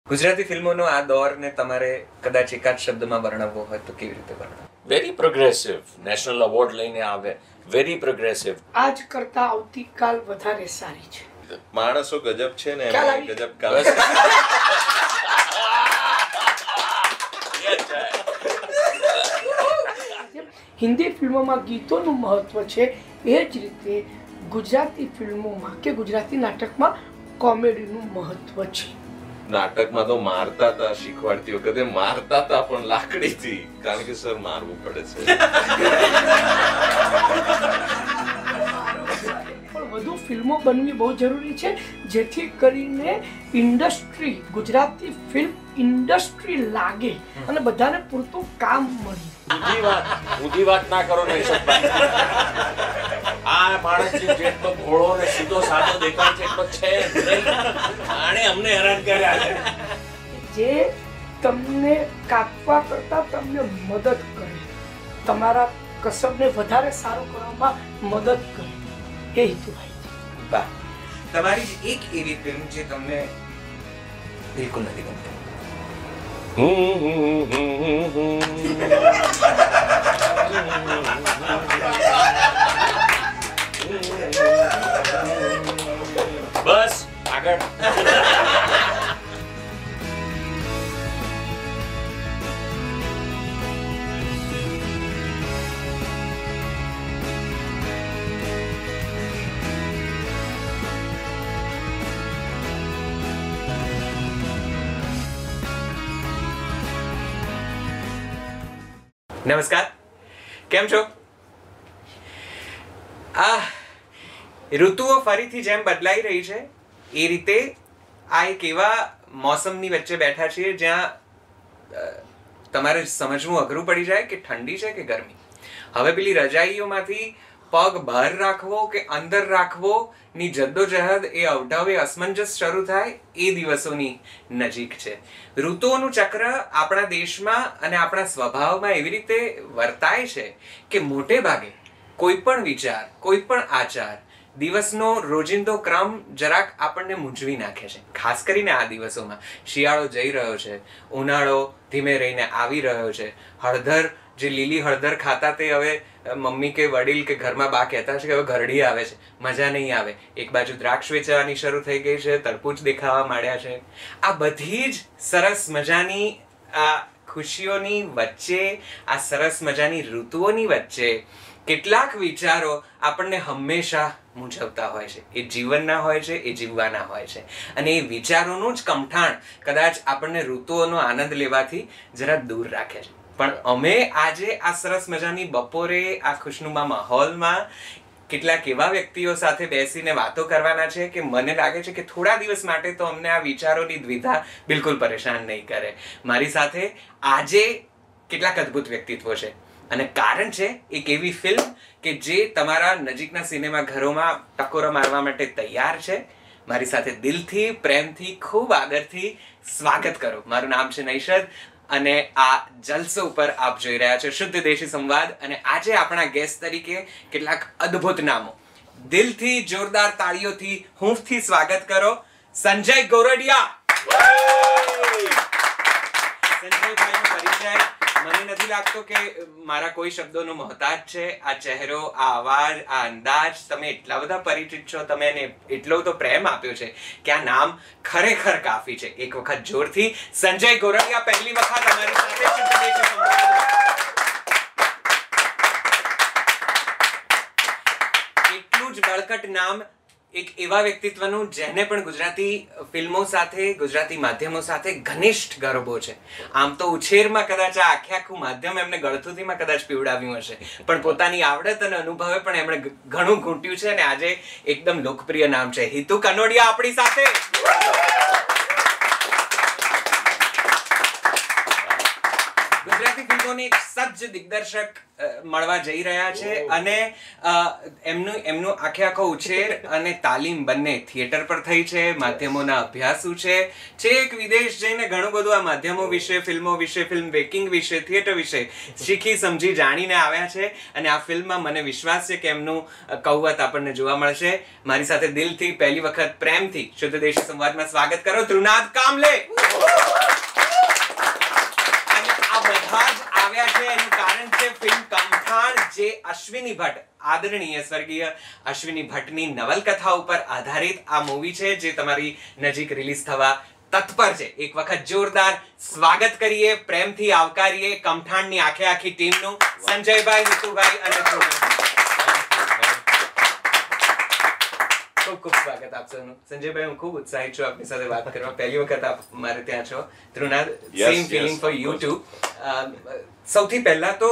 ગુજરાતી ફિલ્મોનો આ દોરને તમારે કદાચ એકાદ શબ્દમાં વર્ણવવો હોય તો કેવી રીતે વર્ણવો? Very progressive. નેશનલ એવોર્ડ લઈને આવે. Very progressive. આજ કરતા આવતીકાલ વધારે સારી છે. માણસો ગજબ છે ને, ગજબ કામ. હિન્દી ફિલ્મોમાં ગીતોનું મહત્વ છે, એ જ રીતે ગુજરાતી ફિલ્મોમાં કે ગુજરાતી નાટકમાં કોમેડીનું મહત્વ છે. નાટકમાં તો મારતા હતા, શીખવાડતી વખતે મારતા હતા પણ લાકડીથી, કારણ કે સર મારવું પડે છે. પણ વધુ ફિલ્મો બનવી બહુ જરૂરી છે, જેથી કરીને ઇન્ડસ્ટ્રી, ગુજરાતી ફિલ્મ ઇન્ડસ્ટ્રી લાગે અને બધાને પૂરતું કામ મળે. ઊંધી વાત ના કરો ને આ માણસ જેટલો ભોળો ને સીધો સાદો દેખાય છે એટલો છે આણે અમને હેરાન કર્યા છે. જે તમને કાપવા કરતા તમને મદદ કરે, તમારા કસબને વધારે સારું કરવામાં મદદ કરે, એ હેતુભાઈ છે. વાહ, તમારી જ એક એવી ફિલ્મ જે તમને બિલકુલ નથી ગમતી. બસ આગળ. નમસ્કાર, કેમ છો? આ ઋતુઓ ફરીથી જેમ બદલાઈ રહી છે એ રીતે આ એક એવા મોસમની વચ્ચે બેઠા છીએ જ્યાં તમારે સમજવું અઘરું પડી જાય કે ઠંડી છે કે ગરમી. હવે પેલી રજાઈઓમાંથી પગ બહાર રાખવો કે અંદર રાખવો ની જદ્દોજહદ, એ અવઢવે અસમંજસ શરૂ થાય એ દિવસોની નજીક છે. ઋતુઓનું ચક્ર આપણા દેશમાં અને આપણા સ્વભાવમાં એવી રીતે વર્તાય છે કે મોટે ભાગે કોઈ પણ વિચાર, કોઈ પણ આચાર, દિવસનો રોજિંદો ક્રમ જરાક આપણને મૂંઝવી નાખે છે. ખાસ કરીને આ દિવસોમાં શિયાળો જઈ રહ્યો છે, ઉનાળો ધીમે રહીને આવી રહ્યો છે. હળદર, જે લીલી હળદર ખાતા તે હવે મમ્મી કે વડીલ કે ઘરમાં બા કહેતા છે કે હવે ઘરડી આવે છે, મજા નહીં આવે. એક બાજુ દ્રાક્ષ વેચવાની શરૂ થઈ ગઈ છે, તરબૂચ દેખાવા માંડ્યા છે. આ બધી જ સરસ મજાની આ ખુશીઓની વચ્ચે, આ સરસ મજાની ઋતુઓની વચ્ચે કેટલાક વિચારો આપણને હંમેશા મૂંઝવતા હોય છે. એ જીવનના હોય છે, એ જીવવાના હોય છે, અને એ વિચારોનું જ કમઠાણ કદાચ આપણને ઋતુઓનો આનંદ લેવાથી જરા દૂર રાખે છે. પણ અમે આજે આ સરસ મજાની બપોરે આ ખુશનુમા માહોલમાં કેટલાક એવા વ્યક્તિઓ સાથે બેસીને વાતો કરવાના છે કે મને લાગે છે કે થોડા દિવસ માટે તો અમને આ વિચારોની દ્વિધા બિલકુલ પરેશાન નહીં કરે. મારી સાથે આજે કેટલાક અદ્ભુત વ્યક્તિત્વો છે અને કારણ છે એક એવી ફિલ્મ કે જે તમારા નજીકના સિનેમા ઘરોમાં ટકોરો મારવા માટે તૈયાર છે. મારી સાથે દિલથી, પ્રેમથી, ખૂબ આદરથી સ્વાગત કરો. મારું નામ છે નૈષદ અને આ જલસો ઉપર આપ જોઈ રહ્યા છો શુદ્ધ દેશી સંવાદ. અને આજે આપણા ગેસ્ટ તરીકે કેટલાક અદ્ભુત નામો. દિલથી, જોરદાર તાળીઓથી, હૂંફથી સ્વાગત કરો સંજય ગોરડિયા. સંજયભાઈનો પરિચય મને નથી લાગતો કે મારા કોઈ શબ્દોનો મોહતાજ છે. આ ચહેરો, આ અવાજ, આ અંદાજ, તમે એટલા બધા પરિચિત છો, તમે એને એટલો તો પ્રેમ આપ્યો છે કે આ નામ ખરેખર કાફી છે. એક વખત જોરથી સંજય ગોરડિયા પહેલી વખત અમારી સાથે શુદ્ધ દેશી સંવાદમાં. એટલું જ બળકટ નામ એક એવા વ્યક્તિત્વનું જેને પણ ગુજરાતી ફિલ્મો સાથે, ગુજરાતી માધ્યમો સાથે ઘનિષ્ઠ ગરબો છે. આમ તો ઉછેરમાં કદાચ આ આખું માધ્યમ એમને ગળથુથીમાં કદાચ પીવડાવ્યું હશે, પણ પોતાની આવડત અને અનુભવે પણ એમણે ઘણું ઘૂંટ્યું છે અને આજે એકદમ લોકપ્રિય નામ છે હિતુ કનોડિયા આપણી સાથે. ગુજરાતી ફિલ્મોને એક સજ્જ દિગ્દર્શક મળવા જઈ રહ્યા છે અને એમનું આખો ઉછેર અને તાલીમ બંને થિયેટર પર થઈ છે, માધ્યમોના અભ્યાસુ છે. છેક વિદેશ જઈને ઘણું બધું આ માધ્યમો વિશે, ફિલ્મો વિશે, ફિલ્મ મેકિંગ વિશે, થિયેટર વિશે શીખી સમજી જાણીને આવ્યા છે અને આ ફિલ્મમાં મને વિશ્વાસ છે કે એમનું કૌવત આપણને જોવા મળશે. મારી સાથે દિલથી, પહેલી વખત પ્રેમથી શુદ્ધ દેશી સંવાદમાં સ્વાગત કરો તૃનાદ કામલે. અશ્વિની ભટ્ટ, આદરણીય સ્વર્ગીય અશ્વિની ભટ્ટની નવલકથા ઉપર આધારિત આ મૂવી છે જે તમારી નજીક રિલીઝ થવા તત્પર છે. એક વખત જોરદાર સ્વાગત કરીએ, પ્રેમથી આવકારીએ કમઠાણની આખી ટીમનું. સંજયભાઈ, હિતુભાઈ અને ધ્રુવભાઈ, ખૂબ ખૂબ સ્વાગત આપ સૌનું. સંજયભાઈ, હું ખૂબ ઉત્સાહિત છું આપની સાથે વાત કરવા. પહેલી વખત આપ મારે ત્યાં છો. Dhruvnath, same feeling for you too. સૌથી પહેલા તો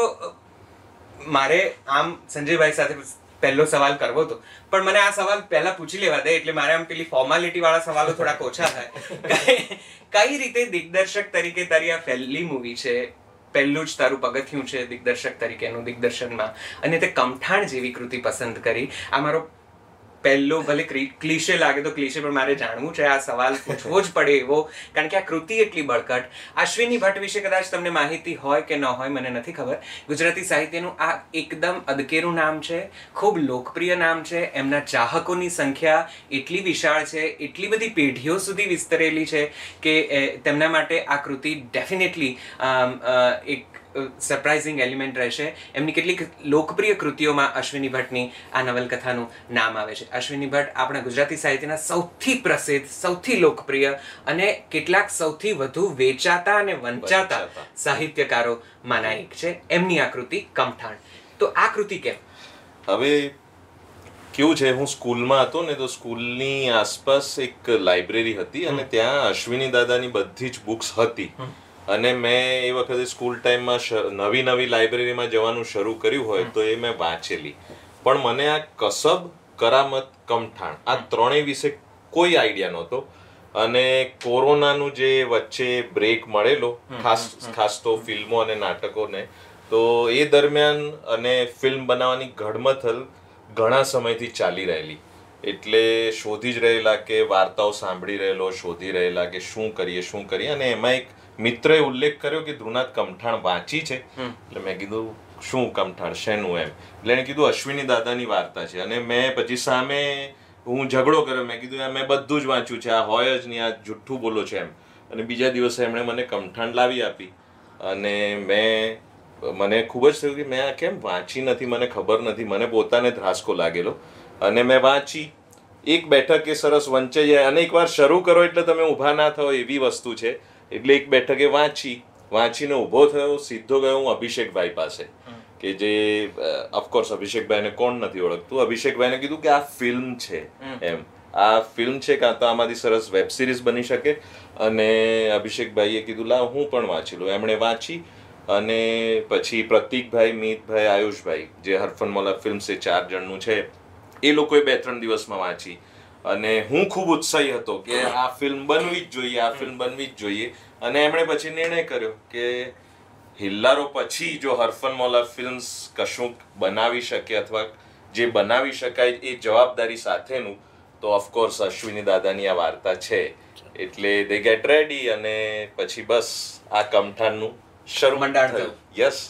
મારે આમ સંજયભાઈ સાથે પહેલો સવાલ કરવો હતો, પણ મને આ સવાલ પહેલા પૂછી લેવા દે, એટલે મારે આમ પેલી ફોર્માલિટી વાળા સવાલો થોડાક ઓછા થાય. કઈ રીતે દિગ્દર્શક તરીકે તારી આ પહેલી મૂવી છે, પહેલું જ તારું પગથિયું છે દિગ્દર્શક તરીકેનું દિગ્દર્શનમાં, અને તે કમઠાણ જેવી કૃતિ પસંદ કરી? આ મારો પહેલો, ભલે ક્લીશે લાગે તો ક્લીશે, પણ મારે જાણવું છે, આ સવાલ પૂછવો જ પડે એવો, કારણ કે આ કૃતિ એટલી બળકટ. અશ્વિની ભટ્ટ વિશે કદાચ તમને માહિતી હોય કે ન હોય, મને નથી ખબર. ગુજરાતી સાહિત્યનું આ એકદમ અદકેરું નામ છે, ખૂબ લોકપ્રિય નામ છે. એમના ચાહકોની સંખ્યા એટલી વિશાળ છે, એટલી બધી પેઢીઓ સુધી વિસ્તરેલી છે કે તેમના માટે આ કૃતિ ડેફિનેટલી એક સરપ્રાઇઝિંગ એલિમેન્ટ રહેશે. એમની કેટલીક લોકપ્રિય કૃતિઓમાં અશ્વિની ભટ્ટની આ નવલકથાનું નામ આવે છે. અશ્વિની ભટ્ટ આપણા ગુજરાતી સાહિત્યના સૌથી પ્રસિદ્ધ, સૌથી લોકપ્રિય અને કેટલાક સૌથી વધુ વેચાતા અને વંચાતા સાહિત્યકારોમાંના એક છે. એમની આ કૃતિ કમઠાણ. તો આ કૃતિ કેમ? હવે કેવું છે, હું સ્કૂલમાં હતો ને, તો સ્કૂલની આસપાસ એક લાઇબ્રેરી હતી અને ત્યાં અશ્વિની દાદાની બધી જ બુક્સ હતી. અને મેં એ વખતે સ્કૂલ ટાઈમમાં નવી લાઇબ્રેરીમાં જવાનું શરૂ કર્યું હોય તો એ મેં વાંચેલી. પણ મને આ કસબ, કરામત, કમઠાણ આ ત્રણેય વિશે કોઈ આઈડિયા નહોતો. અને કોરોનાનું જે વચ્ચે બ્રેક મળેલો, ખાસ તો ફિલ્મો અને નાટકોને, તો એ દરમિયાન અને ફિલ્મ બનાવવાની ઘડમથલ ઘણા સમયથી ચાલી રહેલી. એટલે શોધી જ રહેલા કે વાર્તાઓ સાંભળી રહેલો, શોધી રહેલા કે શું કરીએ. અને એમાં એક મિત્રએ ઉલ્લેખ કર્યો કે ધ્રુવનાથ કમઠાણ વાંચી છે. એટલે મેં કીધું શું કમઠાણ, શેનું એમ? એટલે એને કીધું અશ્વિની દાદાની વાર્તા છે. અને મેં પછી સામે હું ઝઘડો કર્યો, મેં કીધું મેં બધું જ વાંચ્યું છે, આ હોય જ નહીં, આ જુઠ્ઠું બોલો છે એમ. અને બીજા દિવસે એમણે મને કમઠાણ લાવી આપી અને મને ખૂબ જ થયું કે મેં આ કેમ વાંચી નથી, મને ખબર નથી. મને પોતાને ધ્રાસકો લાગેલો અને મેં વાંચી. એક બેઠકે સરસ વંચાઈ જાય અને એકવાર શરૂ કરો એટલે તમે ઊભા ના થાઓ એવી વસ્તુ છે. એટલે એક બેઠકે વાંચીને ઊભો થયો, સીધો ગયો હું અભિષેકભાઈ પાસે, કે જે ઓફકોર્સ અભિષેકભાઈને કોણ નથી ઓળખતું. અભિષેકભાઈને કીધું કે આ ફિલ્મ છે એમ, આ ફિલ્મ છે, કાં તો આમાંથી સરસ વેબ સિરીઝ બની શકે. અને અભિષેકભાઈએ કીધું લા હું પણ વાંચી લઉં. એમણે વાંચી અને પછી પ્રતીકભાઈ, મીતભાઈ, આયુષભાઈ, જે હરફનમોલા ફિલ્મ્સ એ 4 જણનું છે, એ લોકોએ 2-3 દિવસમાં વાંચી. અને હું ખૂબ ઉત્સાહી હતો કે આ ફિલ્મ બનવી જ જોઈએ. અને એમણે પછી નિર્ણય કર્યો કે હિલ્લારો પછી જો હરફનમોલા ફિલ્મ્સ કશું બનાવી શકે અથવા જે બનાવી શકાય એ જવાબદારી સાથેનું, તો ઓફકોર્સ અશ્વિની દાદાની આ વાર્તા છે. એટલે દે ગેટ રેડી અને પછી બસ આ કમઠાણનું શરૂ મંડાણ થયું. યસ.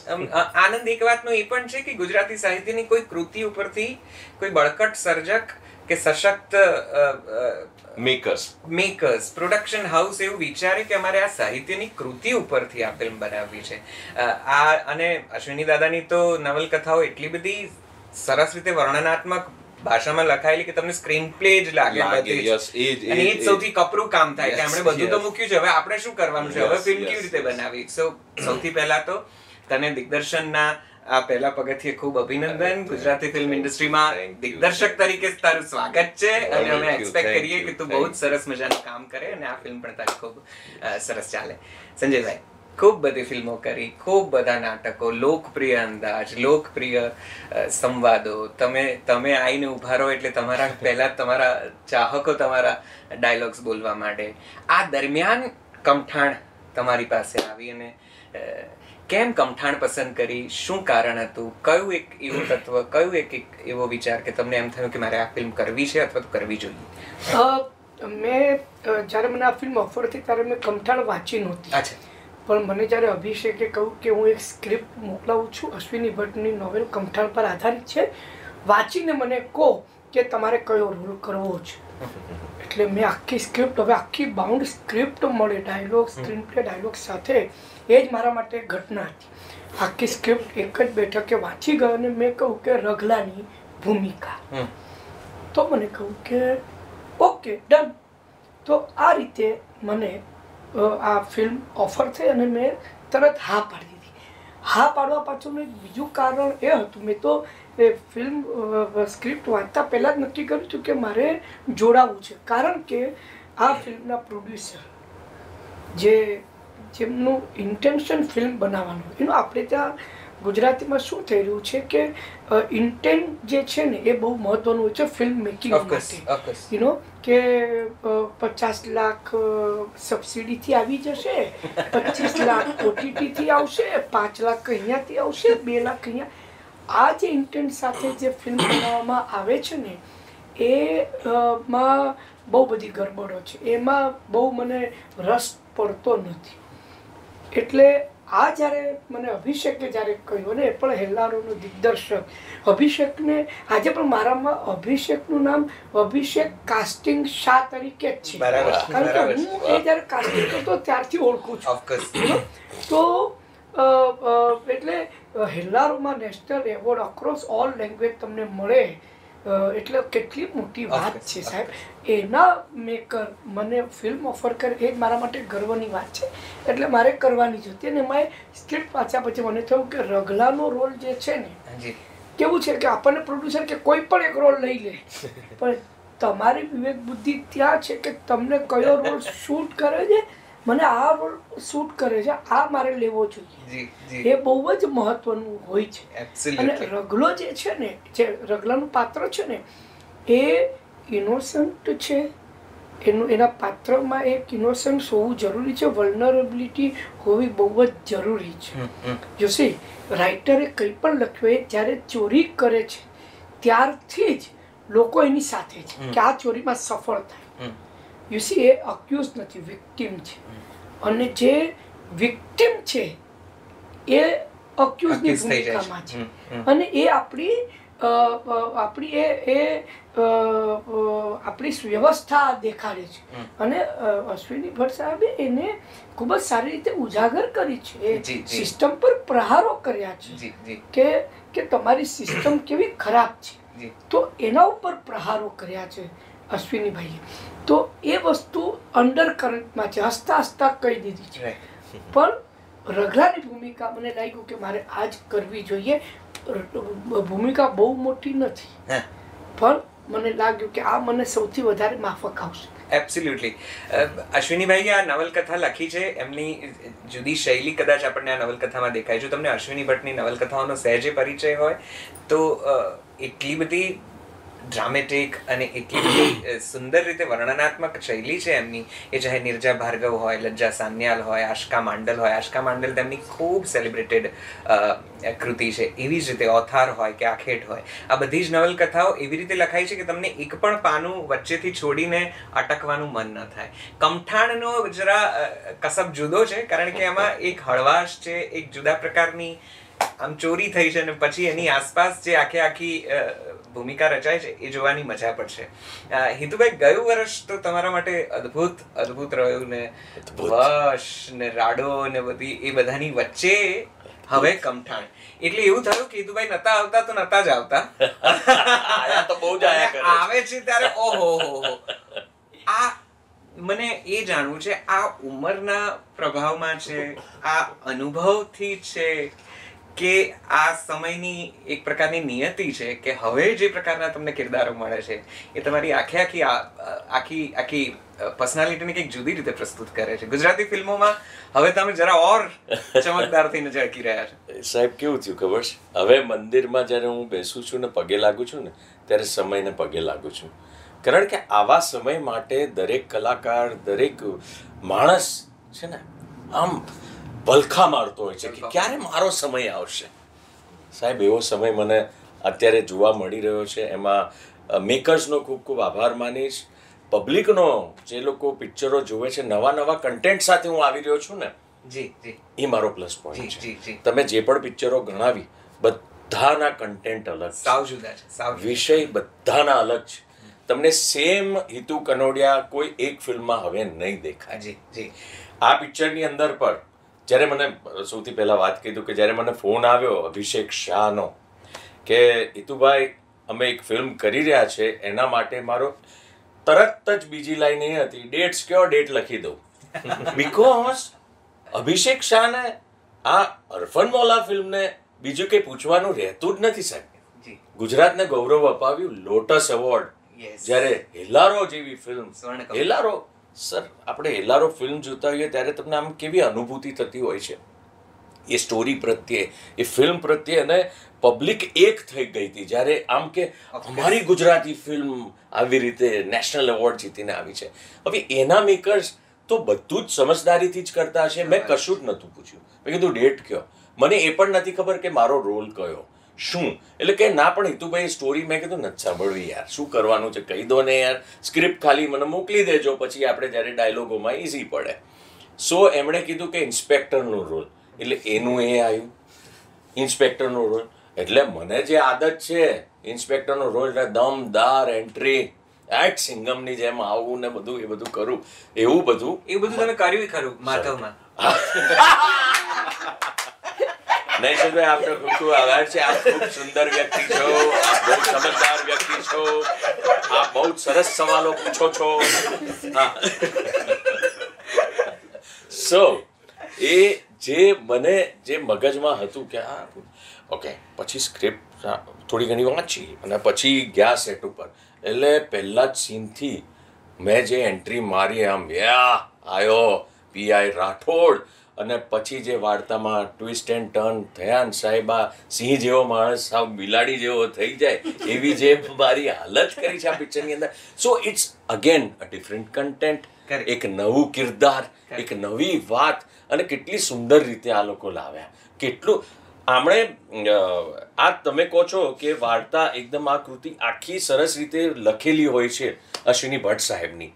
આનંદ એક વાતનો એ પણ છે કે ગુજરાતી સાહિત્યની કોઈ કૃતિ ઉપરથી કોઈ બળકટ સર્જક કે સશક્ત મેકર્સ પ્રોડક્શન હાઉસ એવું વિચારે કે અમારે આ સાહિત્યની કૃતિ ઉપરથી આ ફિલ્મ બનાવવી છે. અને અશ્વિની દાદાની તો નવલકથાઓ એટલી બધી સરસ રીતે વર્ણનાત્મક ભાષામાં લખાયેલી કે તમને સ્ક્રીન પ્લે જ લાગે. અને એ જ સૌથી કપરું કામ થાય કે આપણે બધું તો મૂક્યું છે, હવે આપણે શું કરવાનું છે, હવે ફિલ્મ કેવી રીતે બનાવી. સૌથી પહેલા તો તને દિગ્દર્શનના આ પહેલા પગથિયે ખૂબ અભિનંદન. ગુજરાતી ફિલ્મ ઇન્ડસ્ટ્રીમાં દિગ્દર્શક તરીકે તારું સ્વાગત છે અને અમે એક્સપેક્ટ કરીએ કે તું બહુ જ સરસ મજાનું કામ કરે અને આ ફિલ્મ પણ તારી ખૂબ સરસ ચાલે. સંજયભાઈ, ખૂબ બધી ફિલ્મો કરી, ખૂબ બધા નાટકો, લોકપ્રિય અંદાજ, લોકપ્રિય સંવાદો. તમે આવીને ઉભા રહો એટલે તમારા પહેલા તમારા ચાહકો તમારા ડાયલોગ્સ બોલવા માંડે. આ દરમિયાન કમઠાણ તમારી પાસે આવી અને કેમ કમઠાણ પસંદ કરી? શું કારણ હતું? કયું એક એવું તત્વ, કયું એક એવો વિચાર કે તમને એમ થયું કે મારે આ ફિલ્મ કરવી છે અથવા તો કરવી જોઈએ? મેં જ્યારે મને આ ફિલ્મ ઓફર થઈ ત્યારે મેં કમઠાણ વાંચી નહોતી. અચ્છા. પણ મને જ્યારે અભિષેકે કહ્યું કે હું એક સ્ક્રિપ્ટ મોકલાવું છું, અશ્વિની ભટ્ટની નોવેલ કમઠાણ પર આધારિત છે, વાંચીને મને કહો કે તમારે કયો રોલ કરવો છે. એટલે મેં આખી સ્ક્રિપ્ટ, હવે આખી બાઉન્ડ સ્ક્રિપ્ટ મળે, ડાયલોગ, સ્ક્રીન પ્લે, ડાયલોગ સાથે, એ જ મારા માટે ઘટના હતી. આખી સ્ક્રિપ્ટ એક જ બેઠકે વાંચી ગયો અને મેં કહું કે રઘલાની ભૂમિકા, તો મને કહું કે ઓકે ડન. તો આ રીતે મને આ ફિલ્મ ઓફર થઈ અને મેં તરત હા પાડી દીધી. હા પાડવા પાછળનું એક બીજું કારણ એ હતું, મેં તો એ ફિલ્મ સ્ક્રિપ્ટ વાંચતા પહેલાં જ નક્કી કર્યું હતું કે મારે જોડાવું છે, કારણ કે આ ફિલ્મના પ્રોડ્યુસર જેમનું ઇન્ટેન્શન ફિલ્મ બનાવવાનું, એનું આપણે ત્યાં ગુજરાતીમાં શું થઈ રહ્યું છે કે ઇન્ટેન્ટ જે છે ને એ બહુ મહત્વનું હોય છે ફિલ્મ મેકિંગ માટે. કે 50 લાખ સબસિડીથી આવી જશે, 25 લાખ OTTથી આવશે, 5 લાખ અહીંયાથી આવશે, 2 લાખ અહીંયા. આ જે ઇન્ટેન્ટ સાથે જે ફિલ્મ બનાવવામાં આવે છે ને એમાં બહુ બધી ગરબડો છે, એમાં બહુ મને રસ પડતો નથી. એટલે આ જ્યારે મને અભિષેકે જ્યારે કહ્યું, ને એ પણ હેલ્લારોનો દિગ્દર્શક અભિષેકને, આજે પણ મારામાં અભિષેકનું નામ અભિષેક કાસ્ટિંગ શાહ તરીકે જ છે, કારણ કે હું એ જ્યારે કાસ્ટિંગ કરતો ત્યારથી ઓળખું છું. તો એટલે હેલ્લારોમાં national award across all language તમને મળે એટલે કેટલી મોટી વાત છે સાહેબ. એના મેકર મને ફિલ્મ ઓફર કરે એ જ મારા માટે ગર્વની વાત છે, એટલે મારે કરવાની જ હતી. અને એમાં સ્ક્રિપ્ટ વાંચ્યા પછી મને થયું કે રઘલાનો રોલ જે છે ને કેવું છે કે આપણને પ્રોડ્યુસર કે કોઈ પણ એક રોલ લઈ લે, પણ તમારી વિવેક બુદ્ધિ ત્યાં છે કે તમને કયો રોલ શૂટ કરે છે, મને આ રોલ શૂટ કરે છે, આ મારે લેવો જોઈએ, એ બહુ જ મહત્વનું હોય છે. અને રઘલો જે છે ને, જે રઘલાનું પાત્ર છે ને એ ઇનોસન્ટ છે, એના પાત્રમાં એક ઇનોસન્સ હોવું જરૂરી છે, વલ્નરેબિલિટી હોવી બહુ જ જરૂરી છે. જો સી રાઇટરે કંઈ પણ લખ્યું એ જ્યારે ચોરી કરે છે ત્યારથી જ લોકો એની સાથે છે કે આ ચોરીમાં સફળ થાય. યુ સી એ અક્યુઝ નથી, વિક્ટિમ છે, અને જે વિક્ટિમ છે એ અક્યુઝની ભૂમિકામાં છે, અને એ આપણી વ્યવસ્થા દેખાડે છે. અને અશ્વિની ભટ્ટ સાહેબે એને ખૂબ જ સારી રીતે ઉજાગર કરી છે, સિસ્ટમ પર પ્રહારો કર્યા છે કે તમારી સિસ્ટમ કેવી ખરાબ છે, તો એના ઉપર પ્રહારો કર્યા છે અશ્વિનીભાઈએ. તો એ વસ્તુ અંડર કરંટમાં છે, હસતા હસતા કહી દીધી છે. પણ રઘલાની ભૂમિકા મને લાગ્યું કે મારે આ જ કરવી જોઈએ. ભૂમિકા બહુ મોટી નથી, પણ મને લાગ્યું કે આ મને સૌથી વધારે માફક આવશે. એબ્સોલ્યુટલી. અશ્વિનીભાઈએ આ નવલકથા લખી છે, એમની જુદી શૈલી કદાચ આપણને આ નવલકથામાં દેખાય. જો તમને અશ્વિની ભટ્ટની નવલકથાઓનો સહેજે પરિચય હોય તો એટલી બધી ડ્રામેટિક અને એટલી બધી સુંદર રીતે વર્ણનાત્મક શૈલી છે એમની, એ ચાહે નિર્જા ભાર્ગવ હોય, લજ્જા સાન્યાલ હોય, આશકા માંડલ હોય. આશકા માંડલ તેમની ખૂબ સેલિબ્રેટેડ કૃતિ છે. એવી જ રીતે ઓથાર હોય કે આખેટ હોય, આ બધી જ નવલકથાઓ એવી રીતે લખાઈ છે કે તમને એક પણ પાનું વચ્ચેથી છોડીને અટકવાનું મન ન થાય. કમઠાણનો જરા કસબ જુદો છે, કારણ કે એમાં એક હળવાશ છે, એક જુદા પ્રકારની આમ ચોરી થઈ છે, અને પછી એની આસપાસ જે આખી ભૂમિકા રચાય છે એ જોવાની મજા પડશે. હિતુભાઈ, ગયું વર્ષ તો તમારા માટે અદ્ભુત રહ્યું ને, વશ ને રાડો ને બધી એ બધાની વચ્ચે હવે કમઠાણ. એટલે એવું થયું કે હિતુભાઈ નતા આવતા તો નતા જ આવતા, તો બહુ જ આવે છે ત્યારે ઓહો. આ મને એ જાણવું છે, આ ઉંમરના પ્રભાવમાં છે, આ અનુભવથી છે, કે આ સમયની એક પ્રકારની નિયતિ છે કે હવે જે પ્રકારના તમને કિરદારો મળે છે એ તમારી આખી પર્સનાલિટીને કંઈક જુદી રીતે પ્રસ્તુત કરે છે. ગુજરાતી ફિલ્મોમાં હવે તમે જરા ઓર ચમકદાર થઈને ઝળકી રહ્યા છો. સાહેબ, કેવું થયું ખબર છે, હવે મંદિરમાં જ્યારે હું બેસું છું ને પગે લાગુ છું ને ત્યારે સમયને પગે લાગુ છું. કારણ કે આવા સમય માટે દરેક કલાકાર, દરેક માણસ છે ને આમ ભલખા મારતો હોય છે કે ક્યારે મારો સમય આવશે. સાહેબ, એવો સમય મને અત્યારે જોવા મળી રહ્યો છે. એમાં મેકર્સનો ખૂબ ખૂબ આભાર માનીશ. પબ્લિકનો, જે લોકો પિક્ચરો જોવે છે, નવા કન્ટેન્ટ સાથે હું આવી રહ્યો છું ને, એ મારો પ્લસ પોઈન્ટ છે. તમે જે પણ પિક્ચરો ગણાવી, બધાના કન્ટેન્ટ અલગ, સાવ જુદા છે, વિષય બધાના અલગ છે. તમને સેમ હિતુ કનોડિયા કોઈ એક ફિલ્મમાં હવે નહીં દેખાય. જી જી. આ પિક્ચરની અંદર પર જ્યારે મને સૌથી પહેલા વાત કીધું કે જ્યારે મને ફોન આવ્યો અભિષેક શાહનો કે હિતુભાઈ અમે એક ફિલ્મ કરી રહ્યા છે, એના માટે મારો તરત જ બીજી લાઈન એ હતી, ડેટ્સ કયો, ડેટ લખી દઉં. બીકોઝ અભિષેક શાહને આ અરફન મૌલા ફિલ્મને બીજું કંઈ પૂછવાનું રહેતું જ નથી સાહેબ. ગુજરાતને ગૌરવ અપાવ્યું લોટસ એવોર્ડ. જ્યારે હેલારો જેવી ફિલ્મ, હેલારો સર, આપણે હેલારો ફિલ્મ જોતા હોઈએ ત્યારે તમને આમ કેવી અનુભૂતિ થતી હોય છે એ સ્ટોરી પ્રત્યે, એ ફિલ્મ પ્રત્યે, અને પબ્લિક એક થઈ ગઈ હતી જ્યારે આમ કે અમારી ગુજરાતી ફિલ્મ આવી રીતે નેશનલ એવોર્ડ જીતીને આવી છે. હવે એના મેકર્સ તો બધું જ સમજદારીથી જ કરતા હશે. મેં કશું જ નહોતું પૂછ્યું. મેં કીધું ડેટ કયો, મને એ પણ નથી ખબર કે મારો રોલ કયો, શું. એટલે કે ના પણ હિતુભાઈ સ્ટોરી, મેં કીધું નથી સાંભળવી યાર, શું કરવાનું છે કહી દો ને યાર, સ્ક્રિપ્ટ ખાલી મને મોકલી દેજો, પછી આપણે જ્યારે ડાયલોગોમાં ઇઝી પડે. સો એમણે કીધું કે ઇન્સ્પેક્ટરનો રોલ, એટલે એનું એ આવ્યું ઇન્સ્પેક્ટરનો રોલ. એટલે મને જે આદત છે ઇન્સ્પેક્ટરનો રોલ એટલે દમદાર એન્ટ્રી, એટ સિંગમની જેમ આવું ને બધું એ બધું કરું, એવું બધું તમે કર્યું ખરું માધવમાં? નહીં સર, આપનો ખૂબ ખૂબ આભાર છે. આપ ખૂબ સુંદર વ્યક્તિ છો, આપ બહુ સમજદાર વ્યક્તિ છો, આપ બહુ સરસ સવાલો પૂછો છો. સો એ જે મને જે મગજમાં હતું કે આ ઓકે, પછી સ્ક્રિપ્ટ થોડી ઘણી વાંચી અને પછી ગયા સેટ ઉપર. એટલે પહેલા જ સીનથી મેં જે એન્ટ્રી મારી, આમ યા આયો પીઆઈ રાઠોડ, અને પછી જે વાર્તામાં ટ્વિસ્ટ એન્ડ ટર્ન થયા ને સાહેબ, આ સિંહ જેવો માણસ સાવ બિલાડી જેવો થઈ જાય એવી જે મારી હાલત કરી છે આ પિક્ચરની અંદર. So it's again a different content, એક નવું કિરદાર, એક નવી વાત, અને કેટલી સુંદર રીતે આ લોકો લાવ્યા. કેટલું આમણે આ તમે કહો છો કે વાર્તા એકદમ આ કૃતિ આખી સરસ રીતે લખેલી હોય છે અશ્વિની ભટ્ટ સાહેબની,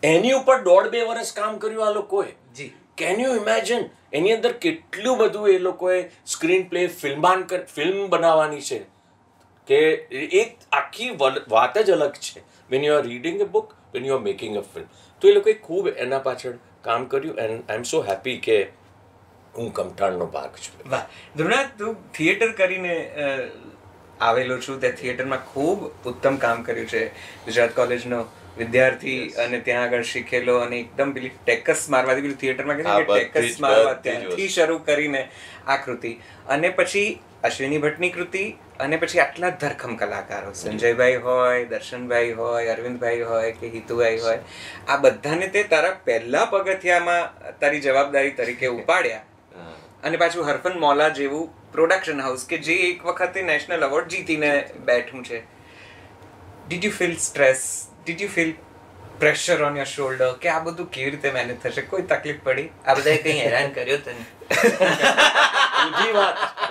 એની ઉપર 1.5-2 વર્ષ કામ કર્યું આ લોકોએ. જી. કેન યુ ઇમેજિન એની અંદર કેટલું બધું એ લોકોએ સ્ક્રીન પ્લે, ફિલ્મ બનાવવાની છે કે એક આખી વાત જ અલગ છે. When you are reading a book, when you are making a film, તો એ લોકોએ ખૂબ એના પાછળ કામ કર્યું. And I M so happy કે હું કમઠાણનો ભાગ છું. વાહ ધ્રુવનાથ, તું થિયેટર કરીને આવેલો છું, તે થિયેટરમાં ખૂબ ઉત્તમ કામ કર્યું છે. ગુજરાત કોલેજનો વિદ્યાર્થી અને ત્યાં આગળ શીખેલો, અને એકદમ પેલી ટેકસ મારવાથી, પેલું થિયેટરમાં કહે છે ટેકસ મારવા, ત્યાંથી શરૂ કરીને આ કૃતિ, અને પછી અશ્વિની ભટ્ટની કૃતિ, અને પછી આટલા ધરખમ કલાકારો, સંજયભાઈ હોય, દર્શનભાઈ હોય, અરવિંદભાઈ હોય કે હિતુભાઈ હોય, આ બધાને તે તારા પહેલા પગથિયામાં તારી જવાબદારી તરીકે ઉપાડ્યા. અને પાછું હરફન મૌલા જેવું પ્રોડક્શન હાઉસ કે જે એક વખતે નેશનલ એવોર્ડ જીતીને બેઠું છે. Did you feel stress? Did you feel pressure on your shoulder કે આ બધું કેવી રીતે મેનેજ થશે? કોઈ તકલીફ પડી? આ બધાએ કંઈ હેરાન કર્યો તને?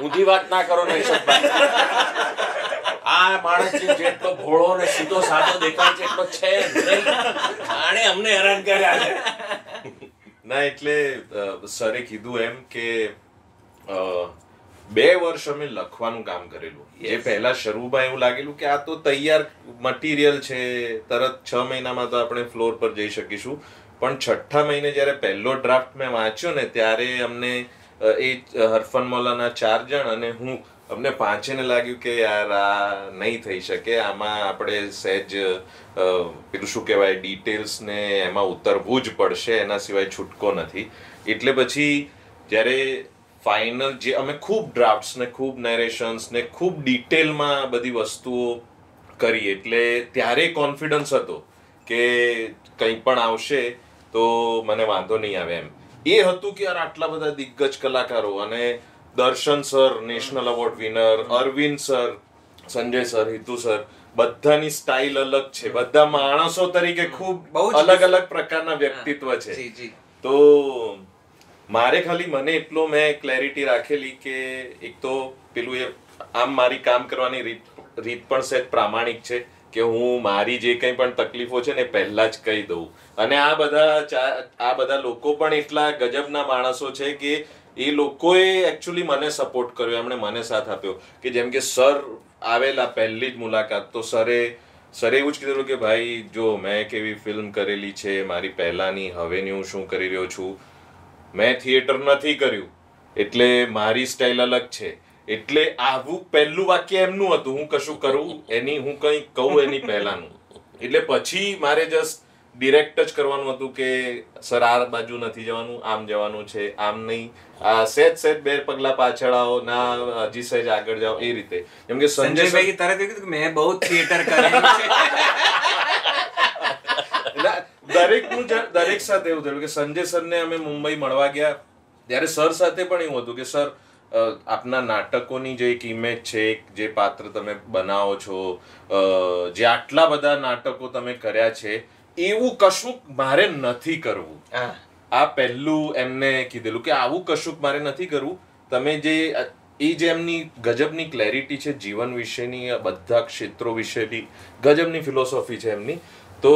ઊંધી વાત ના કરો ને આ માણસ જેટલો ભોળો ને સીધો સાદો દેખાય છે એટલો છે નહીં. આણે અમને હેરાન કર્યા છે. ના, એટલે સરે કીધું એમ કે 2 વર્ષ અમે લખવાનું કામ કરેલું. જે પહેલા શરૂમાં એવું લાગેલું કે આ તો તૈયાર મટીરિયલ છે, તરત 6 મહિનામાં તો આપણે ફ્લોર પર જઈ શકીશું. પણ 6ઠ્ઠા મહિને જ્યારે પહેલો ડ્રાફ્ટ મેં વાંચ્યો ને, ત્યારે અમને એ હરફન મૌલાના 4 જણ અને હું, અમને પાંચેને લાગ્યું કે યાર આ નહીં થઈ શકે, આમાં આપણે સહેજ પેલું શું કહેવાય ડિટેલ્સ ને એમાં ઉતરવું જ પડશે, એના સિવાય છૂટકો નથી. એટલે પછી જ્યારે ફાઇનલ જે અમે ખૂબ ડ્રાફ્ટ્સ ને ખૂબ નેરેશન્સ ને ખૂબ ડિટેલમાં બધી વસ્તુઓ કરી, એટલે ત્યારે કોન્ફિડન્સ હતો કે કંઈ પણ આવશે તો મને વાંધો નહીં આવે એમ. એ હતું કે યાર આટલા બધા દિગ્ગજ કલાકારો, અને Darshan sir national award winner, Arvind sir, Sanjay sir, Hitu sir, બધાની સ્ટાઇલ અલગ છે, બધા માણસો તરીકે ખૂબ અલગ અલગ પ્રકારના વ્યક્તિત્વ છે. તો મારે ખાલી મને એટલો મેં ક્લેરિટી રાખેલી કે એક તો પેલું એ આમ મારી કામ કરવાની રીત પણ સહેજ પ્રામાણિક છે કે હું મારી જે કંઈ પણ તકલીફો છે ને પહેલા જ કહી દઉં. અને આ બધા લોકો પણ એટલા ગજબના માણસો છે કે એ લોકોએ એકચ્યુઅલી મને સપોર્ટ કર્યો, એમણે મને સાથ આપ્યો. કે જેમ કે સર આવેલા પહેલી જ મુલાકાત, તો સરે સરે એવું જ કીધેલું કે ભાઈ જો મેં કેવી ફિલ્મ કરેલી છે મારી પહેલાની, હવેની હું શું કરી રહ્યો છું, મેં થિયેટર નથી કર્યું એટલે મારી સ્ટાઇલ અલગ છે, એટલે આવું પહેલું વાક્ય એમનું હતું, હું કશું કરું એની, હું કંઈ કહું એની પહેલાનું, એટલે પછી મારે જસ્ટ ડિરેક્ટ જ કરવાનું હતું કે સર આ બાજુ નથી જવાનું, આમ જવાનું છે, આમ નહીં, આ સેજ બે પગલા પાછળ આવો, ના હજી સહેજ આગળ જાઓ, એ રીતે. કેમ કે સંજયભાઈ તરત કીધું કે મેં બહુ થિયેટર કરેલું છે. દરેક સાથે એવું થયું કે સંજય સરને અમે મુંબઈ મળવા ગયા ત્યારે સર સાથે પણ એવું હતું કે સર આપના નાટકોની જે એક ઇમેજ છે, જે પાત્ર તમે બનાવો છો, જે આટલા બધા નાટકો તમે કર્યા છે, એવું કશું મારે નથી કરવું. આ પહેલું એમને કીધેલું કે આવું કશું મારે નથી કરવું. તમે જે એમની ગજબની ક્લેરિટી છે જીવન વિશેની, બધા ક્ષેત્રો વિશેની ગજબની ફિલોસોફી છે એમની. તો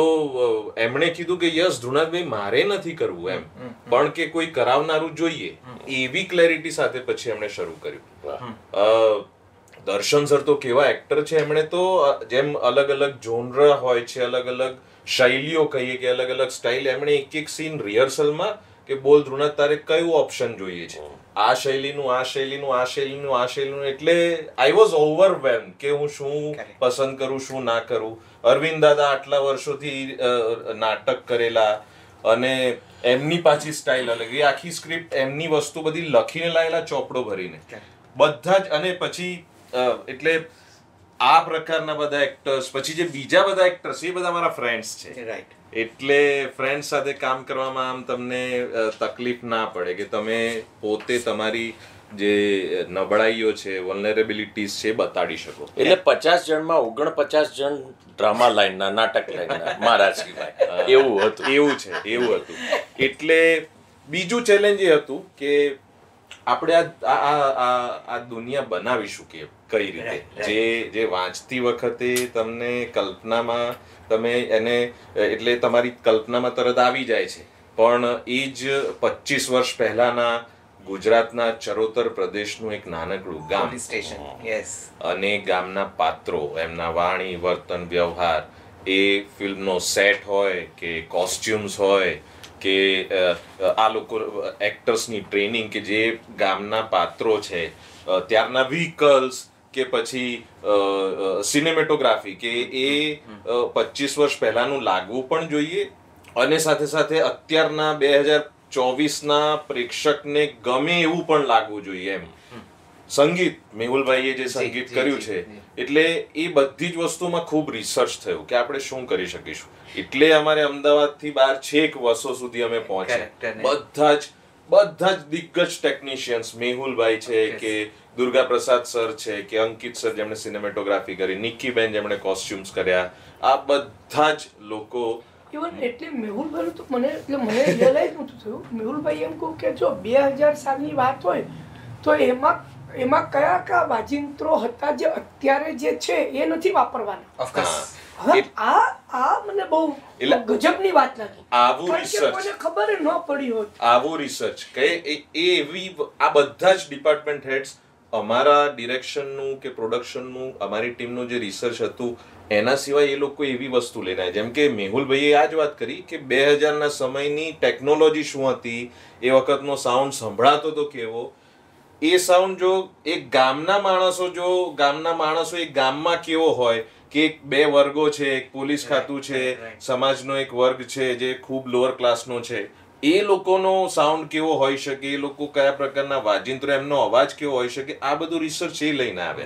એમણે કીધું કે યસ ધ્રુનાથભાઈ મારે નથી કરવું એમ, પણ કે કોઈ કરાવનારું જોઈએ, એવી ક્લેરિટી સાથે પછી એમણે શરૂ કર્યું. દર્શન સર તો કેવા એક્ટર છે, એમણે તો જેમ અલગ અલગ જોનર હોય છે, અલગ અલગ શૈલીઓ કહીએ કે અલગ અલગ સ્ટાઇલ, એમણે એક સીન રિહર્સલમાં કે બોલ ધ્રુનાથ તારે કયું ઓપ્શન જોઈએ છે, આ શૈલીનું, આ શૈલીનું, આ શૈલીનું, આ શૈલીનું, એટલે આઈ વોઝ ઓવરવેલ્મ કે હું શું પસંદ કરું, શું ના કરું. અરવિંદ દાદા આટલા વર્ષોથી નાટક કરેલા અને એમની પાછી સ્ટાઇલ અલગ, એ આખી સ્ક્રિપ્ટ એમની વસ્તુ બધી લખીને લાયેલા ચોપડો ભરીને બધા જ. અને પછી એટલે આ પ્રકારના બધા એક્ટર્સ, પછી જે બીજા બધા એક્ટર્સ એ બધા મારા ફ્રેન્ડ્સ છે, રાઈટ. એટલે ફ્રેન્ડ્સ સાથે કામ કરવામાં આમ તમને તકલીફ ના પડે કે તમે પોતે તમારી જે નબળાઈઓ છે, વલ્નરેબિલિટીઝ છે, બતાડી શકો. એટલે 50 જણમાં 49 જણ ડ્રામા લાઈનના, નાટક લાઈનના, મારા સિવાય એવું હતું. એવું હતું. એટલે બીજું ચેલેન્જ એ હતું કે આપણે આ દુનિયા બનાવીશું કે કઈ રીતે, જે વાંચતી વખતે તમને કલ્પનામાં તમે એને, એટલે તમારી કલ્પનામાં તરત આવી જાય છે, પણ એ જ 25 વર્ષ પહેલાના ગુજરાતના ચરોતર પ્રદેશનું એક નાનકડું ગામ, અને ગામના પાત્રો, એમના વાણી, વર્તન, વ્યવહાર, એ ફિલ્મનો સેટ હોય કે કોસ્ટ્યુમ્સ હોય કે આ લોકો એક્ટર્સની ટ્રેનિંગ, કે જે ગામના પાત્રો છે, ત્યારના વ્હીકલ્સ, કે પછી સિનેમેટોગ્રાફી, કે એ 25 વર્ષ પહેલાનું લાગવું પણ જોઈએ, અને સાથે સાથે અત્યારના 2024ના પ્રેક્ષકને ગમે એવું પણ લાગવું જોઈએ એમ. સંગીત, મેહુલભાઈએ જે સંગીત કર્યું છે, એટલે એ બધી જ વસ્તુમાં ખૂબ રિસર્ચ થયું કે આપણે શું કરી શકીશું. એટલે અમારે અમદાવાદથી બહાર છેક વસો સુધી અમે પહોંચ્યા. બધા જ દિગ્ગજ ટેકનિશિયન્સ, મેહુલભાઈ છે કે દુર્ગા પ્રસાદ સર છે કે અંકિત સર જેમણે સિનેમેટોગ્રાફી કરી, નિક્કીબેન જેમણે કોસ્ટ્યુમ્સ કર્યા, આ બધા જ લોકો. ઇવન એટલે મેહુલભાઈ તો મને રિયલાઇઝ નહોતું થયું. મેહુલભાઈ એમ કહું કે જો 2000 સાલની વાત હોય તો એમાં કયા વાજિંત્રો હતા જે અત્યારે જે છે એ નથી વાપરવાના. હવે આ મને બહુ ગજબની વાત લાગી. આવું રિસર્ચ ખબર ન પડી હોત, આવું રિસર્ચ કે એવી આ બધા જ ડિપાર્ટમેન્ટ હેડ્સ, અમારા ડિરેક્શનનું કે પ્રોડક્શનનું, અમારી ટીમનું જે રિસર્ચ હતું, એના સિવાય એ લોકો એવી વસ્તુ લઈને આવ્યા. જેમ કે મેહુલભાઈએ આ જ વાત કરી કે 2000ના સમયની ટેકનોલોજી શું હતી, એ વખતનો સાઉન્ડ સંભળાતો તો કેવો, એ સાઉન્ડ જો એક ગામના માણસો એક ગામમાં કેવો હોય કે એક બે વર્ગો છે, એક પોલીસ ખાતું છે, સમાજનો એક વર્ગ છે જે ખૂબ લોઅર ક્લાસનો છે, એ લોકોનો સાઉન્ડ કેવો હોઈ શકે, એ લોકો કયા પ્રકારના વાજિંત્રો, એમનો અવાજ કેવો હોઈ શકે, આ બધું રિસર્ચ એ લઈને આવે.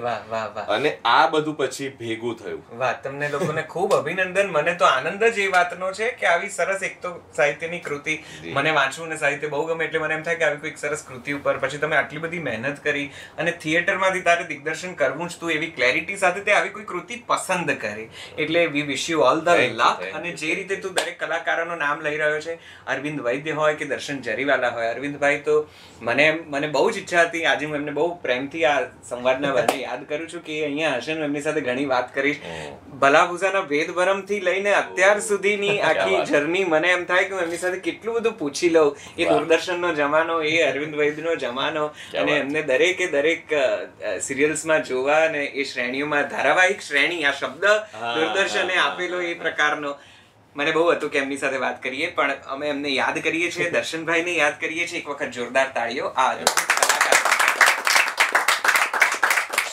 અને આ બધું પછી ભેગું થયું. વાહ, તમને લોકોને ખૂબ અભિનંદન. મને તો આનંદ જ એ વાતનો છે કે આવી સરસ, એક તો સાહિત્યની કૃતિ, મને વાંચવું અને સાહિત્ય બહુ ગમે, એટલે મને એમ થાય કે આવી કોઈક સરસ કૃતિ ઉપર પછી તમે આટલી બધી મહેનત કરી અને થિયેટરમાંથી તારે દિગ્દર્શન કરવું જ તું, એવી ક્લેરિટી સાથે તે આવી કોઈ કૃતિ પસંદ કરી, એટલે વી વિશ યુ ઓલ ધ લક. અને જે રીતે તું દરેક કલાકારોનું નામ લઈ રહ્યો છે, અરવિંદ વૈદ્ય વૈદ્ય હોય કે દર્શન જરીવાલા હોય, અરવિંદભાઈ તો મને બહુ જ ઈચ્છા હતી, આજે હું એમને બહુ પ્રેમથી આ સંવાદના બહાને યાદ કરું છું કે અહીંયા હશે ને એમની સાથે ઘણી વાત કરીશ. ભલાભૂસાના ભેદભરમથી લઈને અત્યાર સુધીની આખી જર્ની મને એમ થાય કે હું એમની સાથે કેટલું બધું પૂછી લઉં. એ દૂરદર્શનનો જમાનો, એ અરવિંદ વૈદનો જમાનો, અને એમને દરેક સિરિયલ્સમાં જોવા અને એ શ્રેણીઓમાં ધારાવાહિક શ્રેણી આ શબ્દ દૂરદર્શને આપેલો એ પ્રકારનો મને બહુ હતું કે એમની સાથે વાત કરીએ. પણ અમે એમને યાદ કરીએ છીએ, દર્શનભાઈને યાદ કરીએ છીએ. એક વખત જોરદાર તાળીઓ. આ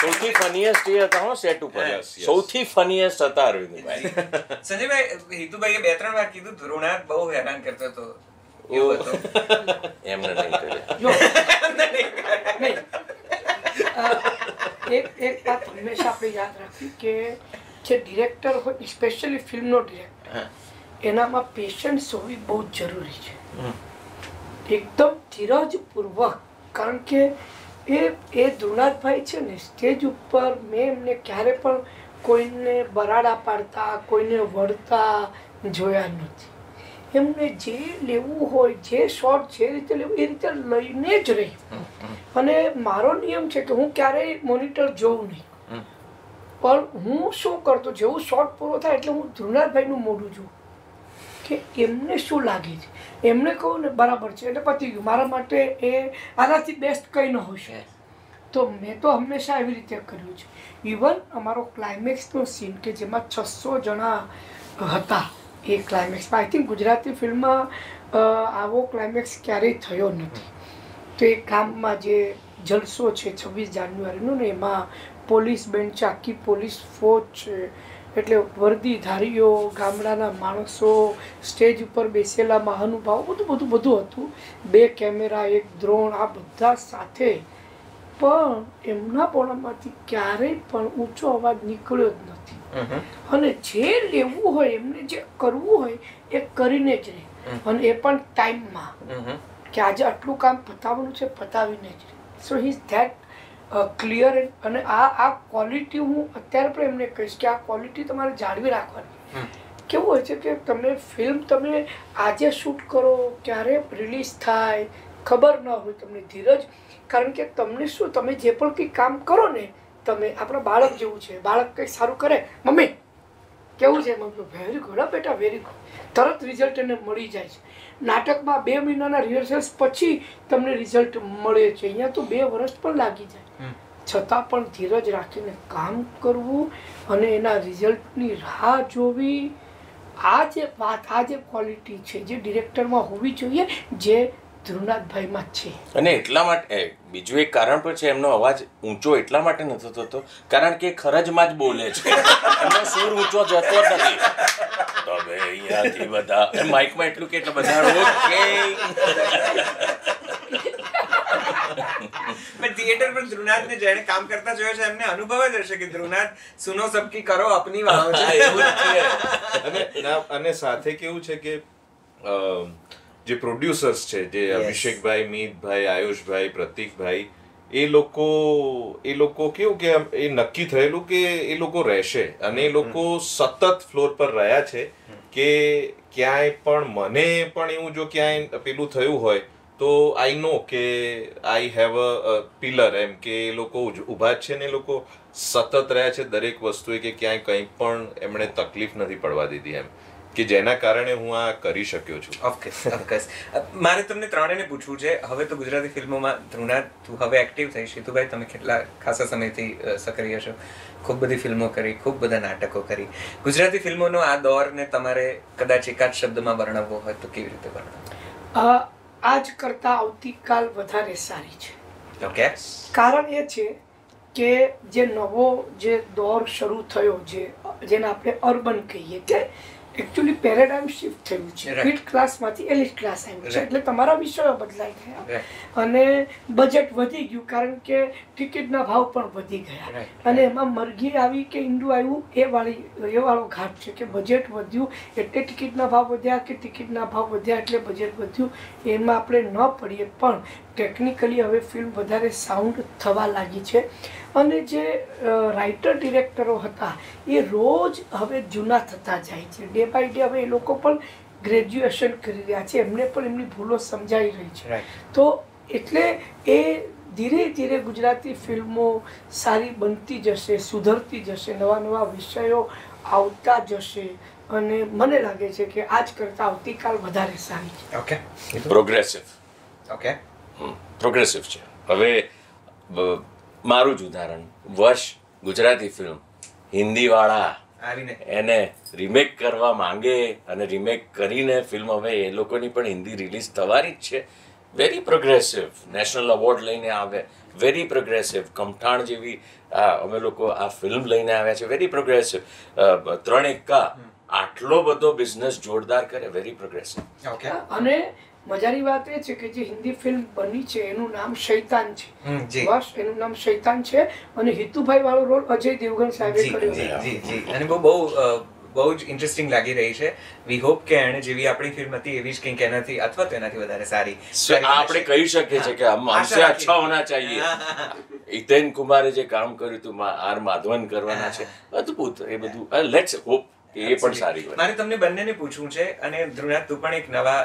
સૌથી ફનીએસ્ટ એ હતા સેટ ઉપર, સૌથી ફનીએસ્ટ હતા અરવિંદભાઈ. સંજયભાઈ, હિતુભાઈએ 2-3 વાર કીધું ધ્રુવનાથ બહુ હેરાન કરતો હતો, એવું હતું. એમને નહીં કર્યા. એક વાત હંમેશા આપણે યાદ રાખવી કે જે ડિરેક્ટર હોય, સ્પેશિયલી ફિલ્મનો ડિરેક્ટર, એનામાં પેશન્સ હોવી બહુ જ જરૂરી છે. એકદમ ધીરજપૂર્વક, કારણ કે એ ધ્રુવનાથભાઈ છે ને, સ્ટેજ ઉપર મેં એમને ક્યારે પણ કોઈને બરાડા પાડતા, કોઈને વળતા જોયા નથી. એમને જે લેવું હોય, જે શોર્ટ જે રીતે લેવું એ રીતે લઈને જ રહી. અને મારો નિયમ છે કે હું ક્યારેય મોનિટર જોઉં નહીં, પણ હું શું કરતો, જેવું શોર્ટ પૂરો થાય એટલે હું ધ્રુવનાથભાઈનું મોઢું જોઉં કે એમને શું લાગે છે. એમને કહું ને બરાબર છે એટલે પતી ગયું, મારા માટે એ આનાથી બેસ્ટ કંઈ ન હોશે. તો મેં તો હંમેશા એવી રીતે કર્યું છે. ઇવન અમારો ક્લાઇમેક્સનો સીન કે જેમાં 600 જણા હતા, એ ક્લાઇમેક્સમાં આઈ થિંક ગુજરાતી ફિલ્મમાં આવો ક્લાઇમેક્સ ક્યારેય થયો નથી. તો એ ગામમાં જે જલસો છે 26 જાન્યુઆરીનું ને, એમાં પોલીસ બેન્ડ છે, આખી પોલીસ ફોજ છે, એટલે વર્દીધારીઓ, ગામડાના માણસો, સ્ટેજ ઉપર બેસેલા મહાનુભાવો, બધું હતું. 2 કેમેરા, 1 દ્રોણ, આ બધા સાથે. પણ એમના પોણામાંથી ક્યારેય પણ ઊંચો અવાજ નીકળ્યો જ નથી. અને જે લેવું હોય, એમને જે કરવું હોય એ કરીને જ રહે. અને એ પણ ટાઈમમાં, કે આજે આટલું કામ પતાવવાનું છે, પતાવીને જ રહે. સો હી ઇઝ ધેટ ક્લિયર. અને આ ક્વોલિટી હું અત્યારે પણ એમને કહીશ કે આ ક્વોલિટી તમારે જાળવી રાખવાની. કેવું હોય છે કે ફિલ્મ તમે આજે શૂટ કરો, ક્યારે રિલીઝ થાય ખબર ન હોય તમને. ધીરજ, કારણ કે તમને શું, તમે જે પણ કંઈ કામ કરો ને, તમે આપણા બાળક જેવું છે. બાળક કંઈક સારું કરે, મમ્મી કેવું છે, મમ્મી વેરી ગુડ, બેટા વેરી ગુડ, તરત રિઝલ્ટ એને મળી જાય છે. નાટકમાં 2 મહિનાના રિહર્સલ્સ પછી તમને રિઝલ્ટ મળે છે. અહીંયા તો 2 વર્ષ પણ લાગી જાય. છતાં પણ ધીરજ રાખીને કામ કરવું અને એના રિઝલ્ટની રાહ જોવી, આ જે વાત, આ જે ક્વોલિટી છે જે ડિરેક્ટરમાં હોવી જોઈએ, જે ધ્રુવનાથભાઈમાં છે. અને એટલા માટે બીજું એક કારણ પણ છે, એમનો અવાજ ઊંચો એટલા માટે નથી થતો કારણ કે ખરજમાં જ બોલે છે, એમનો સૂર ઊંચો જતો જ નથી. તમે અહીંયાથી બધા માઇકમાં એટલું કે એટલે બધા ઓકે. થિયેટર પર ધ્રુવનાથને જેણે કામ કરતા જોયો છે એમને અનુભવ જ હશે કે ધ્રુવનાથ સુનો સબકી કરો અપની વાવ છે. અને સાથે કેવું છે કે જે પ્રોડ્યુસર્સ છે, જે અભિષેકભાઈ, મીતભાઈ, આયુષભાઈ, પ્રતીકભાઈ, એ લોકો કેવું કે એ નક્કી થયેલું કે એ લોકો રહેશે. અને એ લોકો સતત ફ્લોર પર રહ્યા છે કે ક્યાંય પણ મને પણ એવું જો ક્યાંય પેલું થયું હોય તો આઈ નો કે આઈ હેવ અ પિલર, એમ કે એ લોકો ઊભા જ છે ને એ લોકો સતત રહ્યા છે દરેક વસ્તુએ, કે ક્યાંય કંઈ પણ એમણે તકલીફ નથી પડવા દીધી, એમ કે જેના કારણે હું આ કરી શક્યો છું. ઓફકોર્સ. મારે તમને ત્રણેયને પૂછવું છે. હવે તો ગુજરાતી ફિલ્મોમાં ધ્રુવનાથ, તું હવે એક્ટિવ થઈ. હિતુભાઈ, તમે કેટલા ખાસા સમયથી સક્રિય છો, ખૂબ બધી ફિલ્મો કરી, ખૂબ બધા નાટકો કરી. ગુજરાતી ફિલ્મોનો આ દોરને તમારે કદાચ એકાદ શબ્દમાં વર્ણવવો હોય તો કેવી રીતે વર્ણવો? આજ કરતાં આવતીકાલ વધારે સારી છે. ઓકે. કારણ એ છે કે જે નવો જે દોર શરૂ થયો, જેને આપણે અર્બન કહીએ, કે એકચ્યુઅલી પેરેડાઇમ શિફ્ટ થયું છે. મિડ ક્લાસમાંથી એલિટ ક્લાસ આવ્યું છે, એટલે તમારા વિષયો બદલાઈ ગયા અને બજેટ વધી ગયું, કારણ કે ટિકિટના ભાવ પણ વધી ગયા. અને એમાં મરઘી આવી કે ઈંડું આવ્યું, એ વાળો ઘાટ છે કે બજેટ વધ્યું એટલે ટિકિટના ભાવ વધ્યા, કે ટિકિટના ભાવ વધ્યા એટલે બજેટ વધ્યું. એમાં આપણે ન પડીએ, પણ ટેકનિકલી હવે ફિલ્મ વધારે સાઉન્ડ થવા લાગી છે. અને જે રાઇટર ડિરેક્ટરો હતા એ રોજ હવે જૂના થતા જાય છે. ડે બાય ડે હવે એ લોકો પણ ગ્રેજ્યુએશન કરી રહ્યા છે, એમને પણ એમની ભૂલો સમજાઈ રહી છે. Right. તો એટલે એ ધીરે ધીરે ગુજરાતી ફિલ્મો સારી બનતી જશે, સુધરતી જશે, નવા નવા વિષયો આવતા જશે અને મને લાગે છે કે આજ કરતાં આવતીકાલ વધારે સારી છે. ઓકે પ્રોગ્રેસિવ ઓકે પ્રોગ્રેસિવ છે. હવે મારું જ ઉદાહરણ, વર્ષ ગુજરાતી ફિલ્મ હિન્દીવાળા આવીને એને રિમેક કરવા માંગે અને રિમેક કરીને ફિલ્મ હવે એ લોકોની પણ હિન્દી રિલીઝ થવાની જ છે. વેરી પ્રોગ્રેસિવ, નેશનલ એવોર્ડ લઈને આવે, વેરી પ્રોગ્રેસિવ. કમઠાણ જેવી અમે લોકો આ ફિલ્મ લઈને આવ્યા છે, વેરી પ્રોગ્રેસિવ. 3 એક્કા આટલો બધો બિઝનેસ જોરદાર કરે, વેરી પ્રોગ્રેસિવ. ઓકે અને મજાની વાત એ છે કે જે હિન્દી ફિલ્મ બની છે એનું નામ શૈતાન છે. જી બસ એનું નામ શૈતાન છે અને હિતુભાઈ વાળો રોલ અજય દેવગન સાહેબે જી કર્યો જી છે. જી જી અને બહુ જ ઇન્ટરેસ્ટિંગ લાગી રહી છે. વી હોપ કે એણે જેવી આપણી ફિલ્મ હતી એવી જ કંઈક એનાથી અથવા તો એનાથી વધારે સારી આપણે કહી શકીએ છીએ કે हमसे अच्छा होना चाहिए. હિતેન કુમારે જે કામ કર્યું હતું આર માધવન કરવાના છે, અદ્ભુત. એ બધું લેટ્સ હોપ એ પણ સારી બને. મારે તમને બંનેને પૂછવું છે અને ધ્રુના તું પણ એક નવા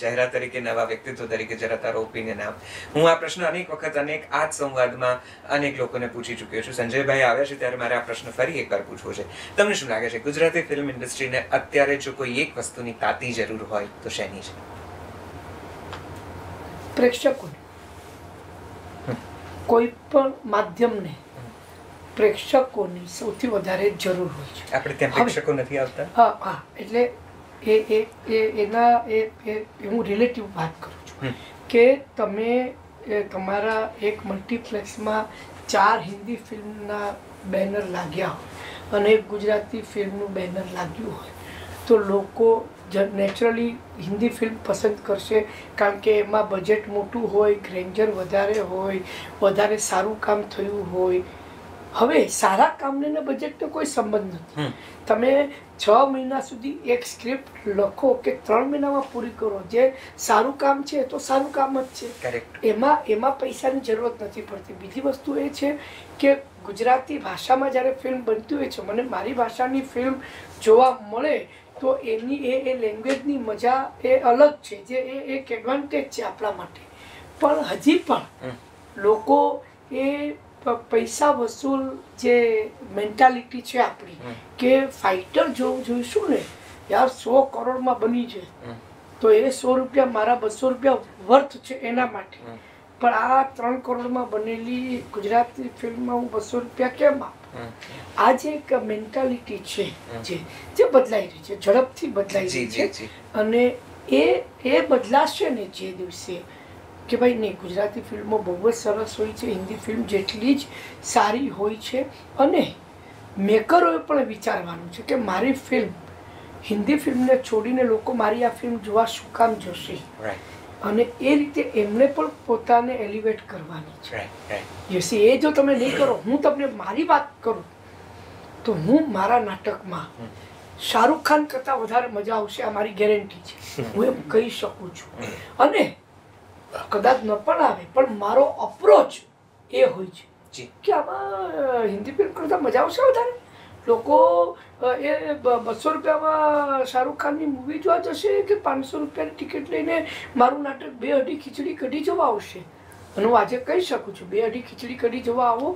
ચહેરા તરીકે, નવા વ્યક્તિત્વ તરીકે જરા તારો ઓપિનિયન આપ. હું આ પ્રશ્ન અનેક વખત આ જ સંવાદમાં અનેક લોકોને પૂછી ચૂક્યો છું. સંજયભાઈ આવ્યા છે ત્યારે મારે આ પ્રશ્ન ફરી એકવાર પૂછવો છે. તમને શું લાગે છે ગુજરાતી ફિલ્મ ઇન્ડસ્ટ્રીને અત્યારે જો કોઈ એક વસ્તુની તાતી જરૂર હોય તો શેની છે? પ્રેક્ષકોને, કોઈ પણ માધ્યમને પ્રેક્ષકોની સૌથી વધારે જરૂર હોય છે. આપણે ત્યાં પ્રેક્ષકો નથી આવતા. હા એટલે હું રિલેટિવ વાત કરું છું કે તમે તમારા એક મલ્ટીપ્લેક્સમાં 4 હિન્દી ફિલ્મના બેનર લાગ્યા હોય અને એક ગુજરાતી ફિલ્મનું બેનર લાગ્યું હોય તો લોકો નેચરલી હિન્દી ફિલ્મ પસંદ કરશે, કારણ કે એમાં બજેટ મોટું હોય, ગ્રેન્જર વધારે હોય, વધારે સારું કામ થયું હોય. હવે સારા કામને બજેટનો કોઈ સંબંધ નથી. તમે 6 મહિના સુધી એક સ્ક્રિપ્ટ લખો કે 3 મહિનામાં પૂરી કરો, જે સારું કામ છે તો સારું કામ જ છે. એમાં પૈસાની જરૂરત નથી પડતી. બીજી વસ્તુ એ છે કે ગુજરાતી ભાષામાં જ્યારે ફિલ્મ બનતી હોય છે, મને મારી ભાષાની ફિલ્મ જોવા મળે તો એની એ લેંગ્વેજની મજા એ અલગ છે, જે એક એડવાન્ટેજ છે આપણા માટે. પણ હજી પણ લોકો એ પૈસા વસૂલ જે મેન્ટાલિટી છે આપણી કે ફાઇટર જોઈશું ને યાર 100 કરોડમાં બની છે તો એ 100 રૂપિયા મારા 200 રૂપિયા વર્થ છે એના માટે. પણ આ 3 કરોડમાં બનેલી ગુજરાતી ફિલ્મમાં હું 200 રૂપિયા કેમ આપું? આ જે એક મેન્ટાલિટી છે જે બદલાઈ રહી છે, ઝડપથી બદલાઈ રહી છે. અને એ બદલાશે ને જે દિવસે કે ભાઈ નહીં, ગુજરાતી ફિલ્મો બહુ જ સરસ હોય છે, હિન્દી ફિલ્મ જેટલી જ સારી હોય છે. અને મેકરોએ પણ વિચારવાનું છે કે મારી ફિલ્મ, હિન્દી ફિલ્મને છોડીને લોકો મારી આ ફિલ્મ જોવા શું કામ જશે, અને એ રીતે એમને પણ પોતાને એલિવેટ કરવાની છે. યસી એ જો તમે નહીં કરો, હું તમને મારી વાત કરું તો હું મારા નાટકમાં શાહરૂખ ખાન કરતાં વધારે મજા આવશે, આ મારી ગેરંટી છે. હું એમ કહી શકું છું. અને કદાચ ન પણ આવે પણ મારો અપ્રોચ એ હોય છે કે આમાં હિન્દી ફિલ્મ કરતાં મજા આવશે વધારે. લોકો એ 200 રૂપિયામાં શાહરૂખ ખાનની મૂવી જોવા જશે કે 500 રૂપિયાની ટિકિટ લઈને મારું નાટક 2 ખીચડી કઢી જોવા આવશે. અને હું આજે કહી શકું છું 2 ખીચડી કઢી જોવા આવો,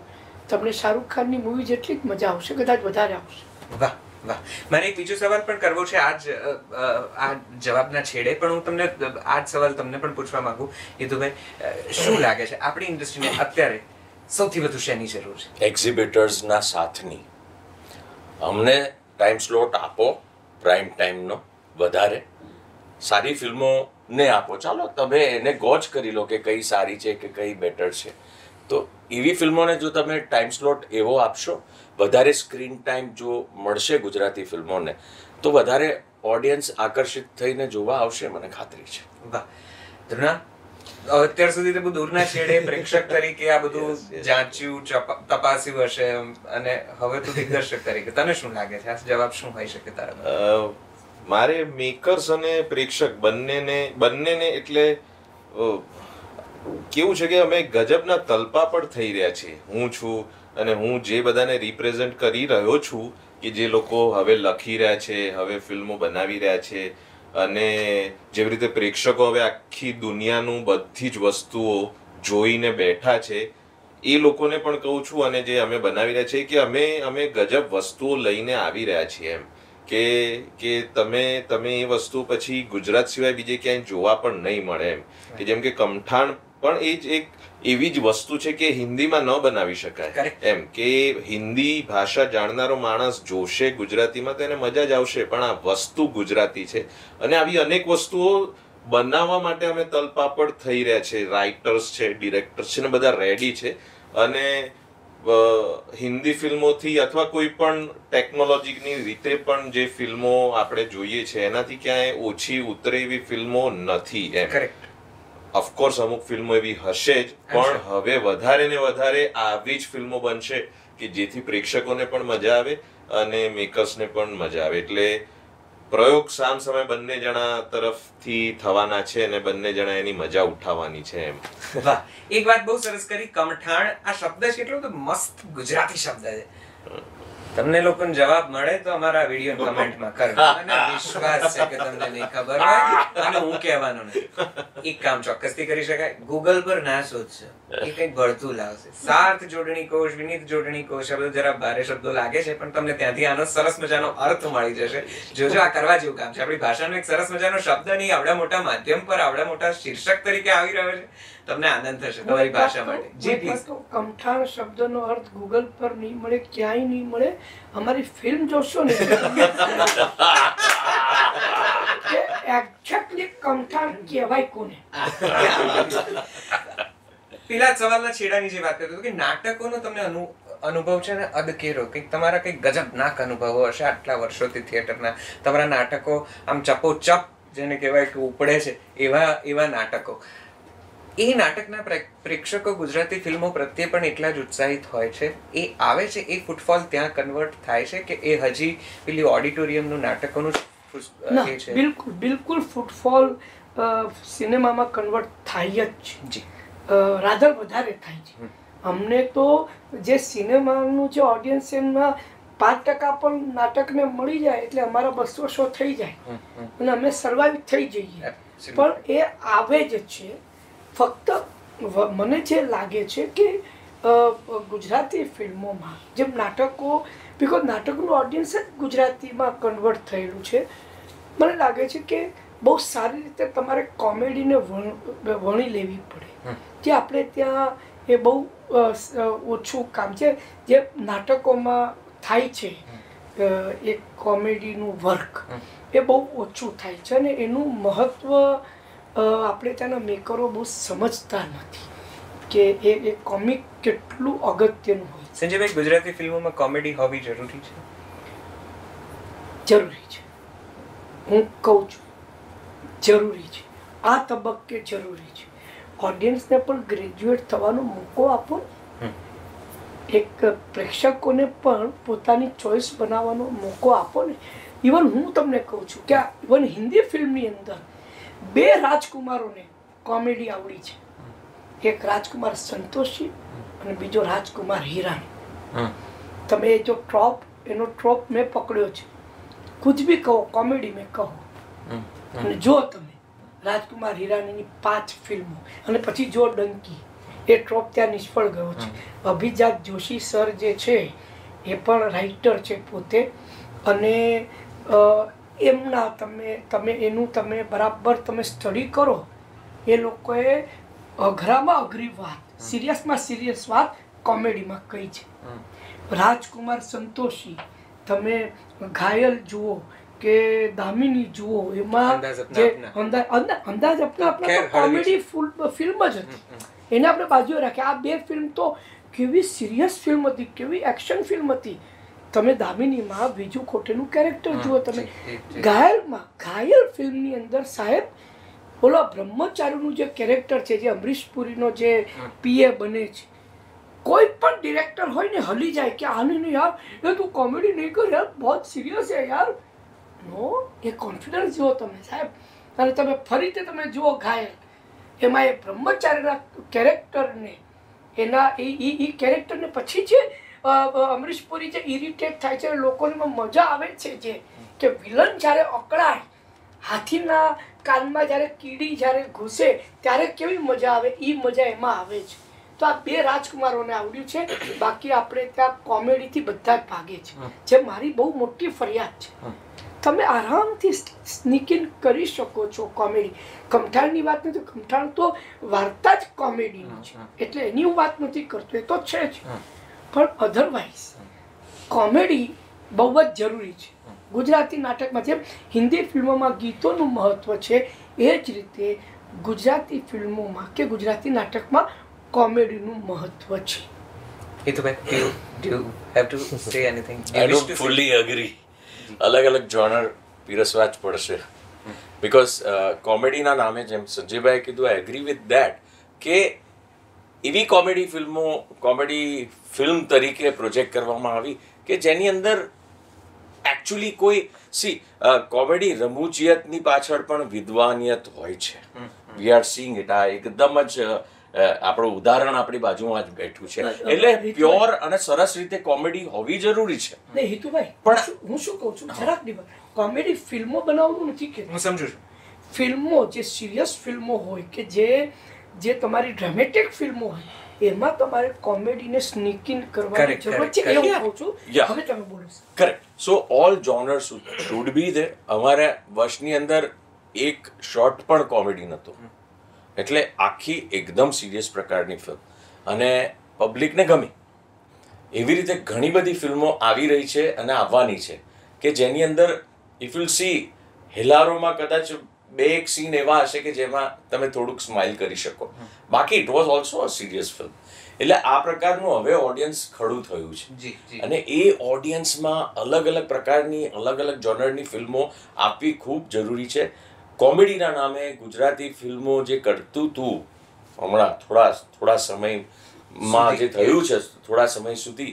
તમને શાહરૂખ ખાનની મૂવી જેટલી જ મજા આવશે, કદાચ વધારે આવશે. વાહ વાહ. મારે એક બીજો સવાલ પણ કરવો છે આ જવાબના છેડે, પણ હું તમને આ જ સવાલ તમને પણ પૂછવા માંગુ. હિતુભાઈ, શું લાગે છે આપણી ઇન્ડસ્ટ્રીને અત્યારે સૌથી વધુ શેની જરૂર છે? એક્ઝિબિટર્સના સાથની. અમને ટાઈમ સ્લોટ આપો, પ્રાઇમ ટાઈમનો વધારે સારી ફિલ્મોને આપો. ચાલો તમે એને ગોચ કરી લો કે કઈ સારી છે કે કઈ બેટર છે. તો એવી ફિલ્મોને જો તમે ટાઈમ સ્લોટ એવો આપશો, વધારે સ્ક્રીન ટાઈમ જો મળશે ગુજરાતી ફિલ્મોને, તો વધારે ઓડિયન્સ આકર્ષિત થઈને જોવા આવશે, મને ખાતરી છે. વાહ. ધૃણા, અત્યાર સુધી તો બહુ દૂરના છેડે પ્રેક્ષક તરીકે આ બધું જાંચ્યું, તપાસ્યું હશે, અને હવે તું દિગ્દર્શક તરીકે તને શું લાગે છે, આ જવાબ શું હોઈ શકે તારા? મારે મેકર્સ અને પ્રેક્ષક બંનેને એટલે કેવું છે કે અમે ગજબના તલપા પણ થઈ રહ્યા છીએ. હું છું અને હું જે બધાને રિપ્રેઝેન્ટ કરી રહ્યો છું, કે જે લોકો હવે લખી રહ્યા છે, હવે ફિલ્મો બનાવી રહ્યા છે, અને જેવી રીતે પ્રેક્ષકો હવે આખી દુનિયાનું બધી જ વસ્તુઓ જોઈને બેઠા છે, એ લોકોને પણ કહું છું, અને જે અમે બનાવી રહ્યા છીએ કે અમે ગજબ વસ્તુઓ લઈને આવી રહ્યા છીએ એમ કે તમે એ વસ્તુ પછી ગુજરાત સિવાય બીજે ક્યાંય જોવા પણ નહીં મળે એમ. કે જેમ કે કમઠાણ પણ એ જ એક એવી જ વસ્તુ છે કે હિન્દીમાં ન બનાવી શકાય એમ, કે હિન્દી ભાષા જાણનારો માણસ જોશે ગુજરાતીમાં તો એને મજા જ આવશે, પણ આ વસ્તુ ગુજરાતી છે. અને આવી અનેક વસ્તુઓ બનાવવા માટે અમે તલપાપડ થઈ રહ્યા છે. રાઇટર્સ છે, ડિરેક્ટર્સ છે ને બધા રેડી છે. અને હિન્દી ફિલ્મોથી અથવા કોઈ પણ ટેકનોલોજીની રીતે પણ જે ફિલ્મો આપણે જોઈએ છે એનાથી ક્યાંય ઓછી ઉતરે એવી ફિલ્મો નથી એમ. ઓફકોર્સ અમુક ફિલ્મો એવી હશે જ, પણ હવે વધારે ને વધારે આવી જ ફિલ્મો બનશે કે જેથી પ્રેક્ષકોને પણ મજા આવે અને મેકર્સને પણ મજા આવે. એટલે પ્રયોગ સામ સમય બંને જણા તરફથી થવાના છે અને બંને જણા એની મજા ઉઠાવવાની છે એમ. વાહ, એક વાત બહુ સરસ કરી, કમઠાણ આ શબ્દ છે એટલો તો મસ્ત ગુજરાતી શબ્દ છે. તમને લોકોને જવાબ મળે તો અમારા વિડીયો કમેન્ટમાં કરજો. મને વિશ્વાસ છે કે તમને નહીં ખબર હોય અને હું કહેવાનો નથી. એક કામ ચોક્કસથી કરી શકાય, ગૂગલ પર ના શોધશો, એ કંઈક ભળતું લાવશે. સાર્થ જોડણી કોશ, વિનીત જોડણી કોશ, શબ્દો જરા ભારે શબ્દો લાગે છે, પણ તમને ત્યાંથી આનો સરસ મજાનો અર્થ મળી જશે. જોજો, આ કરવા જેવું કામ છે. આપણી ભાષાનો એક સરસ મજાનો શબ્દ નહીં આવડા મોટા માધ્યમ પર આવડા મોટા શીર્ષક તરીકે આવી રહ્યો છે. તમને આનંદ થશે તમારી ભાષા માટે. જી પ્લીઝ. કમઠાણ શબ્દનો અર્થ ગૂગલ પર નહીં મળે, ક્યાંય નહીં મળે. અમારી ફિલ્મ જોશો ને કે એક્ઝેક્ટલી કમઠાણ કહેવાય કોને. પેલા સવાલના છેડાની જે વાત કરતો કે નાટકોનો તમને અનુભવ છે ને અદકેરો, કંઈક તમારા કંઈક ગજબનાક અનુભવો હશે આટલા વર્ષોથી થિયેટરના. તમારા નાટકો આમ ચપોચપ જેને કહેવાય કે ઉપડે છે એવા નાટકો. એ નાટકના પ્રેક્ષકો ગુજરાતી ફિલ્મો પ્રત્યે પણ એટલા જ ઉત્સાહિત હોય છે. એ આવે છે, એ ફૂટફોલ ત્યાં કન્વર્ટ થાય છે કે એ હજી પેલી ઓડિટોરિયમનું નાટકોનું એ છે? બિલકુલ ફૂટફોલ સિનેમામાં કન્વર્ટ થાય જ છે. જી, રાધર વધારે થાય છે. અમને તો જે સિનેમાનું જે ઓડિયન્સ એમાં 5% પણ નાટકને મળી જાય એટલે અમારા 200 શો થઈ જાય અને અમે સર્વાઈવ થઈ જઈએ. પણ એ આવે જ છે. ફક્ત મને જે લાગે છે કે ગુજરાતી ફિલ્મોમાં જેમ નાટકો, બિકોઝ નાટકનું ઓડિયન્સ જ ગુજરાતીમાં કન્વર્ટ થયેલું છે, મને લાગે છે કે બહુ સારી રીતે તમારે કોમેડીને વણી લેવી પડે. જે આપણે ત્યાં એ બહુ ઓછું કામ છે જે નાટકોમાં થાય છે. એક કોમેડીનું વર્ક એ બહુ ઓછું થાય છે અને એનું મહત્ત્વ આપણે ત્યાંના મેકરો બહુ સમજતા નથી કે એ કોમિક કેટલું અગત્યનું હોય. સંજયભાઈ, ગુજરાતી ફિલ્મોમાં કોમેડી હોવી જરૂરી છે? જરૂરી છે. હું કહું છું જરૂરી છે. આ તબક્કે જરૂરી છે. ઓડિયન્સને પણ ગ્રેજ્યુએટ થવાનો મોકો આપો. એક પ્રેક્ષકોને પણ પોતાની ચોઈસ બનાવવાનો મોકો આપો ને. ઇવન હું તમને કહું છું કે ઇવન હિન્દી ફિલ્મની અંદર 2 રાજકુમારોને કોમેડી આવડી છે. એક રાજકુમાર સંતોષી અને બીજો રાજકુમાર હિરાની. તમે જો એનો ટ્રોપ મેં પકડ્યો છે. કુછ ભી કહો, કોમેડી મેં કહો. અને જો તમે રાજકુમાર હિરાનીની 5 ફિલ્મો અને પછી જો ડંકી, એ ટ્રોપ ત્યાં નિષ્ફળ ગયો છે. અભિજાત જોશી સર જે છે એ પણ રાઇટર છે પોતે, અને એમના તમે બરાબર તમે સ્ટડી કરો. એ લોકોએ અઘરામાં અઘરી વાત, સિરિયસમાં સિરિયસ વાત કોમેડીમાં કહી છે. રાજકુમાર સંતોષી, તમે ઘાયલ જુઓ કે દામિની જુઓ, એમાં જે અંદાજ આપણા કોમેડી ફિલ્મ જ હતી. એને આપણે બાજુએ રાખ્યા. આ 2 ફિલ્મ તો કેવી સિરિયસ ફિલ્મ હતી, કેવી એક્શન ફિલ્મ હતી. તમે દામિનીમાં બીજું ખોટેનું કેરેક્ટર જુઓ. તમે ઘાયલ ફિલ્મની અંદર સાહેબ ઓલા બ્રહ્મચારીનું જે કેરેક્ટર છે, જે અમરીશ પુરીનો જે પીએ બને છે, કોઈ પણ ડિરેક્ટર હોય ને હલી જાય કે આને નહીં યાર, એ તું કોમેડી નહીં કર યાર, બહુ સિરિયસ છે યાર. નો, એ કોન્ફિડન્સ જુઓ તમે સાહેબ. અને તમે ફરીથી તમે જુઓ ઘાયલ, એમાં એ બ્રહ્મચારીના કેરેક્ટરને એના એ કેરેક્ટરને પછી છે અમરીશ પુરી જે ઇરિટેટ થાય છે, લોકોને મજા આવે છે જે કે વિલન જ્યારે અકળાય, હાથીના કાનમાં જ્યારે કીડી જ્યારે ઘૂસે ત્યારે કેવી મજા આવે એ મજા એમાં આવે છે. તો આ 2 રાજકુમારોને આવડ્યું છે. બાકી આપણે ત્યાં કોમેડીથી બધા જ ભાગે છે, જે મારી બહુ મોટી ફરિયાદ છે. તમે આરામથી સ્નીકિંગ કરી શકો છો કોમેડી. કમઠાણની વાત નથી, કમઠાણ તો વાર્તા જ કોમેડીની છે, એટલે એની હું વાત નથી કરતો, એ તો છે જ. પણ અધરવાઇઝ કોમેડી બહુ જ જરૂરી છે. ગુજરાતી નાટકમાં જેમ હિન્દી ફિલ્મોમાં ગીતોનું મહત્વ છે, એ જ રીતે ગુજરાતી ફિલ્મોમાં કે ગુજરાતી નાટકમાં કોમેડીનું મહત્વ છે. Hitubhai, do you have to say anything? I don't fully agree. અલગ અલગ જોનર પીરસવા જ પડશે. બીકોઝ કોમેડીના નામે જેમ સંજયભાઈ કીધું, આઈ એગ્રી વિથ દેટ કે એવી કોમેડી ફિલ્મ તરીકે પ્રોજેક્ટ કરવામાં આવી કે જેની અંદર એકચ્યુઅલી કોઈ કોમેડી રમૂજિયતની પાછળ પણ વિદ્વાનિયત હોય છે. We are seeing it. આ એકદમ જ આપણું ઉદાહરણ આપણી બાજુમાં જ બેઠું છે. એટલે પ્યોર અને સરસ રીતે કોમેડી હોવી જરૂરી છે. નહીં હિતુભાઈ, પણ હું શું કહું છું, જરાક કોમેડી ફિલ્મો બનાવવું નથી કે હું સમજુ છું. ફિલ્મો જે સિરિયસ ફિલ્મો હોય કે જે તમારી ડ્રામેટિક ફિલ્મો હોય, એમાં તમારે કોમેડીને સ્નીકિંગ કરવાની જરૂર છે. એવું કહું છું. હવે તમે બોલો. Correct. So all genres should be there. અમારા વર્ષની અંદર એક શોર્ટ પણ કોમેડી નહોતો, એટલે આખી એકદમ સિરિયસ પ્રકારની ફિલ્મ અને પબ્લિકને ગમી. એવી રીતે ઘણી બધી ફિલ્મો આવી રહી છે અને આવવાની છે કે જેની અંદર ઇફ યુલ સી હેલારોમાં કદાચ 2-1 સીન એવા હશે કે જેમાં તમે થોડુંક સ્માઇલ કરી શકો. બાકી it was also a serious film. એટલે આ પ્રકારનું હવે ઓડિયન્સ ખડું થયું છે અને એ ઓડિયન્સમાં અલગ અલગ પ્રકારની અલગ અલગ જોનરની ફિલ્મો આપવી ખૂબ જરૂરી છે. કોમેડીના નામે ગુજરાતી ફિલ્મો જે કરતું હતું હમણાં થોડા સમયમાં જે થયું છે, થોડા સમય સુધી,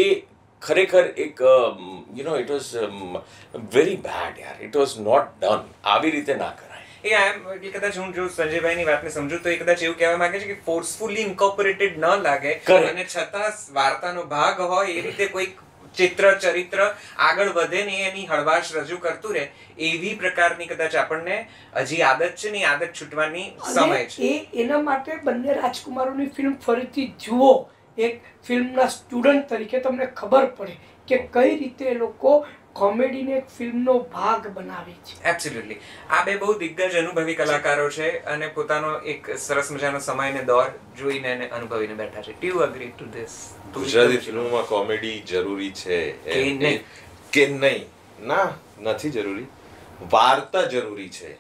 એ ખરેખર એક ઇટ વોઝ વેરી બેડ યાર. It was not done. આવી રીતે ના કરાય. કદાચ હું જો સંજયભાઈની વાતને સમજુ તો એ કદાચ એવું કહેવા માંગે છે કે ફોર્સફુલી ઇન્કોર્પોરેટેડ ન લાગે અને છતાં વાર્તાનો ભાગ હોય એ રીતે કોઈક ચરિત્ર આગળ વધે ને એની હળવાશ રજૂ કરતું રહે, એવી પ્રકારની કદાચ આપણને હજી આદત છે ને, આદત છૂટવાની સમય છે. એના માટે બંને રાજકુમારોની ફિલ્મ ફરીથી જુઓ. એક ફિલ્મના સ્ટુડન્ટ તરીકે તમને ખબર પડે કે કઈ રીતે એ લોકો કોમેડીને એક ફિલ્મનો ભાગ બનાવે છે. એબ્સોલ્યુટલી. આ બે બહુ દિગ્ગજ અનુભવી કલાકારો છે અને પોતાનો એક સરસ મજાનો સમય ને દોર જોઈને અને અનુભવીને બેઠા છે. Do you agri two this? Gujarati ફિલ્મોમાં કોમેડી જરૂરી છે કે નહીં? ના, નથી જરૂરી. વાર્તા જરૂરી છે.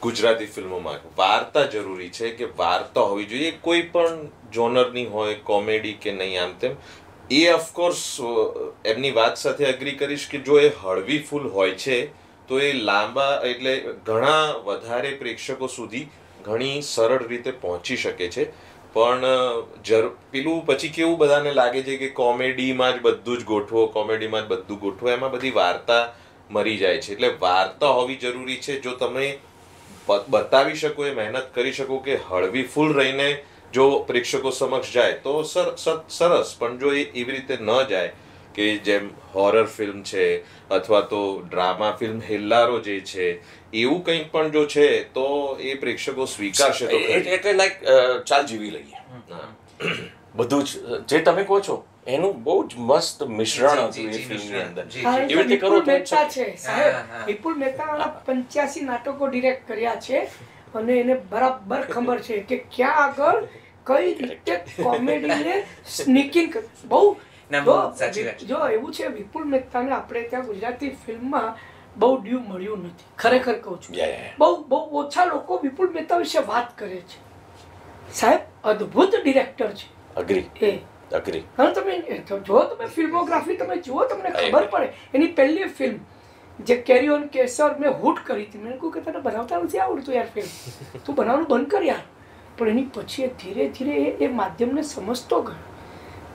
ગુજરાતી ફિલ્મોમાં વાર્તા જરૂરી છે કે વાર્તા હોવી જોઈએ, કોઈ પણ જોનરની હોય, કોમેડી કે નહીં, આમ તેમ. એ ઓફકોર્સ એમની વાત સાથે એગ્રી કરીશ કે જો એ હળવી ફૂલ હોય છે તો એ લાંબા એટલે ઘણા વધારે પ્રેક્ષકો સુધી ઘણી સરળ રીતે પહોંચી શકે છે. પણ પેલું પછી કેવું બધાને લાગે છે કે કોમેડીમાં જ બધું જ ગોઠવો, એમાં બધી વાર્તા મરી જાય છે. એટલે વાર્તા હોવી જરૂરી છે. જો તમે બતાવી શકો, એ મહેનત કરી શકો કે હળવી ફૂલ રહીને જો પ્રેક્ષકો સમક્ષ જાય તો સરસ. પણ જો એ એવી રીતે ન જાય કે જેમ હોરર ફિલ્મ છે અથવા તો ડ્રામા ફિલ્મ હેલ્લારો જે છે, એવું કંઈક પણ જો છે તો એ પ્રેક્ષકો સ્વીકારશે. તો એટલે લાઈક ચાલ જીવી લઈએ. બધું જ જે તમે કહો છો એનું બહુ જ મસ્ત મિશ્રણ હતું એ ફિલ્મની અંદર. એવી રીતે કરો તો છે સાહેબ. વિપુલ મહેતા 85 નાટકો ડિરેક્ટ કર્યા છે અને એને બરાબર ખબર છે કે ક્યાં આગળ કઈ રીતે કોમેડીને સ્નીકિંગ બહુ. જો એવું છે, વિપુલ મહેતાને આપણે ત્યાં ગુજરાતી ફિલ્મમાં બહુ ડ્યુ મળ્યું નથી. ખરેખર કહું છું, બહુ ઓછા લોકો વિપુલ મહેતા વિશે વાત કરે છે. સાહેબ અદ્ભુત ડિરેક્ટર છે. અગ્રી. હવે તમે ફિલ્મોગ્રાફી તમે જુઓ, તમને ખબર પડે. એની પહેલી ફિલ્મ જે કેરી ઓન કેસર મેં હુટ કરી હતી, મેં કહ્યું કે તને બનાવતા નથી આવડતું યાર ફિલ્મ, તું બનાવવાનું બંધ કર યાર. પણ એની પછી ધીરે ધીરે એ માધ્યમને સમજતો ગયો.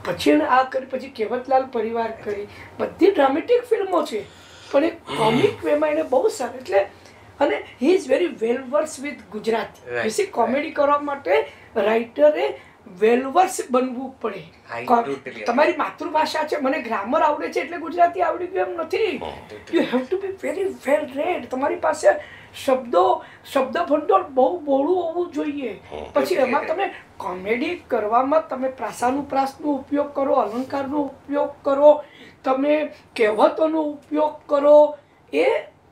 પછી એને આ કરી, પછી કહેવતલાલ પરિવાર કરી, બધી ડ્રામેટિક ફિલ્મો છે પણ એ કોમિક વેમાં એને બહુ સારું. એટલે અને he is very well versed with Gujarati. Basic comedy કરવા માટે રાઇટરે વેલવર્સ બનવું પડે. I totally agree. તમારી માતૃભાષા છે, મને ગ્રામર આવડે છે એટલે ગુજરાતી આવડી ગયું એમ નથી. You have to be very well red. તમારી પાસે શબ્દ ભંડોળ બહુ બહોળું હોવું જોઈએ. પછી એમાં તમે કોમેડી કરવામાં તમે પ્રાસાનુપ્રાસનો ઉપયોગ કરો, અલંકારનો ઉપયોગ કરો, તમે કહેવતોનો ઉપયોગ કરો, એ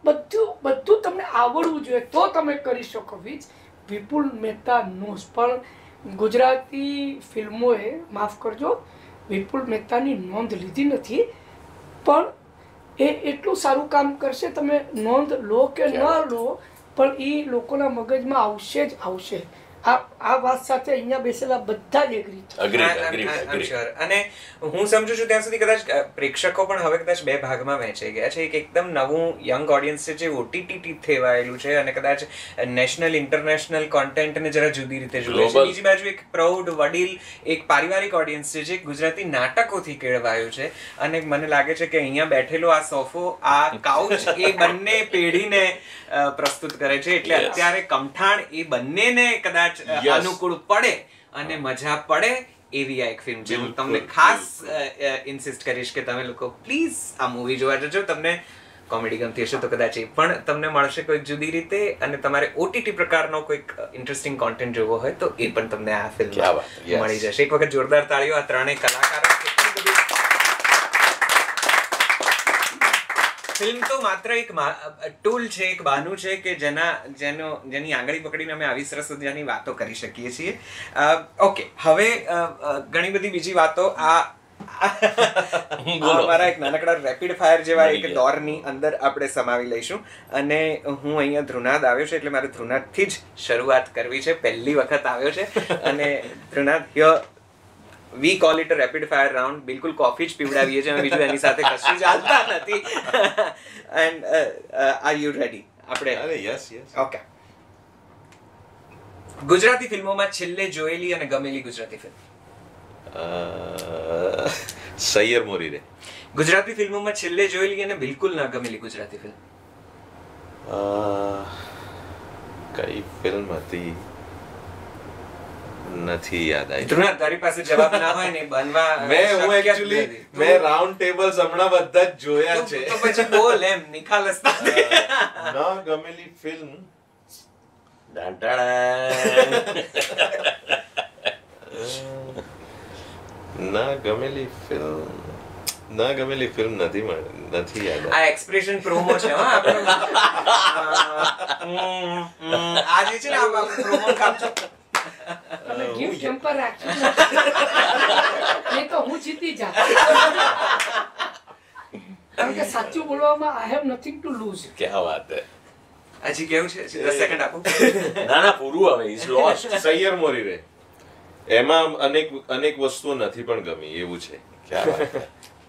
બધું તમને આવડવું જોઈએ તો તમે કરી શકો. વિપુલ મહેતા નોઝ. પણ ગુજરાતી ફિલ્મોએ, માફ કરજો, વિપુલ મહેતાની નોંધ લીધી નથી, પણ એ એટલું સારું કામ કરશે, તમે નોંધ લો કે ન લો, પણ એ લોકોના મગજમાં આવશે જ આવશે. આ વાત સાથે અહીંયા બેસેલા બધા જ એગ્રી. અને હું સમજુ છું ત્યાં સુધી કદાચ પ્રેક્ષકો પણ હવે કદાચ બે ભાગમાં વહેંચાઈ ગયા છે. એક એકદમ નવું યંગ ઓડિયન્સ છે જે OTT થેવાયેલું છે અને કદાચ નેશનલ ઇન્ટરનેશનલ કોન્ટેન્ટને જરા જુદી રીતે જુએ છે. બીજી બાજુ એક પ્રૌઢ વડીલ, એક પારિવારિક ઓડિયન્સ છે જે ગુજરાતી નાટકોથી કેળવાયું છે. અને મને લાગે છે કે અહીંયા બેઠેલો આ સોફો, આ કાઉચ એ બંને પેઢીને પ્રસ્તુત કરે છે. એટલે અત્યારે કમઠાણ એ બંનેને કદાચ અનુકૂળ પડે અને મજા પડે એવી આ એક ફિલ્મ છે. હું તમને ખાસ ઇન્સિસ્ટ કરીશ કે તમે લોકો પ્લીઝ આ મૂવી જોવા જજો. તમને કોમેડી ગમતી હશે તો કદાચ એ પણ તમને મળશે કોઈક જુદી રીતે, અને તમારે OTT પ્રકારનો કોઈક ઇન્ટરેસ્ટિંગ કોન્ટેન્ટ જોવો હોય તો એ પણ તમને આ ફિલ્મ મળી જશે. એક વખત જોરદાર તાળીઓ આ ત્રણેય કલાકારો. ફિલ્મ તો માત્ર એક ટૂલ છે, એક બહાનું છે કે જેની આંગળી પકડીને અમે આવી સરસ મજાની વાતો કરી શકીએ છીએ. ઓકે, હવે ઘણી બધી બીજી વાતો અમારા એક નાનકડા રેપિડ ફાયર જેવા એક દોરની અંદર આપણે સમાવી લઈશું. અને હું અહીંયા ધ્રુનાદ આવ્યો છે એટલે મારે ધ્રુનાદથી જ શરૂઆત કરવી છે. પહેલી વખત આવ્યો છે અને Dhrunad, we call it a rapid fire round. બિલકુલ કોફી જ પીવડાવીએ છીએ, બીજું એની સાથે કશું ચાલતા નથી. And are you ready? આપણે યસ. ઓકે. ગુજરાતી ફિલ્મોમાં છેલ્લે જોયેલી અને ગમેલી ગુજરાતી ફિલ્મ? સૈયર મોરી રે. ગુજરાતી ફિલ્મોમાં છેલ્લે જોયેલી અને બિલકુલ ના ગમેલી ગુજરાતી ફિલ્મ? કઈ ફિલ્મ હતી નથી યાદ આવી. ધ્રુનાદ, તારી પાસે જવાબ ના હોય ને બનવા હું એક્ચ્યુઅલી મેં રાઉન્ડ ટેબલ્સ હમણાં બધા જ જોયા છે. તો પછી બોલ એમ નિખાલસતા. ના ગમેલી ફિલ્મ ના ગમેલી ફિલ્મ નથી યાદ. આ એક્સપ્રેશન પ્રોમો છે હો આપણો. આ જે છે ને આ પ્રોમો કામ છે. ગિફ્ટ જમ્પર રાખજો નહીં તો હું જીતી જાત. કારણ કે સાચું બોલવામાં I have nothing to lose. ક્યાં વાત હે. હજી કેવું છે? 10 સેકન્ડ આપો. ના પૂરું હવે ઇઝ લોસ્ટ. સૈયર મોરી રે. એમાં અનેક વસ્તુઓ નથી પણ ગમી એવું છે. ક્યાં વાત હે.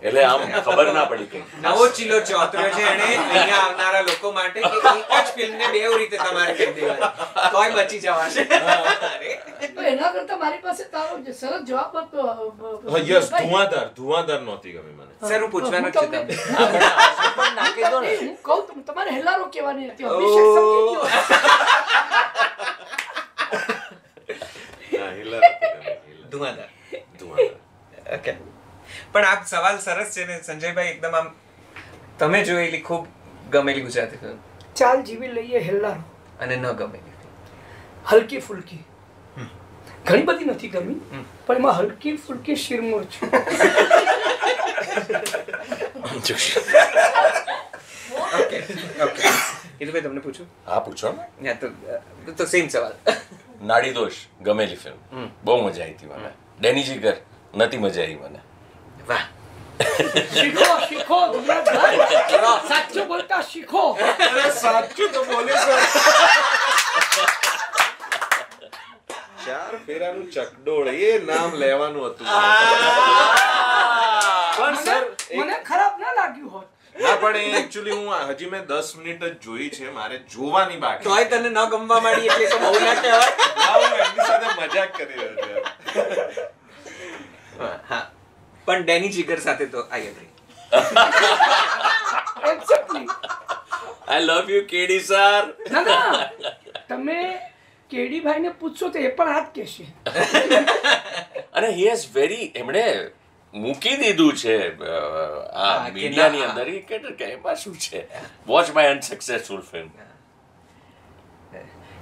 એટલે આમ ખબર ના પડી કે નવો ચીલો ચોતર્યો છે એને અહીંયા આવનારા લોકો માટે કે એક જ ફિલ્મને બે રીતે તમારે કહી દેવાની તોય બચી જવાશે. તો એના કરતા મારી પાસે તારો સરસ જવાબ હતો. યસ, ધુઆધાર નહોતી ગમી મને. સર હું પૂછવાનું જ છે તમને. પણ નાખી દો ને. હું કહું તમારે હેલારો કહેવાની હતી. અભિષેક સમજી ગયો. ધુઆધાર. ઓકે. પણ આ સવાલ સરસ છે ને સંજયભાઈ, એકદમ આમ તમે જોયેલી ખૂબ ગમેલી ગુજરાતી ફિલ્મ? ચાલ જીવી લઈએ હેલ્લારો. અને ન ગમેલી ફિલ્મ? હલકી ફુલકી. ઘણી બધી નથી ગમી, પણ એમાં હલકી ફુલકી શિરમોર છે. ઓકે. હિતુભાઈ તમને પૂછું? હા પૂછો ને. તો સેમ સવાલ. નાડી દોષ ગમેલી ફિલ્મ, બહુ મજા આવી હતી મને. ડેની જીગર નથી મજા આવી મને. વાહ. શીખો સાચું બોલતા શીખો. સાચું તો બોલી સર. 4 ફેરાનું ચકડોળ એ નામ લેવાનું હતું. પણ સર મને ખરાબ ના લાગ્યું હોત. ના પણ એકચ્યુઅલી હું હજી મેં 10 મિનિટ જ જોઈ છે, મારે જોવાની બાકી. તોય તને ન ગમવા માંડી એટલે તો બહુ ના કહેવાય. હું એમની સાથે મજાક કરી રહ્યો છું. હા, પણ ડેની જીગર સાથે તો I agree. Exactly. I love you KD sir. ના તમે કેડીભાઈને પૂછશો તો એ પણ આ જ કહેશે. અને હી હેઝ વેરી એમણે મૂકી દીધું છે આ મીડિયાની અંદર એ કે એમાં શું છે, વોચ માય અનસક્સેસફુલ ફિલ્મ.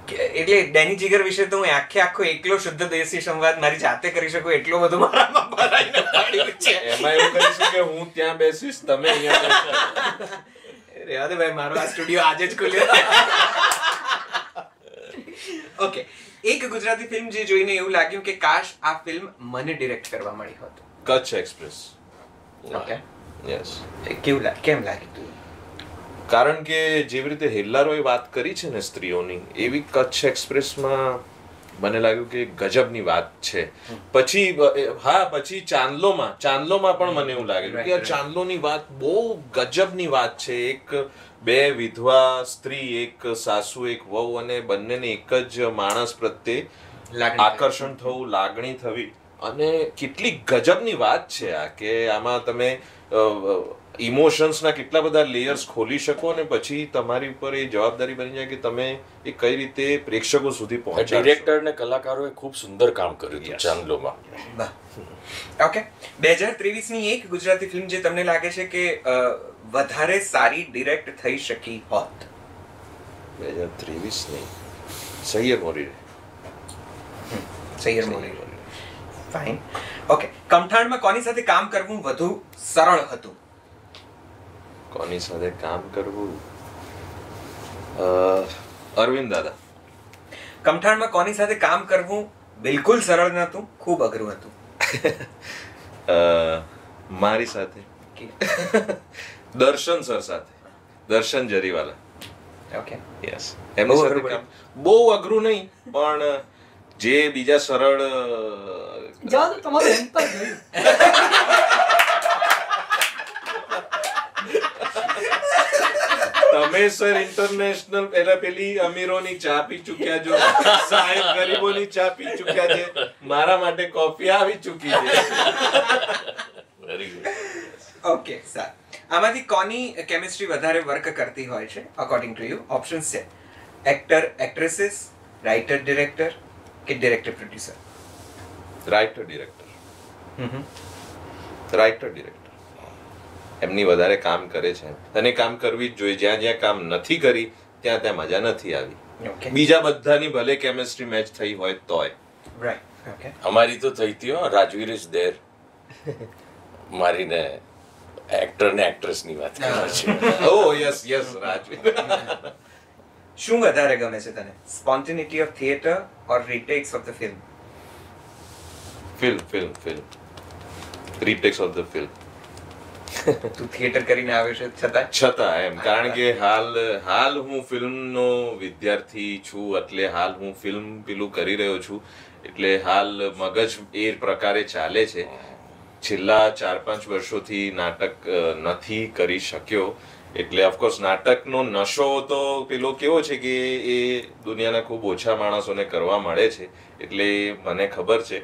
એટલે ડેની જીગર વિશે તો હું આખો એકલો શુદ્ધ દેશી સંવાદ મારી જાતે કરી શકું એટલો બધું મારામાં ભરાઈને પડ્યું છે. એમાં એવું કરીશું કે હું ત્યાં બેસીશ, તમે અહીંયા બેસો. રેવા દે ભાઈ, મારો આ સ્ટુડિયો આજે જ ખુલ્યો. ઓકે, એક ગુજરાતી ફિલ્મ જે જોઈને એવું લાગ્યું કે કાશ આ ફિલ્મ મને ડિરેક્ટ કરવા મળી હોત. કચ્છ એક્સપ્રેસ. Okay, yes. કેમ લાગ્યું તું? કારણ કે જેવી રીતે હેલ્લારોએ વાત કરી છે ને સ્ત્રીઓની, એવી કચ્છ એક્સપ્રેસમાં મને લાગ્યું કે ગજબની વાત છે. પછી ચાંદલોમાં પણ મને એવું લાગ્યું કે આ ચાંદલોની વાત બહુ ગજબની વાત છે. એક બે વિધવા સ્ત્રી, એક સાસુ એક વહુ, અને બંનેને એક જ માણસ પ્રત્યે આકર્ષણ થવું, લાગણી થવી, અને કેટલી ગજબની વાત છે આ, કે આમાં તમે ઇમોશન્સના કેટલા બધા લેયર્સ ખોલી શકો, અને પછી તમારી ઉપર એ જવાબદારી બની જાય કે તમે એ કઈ રીતે પ્રેક્ષકો સુધી પહોંચાડશો. ડિરેક્ટર અને કલાકારોએ ખૂબ સુંદર કામ કર્યું હતું ચાંદલોમાં. ઓકે, 2023ની એક ગુજરાતી ફિલ્મ જે તમને લાગે છે કે વધારે સારી ડિરેક્ટ થઈ શકી હોત? 2023 નહીં, સૈયર મોરી. ફાઇન. ઓકે, કમઠાણમાં કોની સાથે કામ કરવું વધુ સરળ હતું? કોની સાથે કામ કરવું? અરવિંદ દાદા. કમઠાણમાં કોની સાથે કામ કરવું બિલકુલ સરળ નહોતું, ખૂબ અઘરું હતું? મારી સાથે. દર્શન સર સાથે, દર્શન જરીવાલા. Okay, yes. એમની સાથે કામ બહુ અઘરું નહીં, પણ જે બીજા સરળ જાઓ તો તમારું હેમ્પર ગયું. તમે સર ઇન્ટરનેશનલ પેલી અમીરોની ચા પી ચૂક્યા છો, સાહેબ ગરીબોની ચા પી ચૂક્યા છે, મારા માટે કોફી આવી ચૂકી છે. Very good. ઓકે સર, આમાંથી કોની કેમિસ્ટ્રી વધારે વર્ક કરતી હોય છે અકોર્ડિંગ ટુ યુ? ઓપ્શન્સ છે એક્ટર એક્ટ્રેસીસ, રાઇટર ડિરેક્ટર કે ડિરેક્ટર પ્રોડ્યુસર? Writer director. એમની વધારે કામ કરે છે, અને કામ કરવી જ જોઈએ. જ્યાં જ્યાં કામ નથી કરી ત્યાં ત્યાં મજા નથી આવી. બીજા બધાની ભલે કેમિસ્ટ્રી મેચ થઈ હોય તોય. રાઈટ. ઓકે, અમારી તો થઈ હતી હો, રાજવીર ઇઝ ધેર. મારીને એક્ટર ને એક્ટ્રેસ ની વાત કરે છે. Oh yes Rajveer. શું વધારે ગમે છે તને, spontaneity of theatre or retakes of the film? Film retakes of the film. તું થિયેટર કરીને આવ્યો છે છતાં એમ, કારણ કે હાલ હું ફિલ્મનો વિદ્યાર્થી છું, એટલે હાલ હું ફિલ્મ પેલું કરી રહ્યો છું, એટલે હાલ મગજ એ પ્રકારે ચાલે છે. છેલ્લા 4-5 વર્ષોથી નાટક નથી કરી શક્યો, એટલે ઓફકોર્સ નાટકનો નશો તો પેલો કેવો છે કે એ દુનિયાના ખૂબ ઓછા માણસોને કરવા મળે છે, એટલે મને ખબર છે.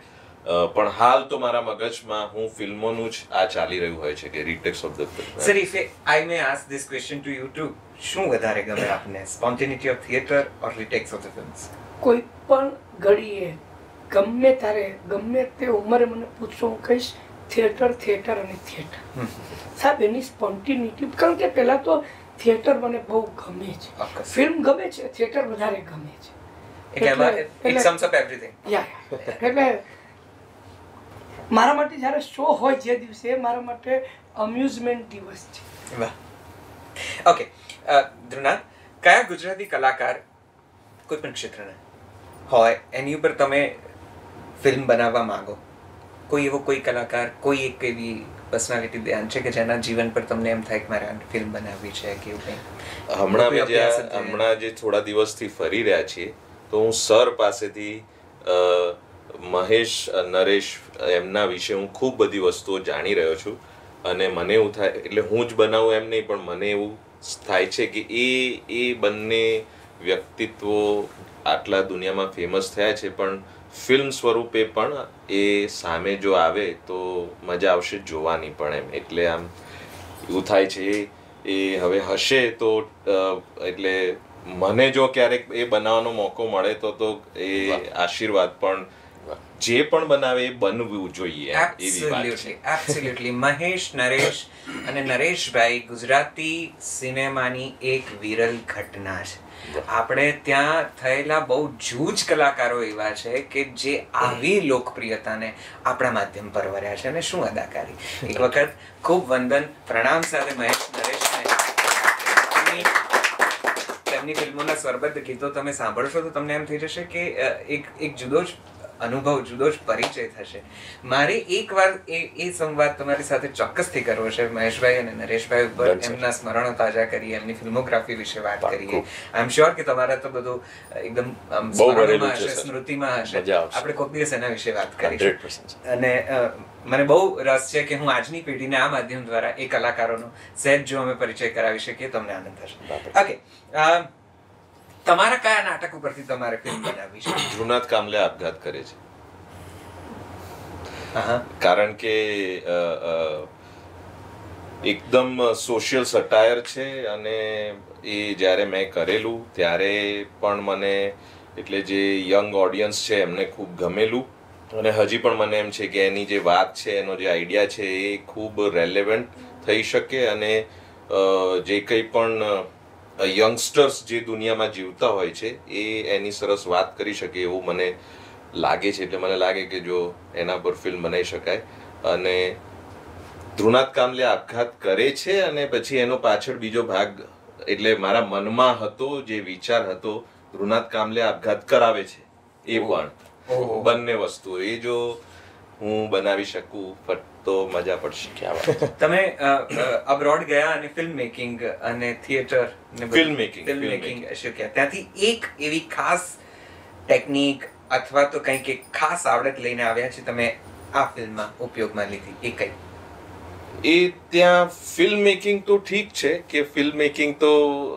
પણ હાલ તો મારા મગજમાં હું ફિલ્મોનું જ આ ચાલી રહ્યું હોય છે કે retakes of the film. Sir, if I may ask this question to you too, શું વધારે ગમે આપને, spontaneity of theatre or retakes of the films? કોઈ પણ ઘડીએ ગમે તારે ગમે તે ઉંમરે મને પૂછશો, હું કહીશ થિયેટર અને થિયેટર. સાહેબ, એની સ્પોન્ટેનિટી, કારણ કે પહેલાં તો થિયેટર મને બહુ ગમે છે, ફિલ્મ ગમે છે, થિયેટર વધારે ગમે છે. એટલે મારા માટે જ્યારે શો હોય જે દિવસે, મારા માટે અમ્યુઝમેન્ટ દિવસ છે. વાહ. ઓકે, ધ્રુનાથ, કયા ગુજરાતી કલાકાર કોઈ પણ ક્ષેત્રના હોય એની ઉપર તમે ફિલ્મ બનાવવા માંગો? કોઈ એવો કોઈ કલાકાર, કોઈ એક એવી પર્સનાલિટી ધ્યાન છે કે જેના જીવન પર તમને એમ થાય કે મારે ફિલ્મ બનાવવી છે કે એવું કંઈ? હમણાં જે થોડા દિવસથી ફરી રહ્યા છીએ, તો હું સર પાસેથી મહેશ નરેશ એમના વિશે હું ખૂબ બધી વસ્તુઓ જાણી રહ્યો છું, અને મને એવું થાય, એટલે હું જ બનાવું એમ નહીં, પણ મને એવું થાય છે કે એ બંને વ્યક્તિત્વો આટલા દુનિયામાં ફેમસ થયા છે, પણ ફિલ્મ સ્વરૂપે પણ એ સામે જો આવે તો મજા આવશે જોવાની પણ એમ. એટલે આમ એવું થાય છે એ હવે હશે તો એટલે મને જો ક્યારેક એ બનાવવાનો મોકો મળે તો એ આશીર્વાદ, પણ જે પણ બનાવે એ બનવું જોઈએ એવી વાત છે. એબ્સોલ્યુટલી. મહેશ, નરેશ અને નરેશભાઈ ગુજરાતી સિનેમાની એક વિરલ ઘટના છે. આપણે ત્યાં થયેલા બહુ જૂજ કલાકારો એવા છે કે જે આવી લોકપ્રિયતાને આપણા માધ્યમ પર વર્યા છે, અને શું અદાકારી. એક વખત ખૂબ વંદન પ્રણામ સાથે મહેશ, નરેશને તેમની ફિલ્મોના સ્વરબદ્ધ ગીતો તમે સાંભળશો તો તમને એમ થઈ જશે કે એક જુદો જ અનુભવ, જુદો જ પરિચય થશે. મારે એકવાર એ સંવાદ તમારી સાથે ચોક્કસથી કરવો છે મહેશભાઈ અને નરેશભાઈ ઉપર. એમના સ્મરણો તાજા કરીએ, એમની ફિલ્મોગ્રાફી વિશે વાત કરીએ. આઈ એમ શ્યોર કે તમારા તો બધું એકદમ સ્મરણમાં હશે, સ્મૃતિમાં હશે. આપણે કોઈક દિવસ એના વિશે વાત કરીશું. અને મને બહુ રસ છે કે હું આજની પેઢીને આ માધ્યમ દ્વારા એ કલાકારોનો સહેજ જો અમે પરિચય કરાવી શકીએ તો અમને આનંદ થશે. ઓકે, તમારા કયા નાટક ઉપરથી તમારે ફિલ્મ બનાવવી છે? ધ્રુવનાથ કામલે આપઘાત કરે છે. કારણ કે એકદમ સોશિયલ સટાયર છે, અને એ જ્યારે મેં કરેલું ત્યારે પણ મને, એટલે જે યંગ ઓડિયન્સ છે એમને ખૂબ ગમેલું, અને હજી પણ મને એમ છે કે એની જે વાત છે, એનો જે આઈડિયા છે એ ખૂબ રેલેવન્ટ થઈ શકે, અને જે કંઈ પણ યંગસ્ટર્સ જે દુનિયામાં જીવતા હોય છે એ એની સરસ વાત કરી શકે એવું મને લાગે છે. એટલે મને લાગે કે જો એના પર ફિલ્મ બનાવી શકાય. અને ધ્રુવનાથ કામલે આપઘાત કરે છે અને પછી એનો પાછળ બીજો ભાગ, એટલે મારા મનમાં હતો જે વિચાર હતો, ધ્રુવનાથ કામલે આપઘાત કરાવે છે એ પણ, બંને વસ્તુ એ જો હું બનાવી શકું તો મજા પડશે. તમે અબ્રોડ ગયા અને ફિલ્મ મેકિંગ અને થિયેટર ફિલ્મ મેકિંગ શીખ્યા. ત્યાંથી એક એવી ખાસ ટેકનિક અથવા તો કંઈક એક ખાસ આવડત લઈને આવ્યા છે તમે આ ફિલ્મમાં ઉપયોગમાં લીધી, એ કઈ? એ ત્યાં ફિલ્મ મેકિંગ તો ઠીક છે કે ફિલ્મ મેકિંગ તો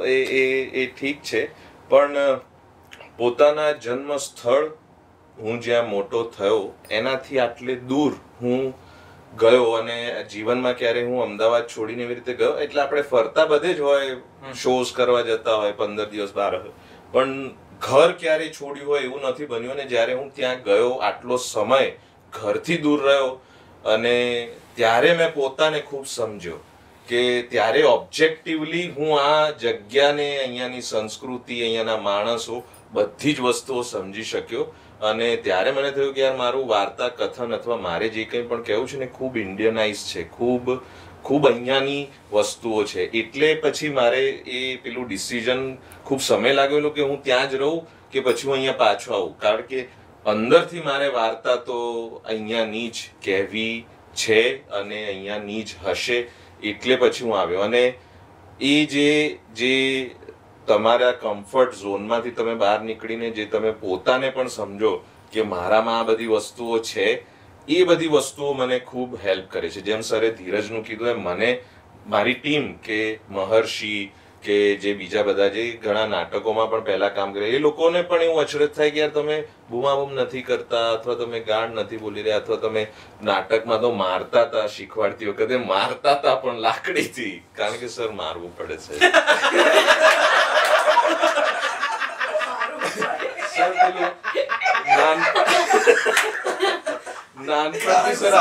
એ ઠીક છે, પણ પોતાના જન્મ સ્થળ, હું જ્યાં મોટો થયો એનાથી આટલે દૂર હું ગયો, અને જીવનમાં ક્યારે હું અમદાવાદ છોડીને એવી રીતે ગયો. એટલે આપણે ફરતા બધે જ હોય, શોઝ કરવા જતા હોય, 15 દિવસ બહાર હોય, પણ ઘર ક્યારે છોડ્યું હોય એવું નથી બન્યું. અને જ્યારે હું ત્યાં ગયો, આટલો સમય ઘરથી દૂર રહ્યો, અને ત્યારે મેં પોતાને ખૂબ સમજ્યો કે ત્યારે ઓબ્જેક્ટિવલી હું આ જગ્યાને, અહીંયાની સંસ્કૃતિ, અહીંયાના માણસો, બધી જ વસ્તુઓ સમજી શક્યો. અને ત્યારે મને થયું કે યાર મારું વાર્તા કથન અથવા મારે જે કંઈ પણ કહેવું છે ને ખૂબ ઇન્ડિયનાઇઝ છે, ખૂબ અહીંયાની વસ્તુઓ છે. એટલે પછી મારે એ પેલું ડિસિઝન ખૂબ સમય લાગેલો કે હું ત્યાં જ રહું કે પછી હું અહીંયા પાછો આવું, કારણ કે અંદરથી મારે વાર્તા તો અહીંયાની જ કહેવી છે અને અહીંયાની જ હશે. એટલે પછી હું આવ્યો. અને એ જે તમારા કમ્ફર્ટ ઝોનમાંથી તમે બહાર નીકળીને જે તમે પોતાને પણ સમજો કે મારામાં આ બધી વસ્તુઓ છે, એ બધી વસ્તુઓ મને ખૂબ હેલ્પ કરે છે. જેમ સરે ધીરજનું કીધું એમ મને મારી ટીમ કે મહર્ષિ કે જે બીજા બધા જે ઘણા નાટકોમાં પણ પહેલા કામ કરે, એ લોકોને પણ એવું અચરજ થાય કે યાર તમે બૂમાબૂમ નથી કરતા, અથવા તમે ગાળ નથી બોલી રહ્યા, અથવા તમે નાટકમાં તો મારતા હતા, શીખવાડતી વખતે મારતા હતા પણ લાકડીથી, કારણ કે સર મારવું પડે છે. નાનપણથી સર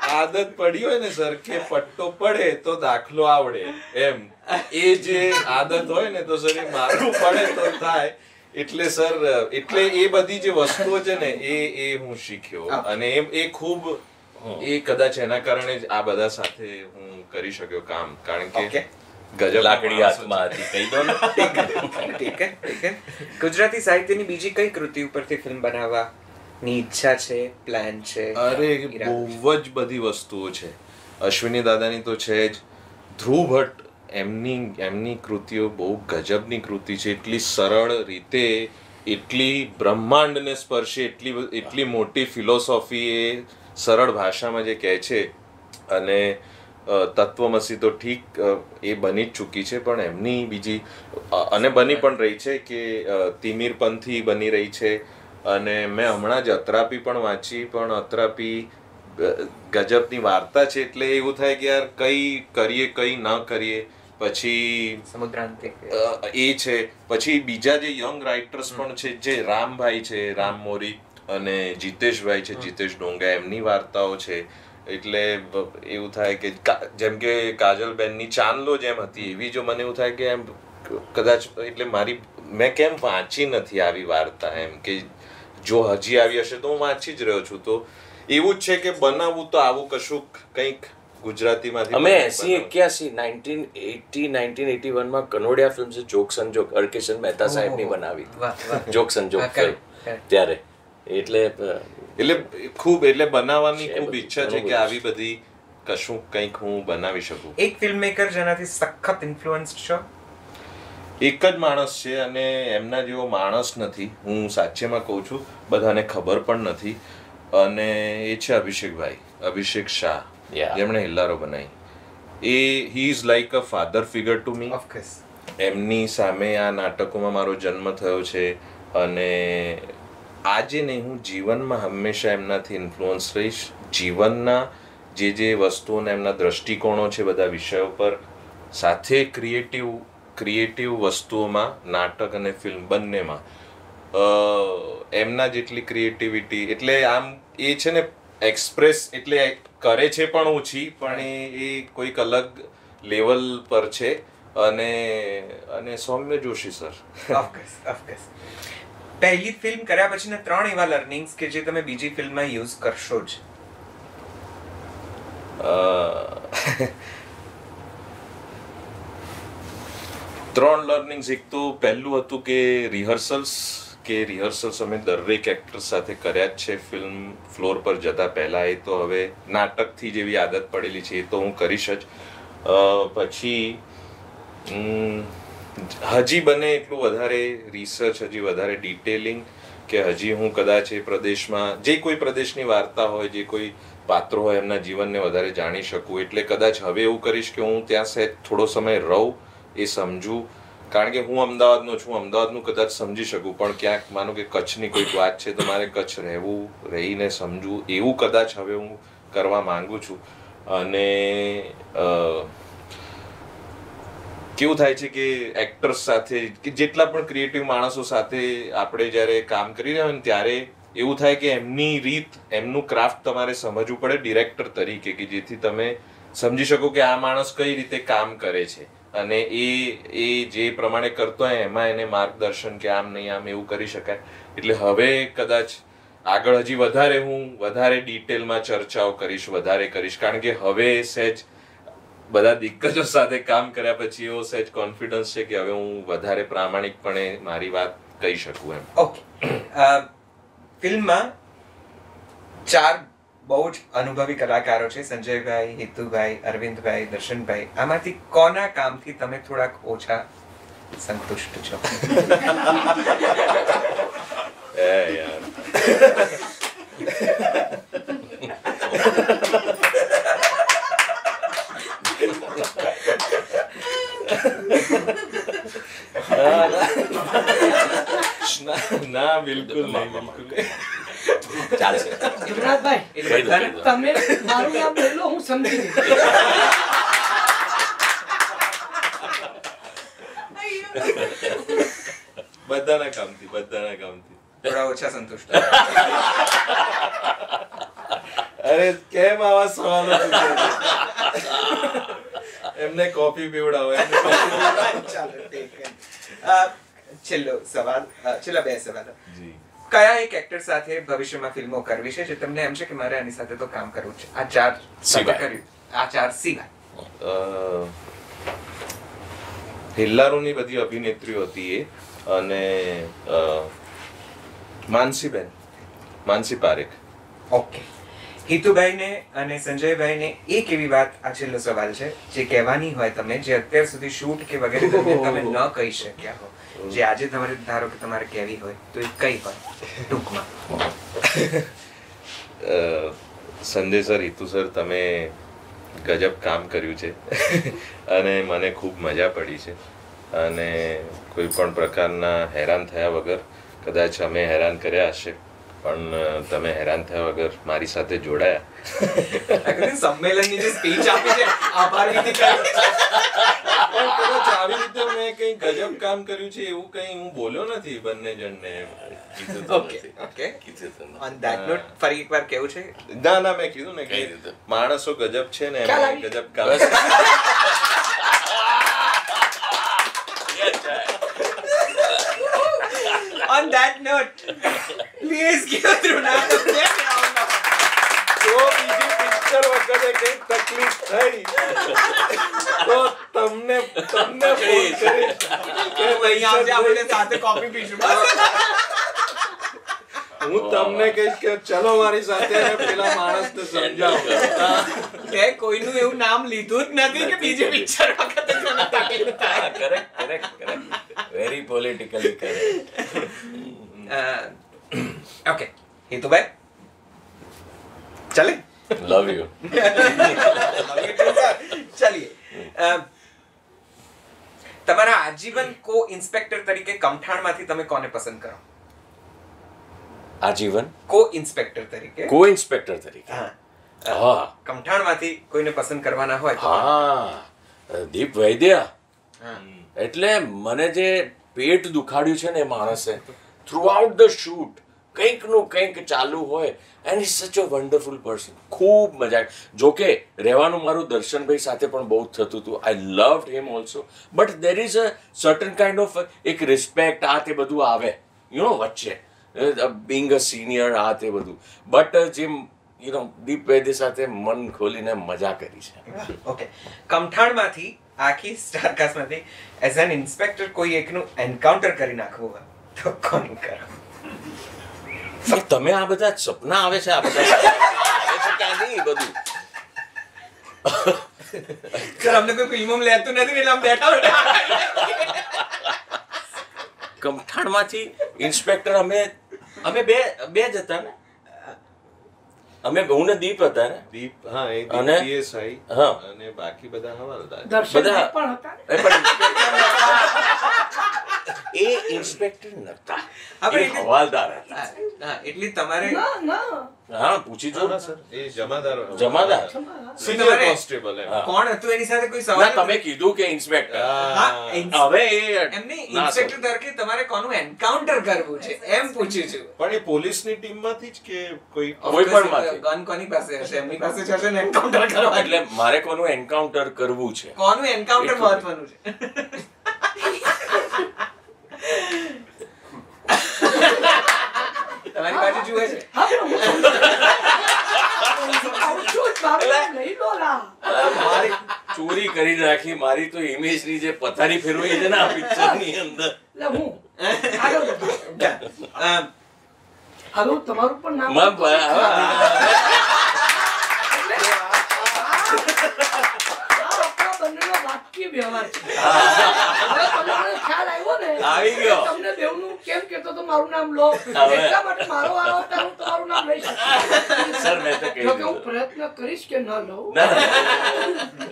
આદત પડી હોય ને સર કે પટ્ટો પડે તો દાખલો આવડે, એમ એ જે આદત હોય ને તો સર એ મારવું પડે તો થાય. એટલે સર એટલે એ બધી જે વસ્તુઓ છે ને એ હું શીખ્યો, અને એ ખૂબ, એ કદાચ એના કારણે જ આ બધા સાથે હું કરી શક્યો કામ, કારણ કે ગજબ લાકડી હાથમાં હતી, કહી દો ને. ઠીક હે. ગુજરાતી સાહિત્યની બીજી કઈ કૃતિ ઉપરથી ફિલ્મ બનાવવાની ઈચ્છા છે, પ્લાન છે? અરે બહુ જ બધી વસ્તુઓ છે. અશ્વિની દાદાની તો છે જ. ધ્રુવ ભટ્ટ, એમની કૃતિઓ બહુ ગજબની કૃતિ છે. એટલી સરળ રીતે, એટલી બ્રહ્માંડને સ્પર્શે, એટલી મોટી ફિલોસોફી એ સરળ ભાષામાં જે કહે છે. અને તત્વમસી તો ઠીક એ બની જ ચૂકી છે, પણ એમની બીજી અને બની પણ રહી છે કે તિમિરપંથી બની રહી છે. અને મેં હમણાં જ અત્રાપી પણ વાંચી, પણ અત્રાપી ગજબની વાર્તા છે. એટલે એવું થાય કે યાર કઈ કરીએ કઈ ન કરીએ, પછી સમુદ્રાંતે એ છે, પછી બીજા જે યંગ રાઇટર્સ પણ છે, જે રામભાઈ છે, રામ મોરી, અને જીતેશભાઈ છે, જીતેશ ડોંગા, એમની વાર્તાઓ છે. એટલે એવું થાય કે જેમ કે કાજલબેનની ચાંદલો જેમ હતી એવી જો મને એવું થાય કે એમ કદાચ એટલે મેં કેમ વાંચી નથી આવી વાર્તા, એમ કે જો હજી આવી હશે તો હું વાંચી જ રહ્યો છું. તો એવું જ છે કે બનાવવું તો આવું કશું કંઈક ગુજરાતીમાંથી. અમે 1981 માં કનોડિયા ફિલ્મ છે જોક સંજોગ હરકિશન મહેતા સાહેબની બનાવી જોક સંજોગ ફિલ્મ ત્યારે. એટલે ખૂબ બનાવવાની ખૂબ ઈચ્છા છે કે આવી બધી કશું કંઈક હું બનાવી શકું. એક ફિલ્મ મેકર જેનાથી સખત ઇન્ફ્લુઅન્સ્ડ છો? એક જ માણસ છે અને એમના જેવો માણસ નથી, હું સાચેમાં કહું છું, બધાને ખબર પણ નથી, અને એ છે અભિષેક શાહ, જેમણે હિલ્લારો બનાવી. He is like a father figure to me. એમની સામે આ નાટકોમાં મારો જન્મ થયો છે, અને આજે નહીં, હું જીવનમાં હંમેશા એમનાથી ઇન્ફ્લુઅન્સ રહીશ. જીવનના જે વસ્તુઓના એમના દ્રષ્ટિકોણો છે બધા વિષયો પર, સાથે ક્રિએટિવ વસ્તુઓમાં, નાટક અને ફિલ્મ બંનેમાં એમના જેટલી ક્રિએટિવિટી, એટલે આમ એ છે ને એક્સપ્રેસ એટલે કરે છે પણ ઓછી, પણ એ કોઈક અલગ લેવલ પર છે. અને સૌમ્ય જોશી સર, ઓફકોર્સ પહેલી ફિલ્મ કર્યા પછીના 3 એવા લર્નિંગ્સ કે જે તમે બીજી ફિલ્મમાં યુઝ કરશો જ. 3 લર્નિંગ્સ. એક તો પહેલું હતું કે રિહર્સલ્સ અમે દરેક એક્ટર સાથે કર્યા જ છે ફિલ્મ ફ્લોર પર જતા પહેલા. એ તો હવે નાટકથી જેવી આદત પડેલી છે, એ તો હું કરીશ જ. પછી હજી બને એટલું વધારે રિસર્ચ, હજી વધારે ડિટેલિંગ, કે હજી હું કદાચ એ પ્રદેશમાં જે કોઈ પ્રદેશની વાર્તા હોય, જે કોઈ પાત્રો હોય, એમના જીવનને વધારે જાણી શકું. એટલે કદાચ હવે એવું કરીશ કે હું ત્યાં સહેજ થોડો સમય રહું, એ સમજું. કારણ કે હું અમદાવાદનો છું, અમદાવાદનું કદાચ સમજી શકું, પણ ક્યાંક માનો કે કચ્છની કોઈક વાત છે તો મારે કચ્છ રહીને સમજવું, એવું કદાચ હવે હું કરવા માંગુ છું. અને કેવું થાય છે કે એક્ટર્સ સાથે કે જેટલા પણ ક્રિએટિવ માણસો સાથે આપણે જ્યારે કામ કરી રહ્યા હોય ને, ત્યારે એવું થાય કે એમની રીત, એમનું ક્રાફ્ટ તમારે સમજવું પડે ડિરેક્ટર તરીકે, કે જેથી તમે સમજી શકો કે આ માણસ કઈ રીતે કામ કરે છે, અને એ જે પ્રમાણે કરતો હોય એમાં એને માર્ગદર્શન કે આમ નહીં આમ એવું કરી શકાય. એટલે હવે કદાચ આગળ હજી વધારે ડિટેલમાં ચર્ચાઓ કરીશ, કારણ કે હવે સહેજ બધા દિગ્ગજો સાથે કામ કર્યા પછી એવો સહેજ કોન્ફિડન્સ છે કે હવે હું વધારે પ્રામાણિકપણે મારી વાત કહી શકું એમ. ઓકે, ફિલ્મમાં 4 બહુ જ અનુભવી કલાકારો છે, સંજયભાઈ, હિતુભાઈ, અરવિંદભાઈ, દર્શનભાઈ. આમાંથી કોના કામથી તમે થોડાક ઓછા સંતુષ્ટ છો? યાર ના, બિલકુલ નહીં. ચાલશે. યુવરાજભાઈ, તમે મારું નામ લઈ લો, હું સમજી ગઈ. બધાના કામથી થોડા ઓછા સંતુષ્ટ. અરે કેમ આવા સવાલો પૂછે? એમને કોફી પીવડાવો. છેલ્લા 2 સવાલ. કયા એક એક્ટર સાથે ભવિષ્યમાં ફિલ્મો કરવી છે જે તમને એમ છે કે મારે આની સાથે તો કામ કરવું છે? આ 4 કર્યું, આ 4 સિવાય. હિલ્લારોની બધી અભિનેત્રીઓ હતી એ, અને માનસી પારેખ. ઓકે, હિતુભાઈને અને સંજયભાઈને એક એવી વાત, આ છેલ્લો સવાલ છે, જે કહેવાની હોય તમે, જે અત્યાર સુધી શૂટ કે વગેરે તમે ન કહી શક્યા હો, જે આજે તમારે ધારો કે તમારે કહેવી હોય તો એ કઈ હોય ટૂંકમાં? સંજય સર, હિતુ સર, તમે ગજબ કામ કર્યું છે અને મને ખૂબ મજા પડી છે, અને કોઈ પણ પ્રકારના હેરાન થયા વગર, કદાચ અમે હેરાન કર્યા હશે પણ તમે હેરાન થયા વગર મારી સાથે જોડાયા. સંમેલનની જે સ્પીચ આપી છે આભાર વિધિ કરી. પણ કદાચ આવી રીતે મેં કંઈ ગજબ કામ કર્યું છે એવું કંઈ હું બોલ્યો નથી બંને જણને. ઓકે ઓન ધેટ નોટ ફરી એકવાર કેવું છે? ના મેં કીધું ને કે માણસો ગજબ છે ને એમાં ગજબ કામ. On that note, please give Trunal a big round of applause. જો બીજી પિક્ચર વખતે કંઈક તકલીફ થઈ તો તમને ફોન કરીશ કે અહીંયા આવજે, આપણે સાથે કોફી પીશું. હું તમને કહીશ કે ચલો મારી સાથે અને પેલા માણસને સમજાવો. તે કોઈનું એવું નામ લીધું જ નથી કે બીજી પિક્ચર વખતે તને તકલીફ થાય. Correct very politically correct. Okay Hitubhai ચલે લવ યુ. ચલીએ. તમારા આજીવન કો ઇન્સ્પેક્ટર તરીકે કમઠાણમાંથી તમે કોને પસંદ કરો? આજીવન કો ઇન્સ્પેક્ટર તરીકે? કો ઇન્સ્પેક્ટર તરીકે? હા કમઠાણમાંથી કોઈને પસંદ કરવાના હોય તો? હા દીપ વૈદ્ય. એટલે મને જે પેટ દુખાડ્યું છે ને એ માણસે થ્રુ આઉટ ધ શૂટ કંઈક ચાલુ હોય એન્ડ ઇઝ સચ અ વન્ડરફુલ પર્સન. ખૂબ મજા આવી. જોકે રહેવાનું મારું દર્શનભાઈ સાથે પણ બહુ જ થતું હતું. I loved him also, but there is a certain kind of એક રિસ્પેક્ટ આ તે બધું આવે વચ્ચે, બિંગ અ સિનિયર આ તે બધું. બટ જેમ દીપ વૈદ્ય સાથે મન ખોલીને મજા કરી છે. ઓકે કમઠાણમાંથી આખી સ્ટારકાસ્ટમાંથી એઝ એન ઇન્સ્પેક્ટર કોઈ એકનું એન્કાઉન્ટર કરી નાખવું હોય તો કોણ કરો? તમે આ બધા સપના આવે છે, આ બધા આવે છે ક્યાંથી બધું? સર અમને કોઈ ફિલ્મો લેતું નથી એટલે અમે બેઠા કમઠાણમાંથી ઇન્સ્પેક્ટર અમે બે જ હતા ને. અમે હું ને દીપ હતા ને. દીપ હા એ અને PSI હા અને બાકી બધા હવાલદાર. દર્શનભાઈ પણ હતા ને? એ ઇન્સ્પેક્ટર નતા, આપણે એ હવાલદાર હતા. એટલે તમારે ના હા પૂછી જો સર એ જમાદાર જમાદાર. સિનિયર કોન્સ્ટેબલ એમ. કોણ હતું એની સાથે કોઈ ના સવાલ તમે કીધું કે ઇન્સ્પેક્ટર. હવે એમને ઇન્સ્પેક્ટર તરીકે તમારે કોનું એન્કાઉન્ટર કરવું છે એમ પૂછ્યું છું. પણ એ પોલીસની ટીમમાંથી જ કે કોઈ પણ માંથી. ગન કોની પાસે હશે? એમની પાસે જ હશે ને એન્કાઉન્ટર કરવા. એટલે મારે કોનું એન્કાઉન્ટર કરવું છે. કોનું એન્કાઉન્ટર મહત્વનું છે. તમારી બાજુ જુએ છે. મારી ચોરી કરી નાખી મારી તો ઇમેજ ની જે પથારી ફેરવાઈ છે ને આ પિક્ચર ની અંદર. હાલો તમારું પણ નામ વ્યવહાર છે. ખ્યાલ આવ્યો ને? આવી ગયો. તમને બેવનું કેમ કહેતો તો મારું નામ લો, એટલા માટે મારો વારો આવતા હું તમારું નામ લઈ શકું. સર મેં તો કહી જો કે હું દીધું. પ્રયત્ન કરીશ કે ન લઉં. ના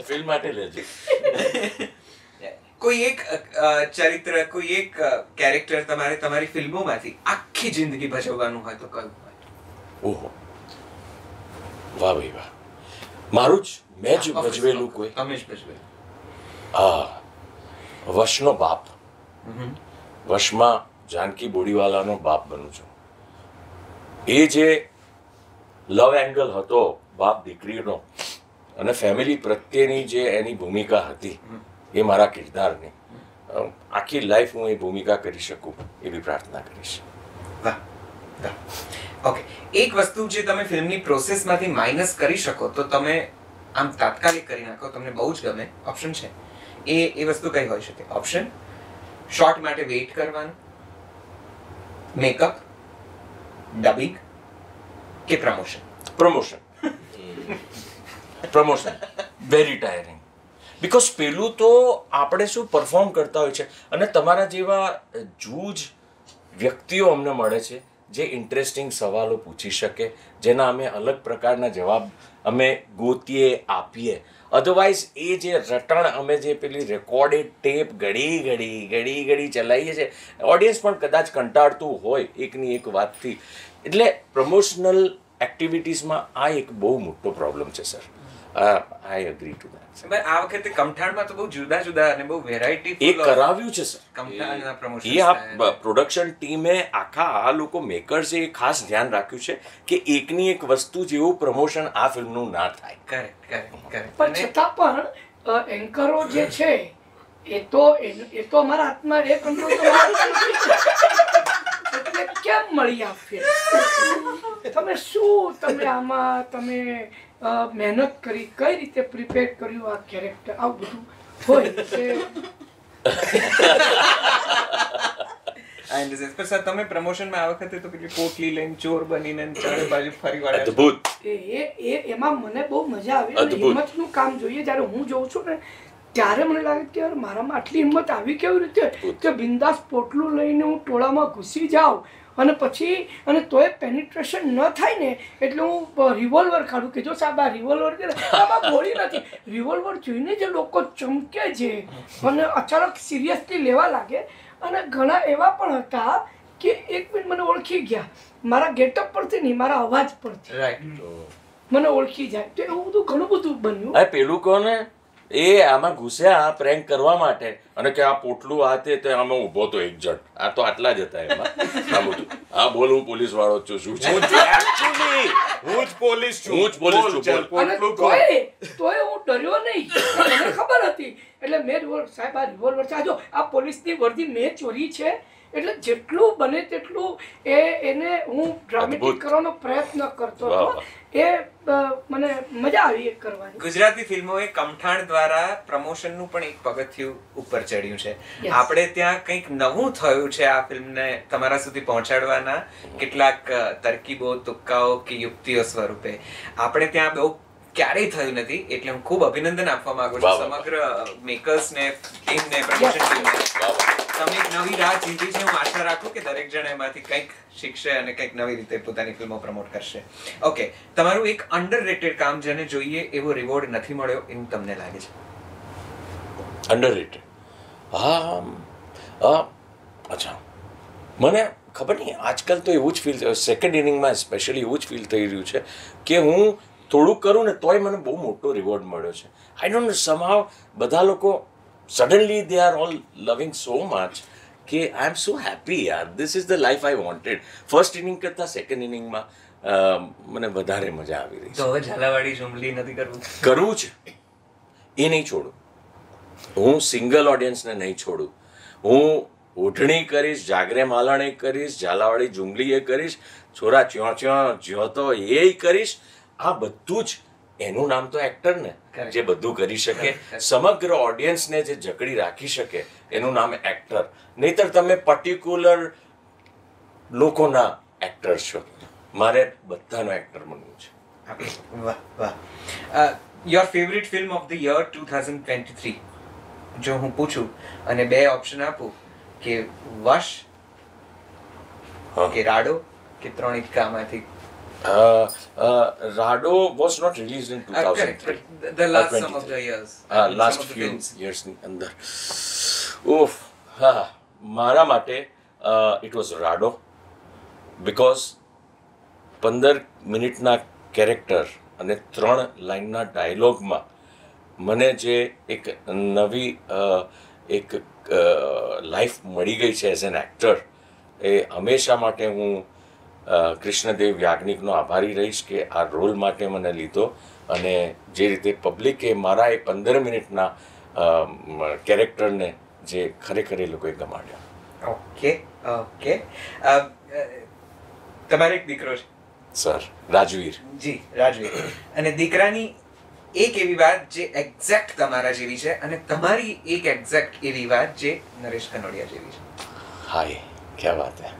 ફિલ્મ માટે લેજો. કોઈ એક ચરિત્ર કોઈ એક કેરેક્ટર તમારે તમારી ફિલ્મોમાંથી આખી જિંદગી ભજવવાનું હોય તો કયું હોય? ઓહો વાહ ભાઈ વાહ. મારું જ મેં જ ભજવેલું કોઈ. તમે જ ભજવેલું. હા વશનો બાપ. વશમાં જાનકી બોડીવાલાનો બાપ બનું છું. એ જે લવ એંગલ હતો બાપ દીકરીનો અને ફેમિલી પ્રત્યેની જે એની ભૂમિકા હતી એ મારા કિરદારની આખી લાઈફ હું એ ભૂમિકા કરી શકું એવી પ્રાર્થના કરીશ. વાહ ઓકે એક વસ્તુ જે તમે ફિલ્મની પ્રોસેસમાંથી માઇનસ કરી શકો તો તમે આમ તાત્કાલિક કરી નાખો, તમને બહુ જ ગમે, ઓપ્શન છે એ વસ્તુ કઈ હોઈ શકે? ઓપ્શન શોર્ટ માટે વેઇટ કરવાનું, મેકઅપ, ડબિંગ કે પ્રમોશન? Promotion very ટાયરિંગ. બીકોઝ પેલું તો આપણે શું પરફોર્મ કરતા હોય છે અને તમારા જેવા જૂજ વ્યક્તિઓ અમને મળે છે જે ઇન્ટરેસ્ટિંગ સવાલો પૂછી શકે, જેના અમે અલગ પ્રકારના જવાબ અમે ગોતીએ આપીએ. અધરવાઇઝ એ જે રટણ અમે જે પેલી રેકોર્ડેડ ટેપ ઘડી ચલાવીએ છીએ, ઓડિયન્સ પણ કદાચ કંટાળતું હોય એકની એક વાતથી. એટલે પ્રમોશનલ એક્ટિવિટીઝમાં આ એક બહુ મોટો પ્રોબ્લેમ છે sir. I agree two that. આ વખતે કમઠાણમાં તો બહુ જુદા જુદા અને બહુ વેરાયટી એ કરાવ્યું છે સર. કમઠાણના પ્રમોશન એ આ પ્રોડક્શન ટીમે આખા આ લોકો મેકર્સે એ ખાસ ધ્યાન રાખ્યું છે કે એકની એક વસ્તુ જેવું પ્રમોશન આ ફિલ્મનું ના થાય. કરેક્ટ. પણ છતાં પણ એન્કરો જે છે એ તો અમારા હાથમાં એ કંટ્રોલ એટલે કેમ મળી આ ફિલ્મ? તમે આમાં તમે મહેનત કરી, કઈ રીતે પ્રિપેર કર્યું આ કેરેક્ટર, આવું બધું હોય સર તમે પ્રમોશનમાં આ વખતે તો પેલી પોટલી લઈને ચોર બનીને ચારે બાજુ ફરી વળ્યા. અદ્ભુત. એમાં મને બહુ મજા આવી. હિંમતનું કામ જોઈએ. જ્યારે હું જોઉં છું ને ત્યારે મને લાગે કે યાર મારામાં આટલી હિંમત આવી કેવી રીતે કે બિંદાસ પોટલું લઈને હું ટોળામાં ઘૂસી જાઉં અને પછી અને તોય પેનિટ્રેશન ન થાય ને એટલે હું રિવોલ્વર કાઢું કે જો સાહેબ આ રિવોલ્વર છે આમાં ગોળી નથી. રિવોલ્વર જોઈને જે લોકો ચમકે છે અને અચાનક સિરિયસલી લેવા લાગે. અને ઘણા એવા પણ હતા કે એક મિનિટ મને ઓળખી ગયા, મારા ગેટઅપ પરથી નહીં મારા અવાજ પરથી મને ઓળખી જાય. તો એવું બધું ઘણું બધું બન્યું. પેલું કોને એ આમાં ઘૂસ્યા પ્રેન્ક કરવા માટે અને કે આ પોટલું આ તે આમાં ઊભો તો એક જણ, આ તો આટલા જ હતા એમાં. આ બધું આ બોલ હું પોલીસ વાળો છું. શું છે? હું જ પોલીસ છું. તોય હું ડર્યો નહીં, મને ખબર હતી. એટલે મેં સાહેબ આ રિવોલ્વર છે, જો આ પોલીસની વર્દી મેં ચોરી છે. એટલે જેટલું બને તેટલું એને હું ડ્રામેટિક કરવાનો પ્રયત્ન કરતો હતો. એ મને મજા આવી કરવાની. ગુજરાતી ફિલ્મોએ કમઠાણ દ્વારા પ્રમોશનનું પણ એક પગથિયું ઉપર ચડ્યું છે. આપણે ત્યાં કંઈક નવું થયું છે આ ફિલ્મને તમારા સુધી પહોંચાડવાના કેટલાક તરકીબો, તુક્કાઓ કે યુક્તિઓ સ્વરૂપે. આપણે ત્યાં બહુ ક્યારેય થયું નથી. એટલે હું ખૂબ અભિનંદન આપવા માંગુ છું સમગ્ર મેકર્સને, ટીમને, પ્રમોશન ટીમને. તમે એક નવી રાહ ચીંધી છે. હું આશા રાખું કે દરેક જણ એમાંથી કંઈક શીખશે અને કંઈક નવી રીતે પોતાની ફિલ્મો પ્રમોટ કરશે. ઓકે, તમારું એક અંડરરેટેડ કામ જેને જોઈએ એવો રિવોર્ડ નથી મળ્યો એવું તમને લાગે છે? અંડરરેટેડ? અચ્છા, મને ખબર નહીં. આજકાલ તો એવું જ ફીલ થયું, સેકન્ડ ઇનિંગમાં સ્પેશિયલી એવું જ ફીલ થઈ રહ્યું છે કે હું થોડુંક કરું ને તોય મને બહુ મોટો રિવોર્ડ મળ્યો છે. આઈ ડોન્ટ નો, સમહાવ બધા લોકો suddenly they are all loving so much કે I am so happy yaar, this is the life I wanted. First inning કરતાં સેકન્ડ ઇનિંગમાં મને વધારે મજા આવી રહી છે. તો હવે ઝાલાવાડી ઝુંબલી નથી કરવું છે, એ નહીં છોડું. હું સિંગલ ઓડિયન્સને નહીં છોડું. હું ઓઢણી કરીશ, જાગરે માલણે કરીશ, ઝાલાવાડી ઝુંબલી એ કરીશ, છોરા જ્યો તો એ કરીશ. આ બધું જ એનું નામ તો એક્ટર ને, જે બધું કરી શકે, સમગ્ર ઓડિયન્સને જે જકડી રાખી શકે, એનું નામ એક્ટર. નહીતર તમે પર્ટિક્યુલર લોકોના એક્ટર છો. મારે બધાનો એક્ટર બનવું છે. વાહ વાહ. Your favourite film of the year 2023 જો હું પૂછું અને બે ઓપ્શન આપું કે વશ કે રાડો કે ત્રણ ઇક્કામાંથી? Rado was not released in 2003. The last some of the years. Last few years ની અંદર. મારા માટે it was Rado because 15 મિનિટના કેરેક્ટર અને 3 લાઇનના ડાયલોગમાં મને જે એક નવી એક લાઈફ મળી ગઈ છે એઝ એન એક્ટર, એ હંમેશા માટે હું કૃષ્ણદેવ યાજ્ઞિકનો આભારી રહીશ કે આ રોલ માટે મને લીધો અને જે રીતે પબ્લિકે મારા એ 15 મિનિટના કેરેક્ટરને જે ખરેખર એ લોકોએ ગમાડ્યો. Okay okay. તમારે એક દીકરો છે સર, રાજવીર. જી, રાજવીર. અને દીકરાની એક એવી વાત જે એક્ઝેક્ટ તમારા જેવી છે અને તમારી એક એક્ઝેક્ટ એવી વાત જે નરેશ કનોડિયા જેવી છે. હાય, ક્યાં વાત હે.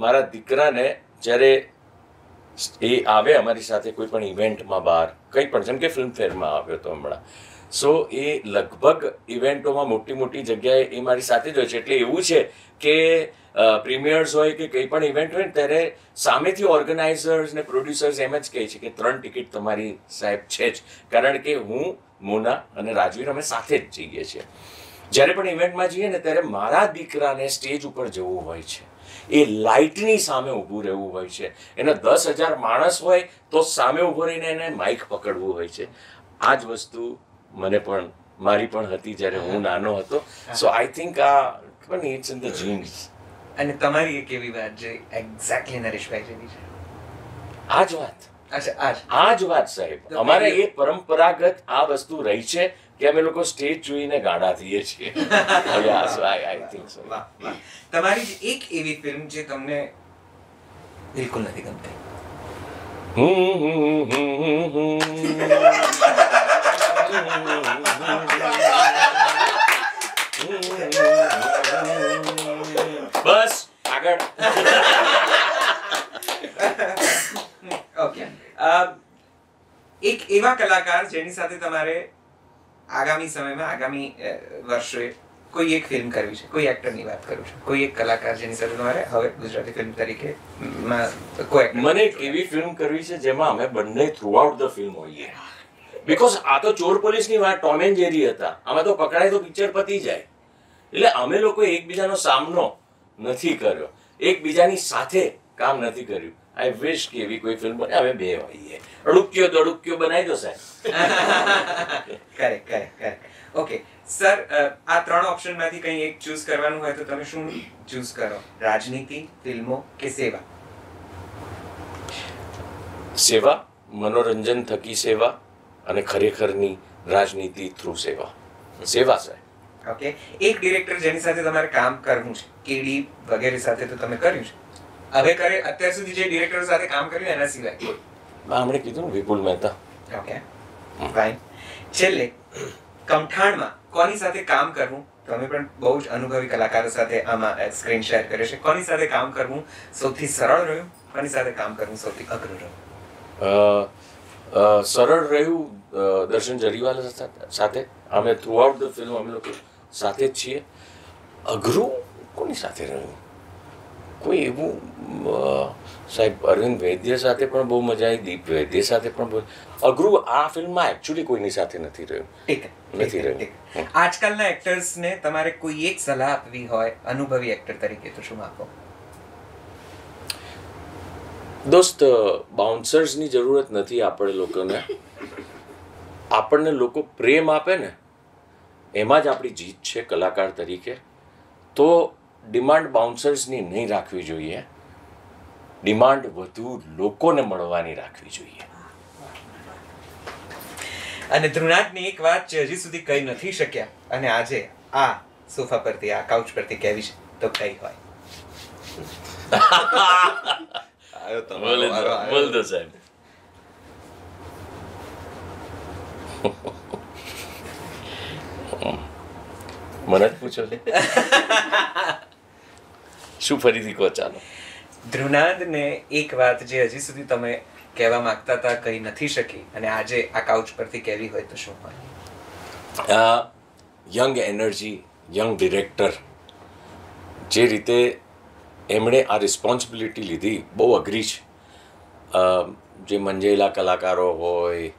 મારા દીકરાને જ્યારે એ આવે અમારી સાથે કોઈ પણ ઇવેન્ટમાં બહાર, કંઈ પણ, જેમ કે ફિલ્મફેરમાં આવ્યો હતો હમણાં, સો એ લગભગ ઇવેન્ટોમાં મોટી મોટી જગ્યાએ એ મારી સાથે જ હોય છે. એટલે એવું છે કે પ્રીમિયર્સ હોય કે કંઈ પણ ઇવેન્ટ હોય ને ત્યારે સામેથી ઓર્ગેનાઇઝર્સ ને પ્રોડ્યુસર્સ એમ જ કહે છે કે 3 ટિકિટ તમારી સાહેબ છે જ, કારણ કે હું, મોના અને રાજવીર અમે સાથે જ જઈએ છીએ. જ્યારે પણ ઇવેન્ટમાં જઈએ ને ત્યારે મારા દીકરાને સ્ટેજ ઉપર જવું હોય છે, એ લાઇટની સામે ઊભું રહેવું હોય છે, એને 10,000 માણસ હોય તો સામે ઊભો રહીને એને માઇક પકડવું હોય છે. આ જ વસ્તુ મને પણ મારી પણ હતી જ્યારે હું નાનો હતો. So I think it's in the genes. અને તમારી એક એવી વાત જે એક્ઝેક્ટલી નરેશભાઈ જેવી છે. આ જ વાત, અચ્છા, આ જ વાત સાહેબ. અમારે એ પરંપરાગત આ વસ્તુ રહી છે કે અમે લોકો સ્ટેજ જોઈને ગાડા થઈએ છીએ. I think so. વાહ, વાહ. તમારી જ એક એવી ફિલ્મ જે તમને બિલકુલ નથી ગમતી. બસ આગળ. ઓકે. એક એવા કલાકાર જેની સાથે તમારે આગામી સમયમાં, આગામી વર્ષોએ કોઈ એક ફિલ્મ કરવી છે, કોઈ એક્ટરની વાત કરું છું, કોઈ એક કલાકાર જેની સાથે તમારે હવે ગુજરાતી ફિલ્મ તરીકે કોઈ મને એક એવી ફિલ્મ કરવી છે જેમાં અમે બંને થ્રુઆઉટ ધ ફિલ્મ હોઈએ. બીકોઝ આ તો ચોર પોલીસની વાત ટોમ એન્ડ જેરી હતા, આમાં તો પકડાય તો પિક્ચર પતી જાય. એટલે અમે લોકો એકબીજાનો સામનો નથી કર્યો, એકબીજાની સાથે કામ નથી કર્યું. આઈ વિશ કે એવી કોઈ ફિલ્મ બને અમે બે હોઈએ. અડુક્યો દડુક્યો બનાવી દો સાહેબ. કરેક્ટ. ઓકે સર, આ 3 ઓપ્શનમાંથી કંઈ એક ચૂઝ કરવાનું હોય તો તમે શું ચૂઝ કરો? રાજનીતિ, ફિલ્મો કે સેવા? સેવા, મનોરંજન થકી સેવા, અને ખરેખરની રાજનીતિ થ્રુ સેવા. સેવા સાહેબ. ઓકે. એક ડિરેક્ટર જેની સાથે તમારે કામ કરવું છે, કેડી વગેરે સાથે તો તમે કર્યું છે, હવે અત્યાર સુધી જે ડિરેક્ટરો સાથે કામ કર્યું એના સિવાય કોઈ? હમણાં કીધું ને, વિપુલ મહેતા. Okay, fine. છેલ્લે, કમઠાણમાં કોની સાથે કામ કરવું? તમે પણ બહુ જ અનુભવી કલાકારો સાથે આમાં સ્ક્રીન શેર કર્યો છે. કોની સાથે કામ કરવું સૌથી સરળ રહ્યું? કોની સાથે કામ કરવું સૌથી અઘરું રહ્યું? સરળ રહ્યું દર્શન જરીવાલા સાથે. અમે થ્રુઆઉટ ધ ફિલ્મ અમે લોકો સાથે જ છીએ. અઘરું કોની સાથે રહ્યું? કોઈ એવું સાહેબ, અરવિંદ વૈદ્ય સાથે પણ બહુ મજા આવી, દીપ વૈદ્ય સાથે પણ બહુ. અઘરું આ ફિલ્મમાં એકચ્યુઅલી કોઈની સાથે નથી રહ્યું. નથી રહ્યું. આજકાલના એક્ટર્સને તમારે કોઈ એક સલાહ આપવી હોય અનુભવી એક્ટર તરીકે તો શું આપો? દોસ્ત, બાઉન્સર્સની જરૂરત નથી આપણે લોકોને. આપણને લોકો પ્રેમ આપે ને એમાં જ આપણી જીત છે કલાકાર તરીકે. તો ડિમાન્ડ બાઉન્સર્સની નહીં રાખવી જોઈએ, ડિમાન્ડ વધુ લોકોને મળવાની રાખવી જોઈએ. અને ધ્રુનાથની એક વાત છે હજી સુધી કહી નથી શક્યા અને આજે આ સોફા પરથી, આ કાઉચ પરથી કહેવી છે તો કઈ હોય? બોલ દો સાહેબ. મને જ પૂછો છે શું? ફરીથી કહો. ચાલો. ધ્રુનાદને એક વાત જે હજી સુધી તમે કહેવા માંગતા હતા, કહી નથી શકી, અને આજે આ કાઉચ પરથી કહેવી હોય તો શું હોય? યંગ એનર્જી, યંગ ડિરેક્ટર, જે રીતે એમણે આ રિસ્પોન્સિબિલિટી લીધી બહુ અઘરી છે. જે મંજેલા કલાકારો હોય,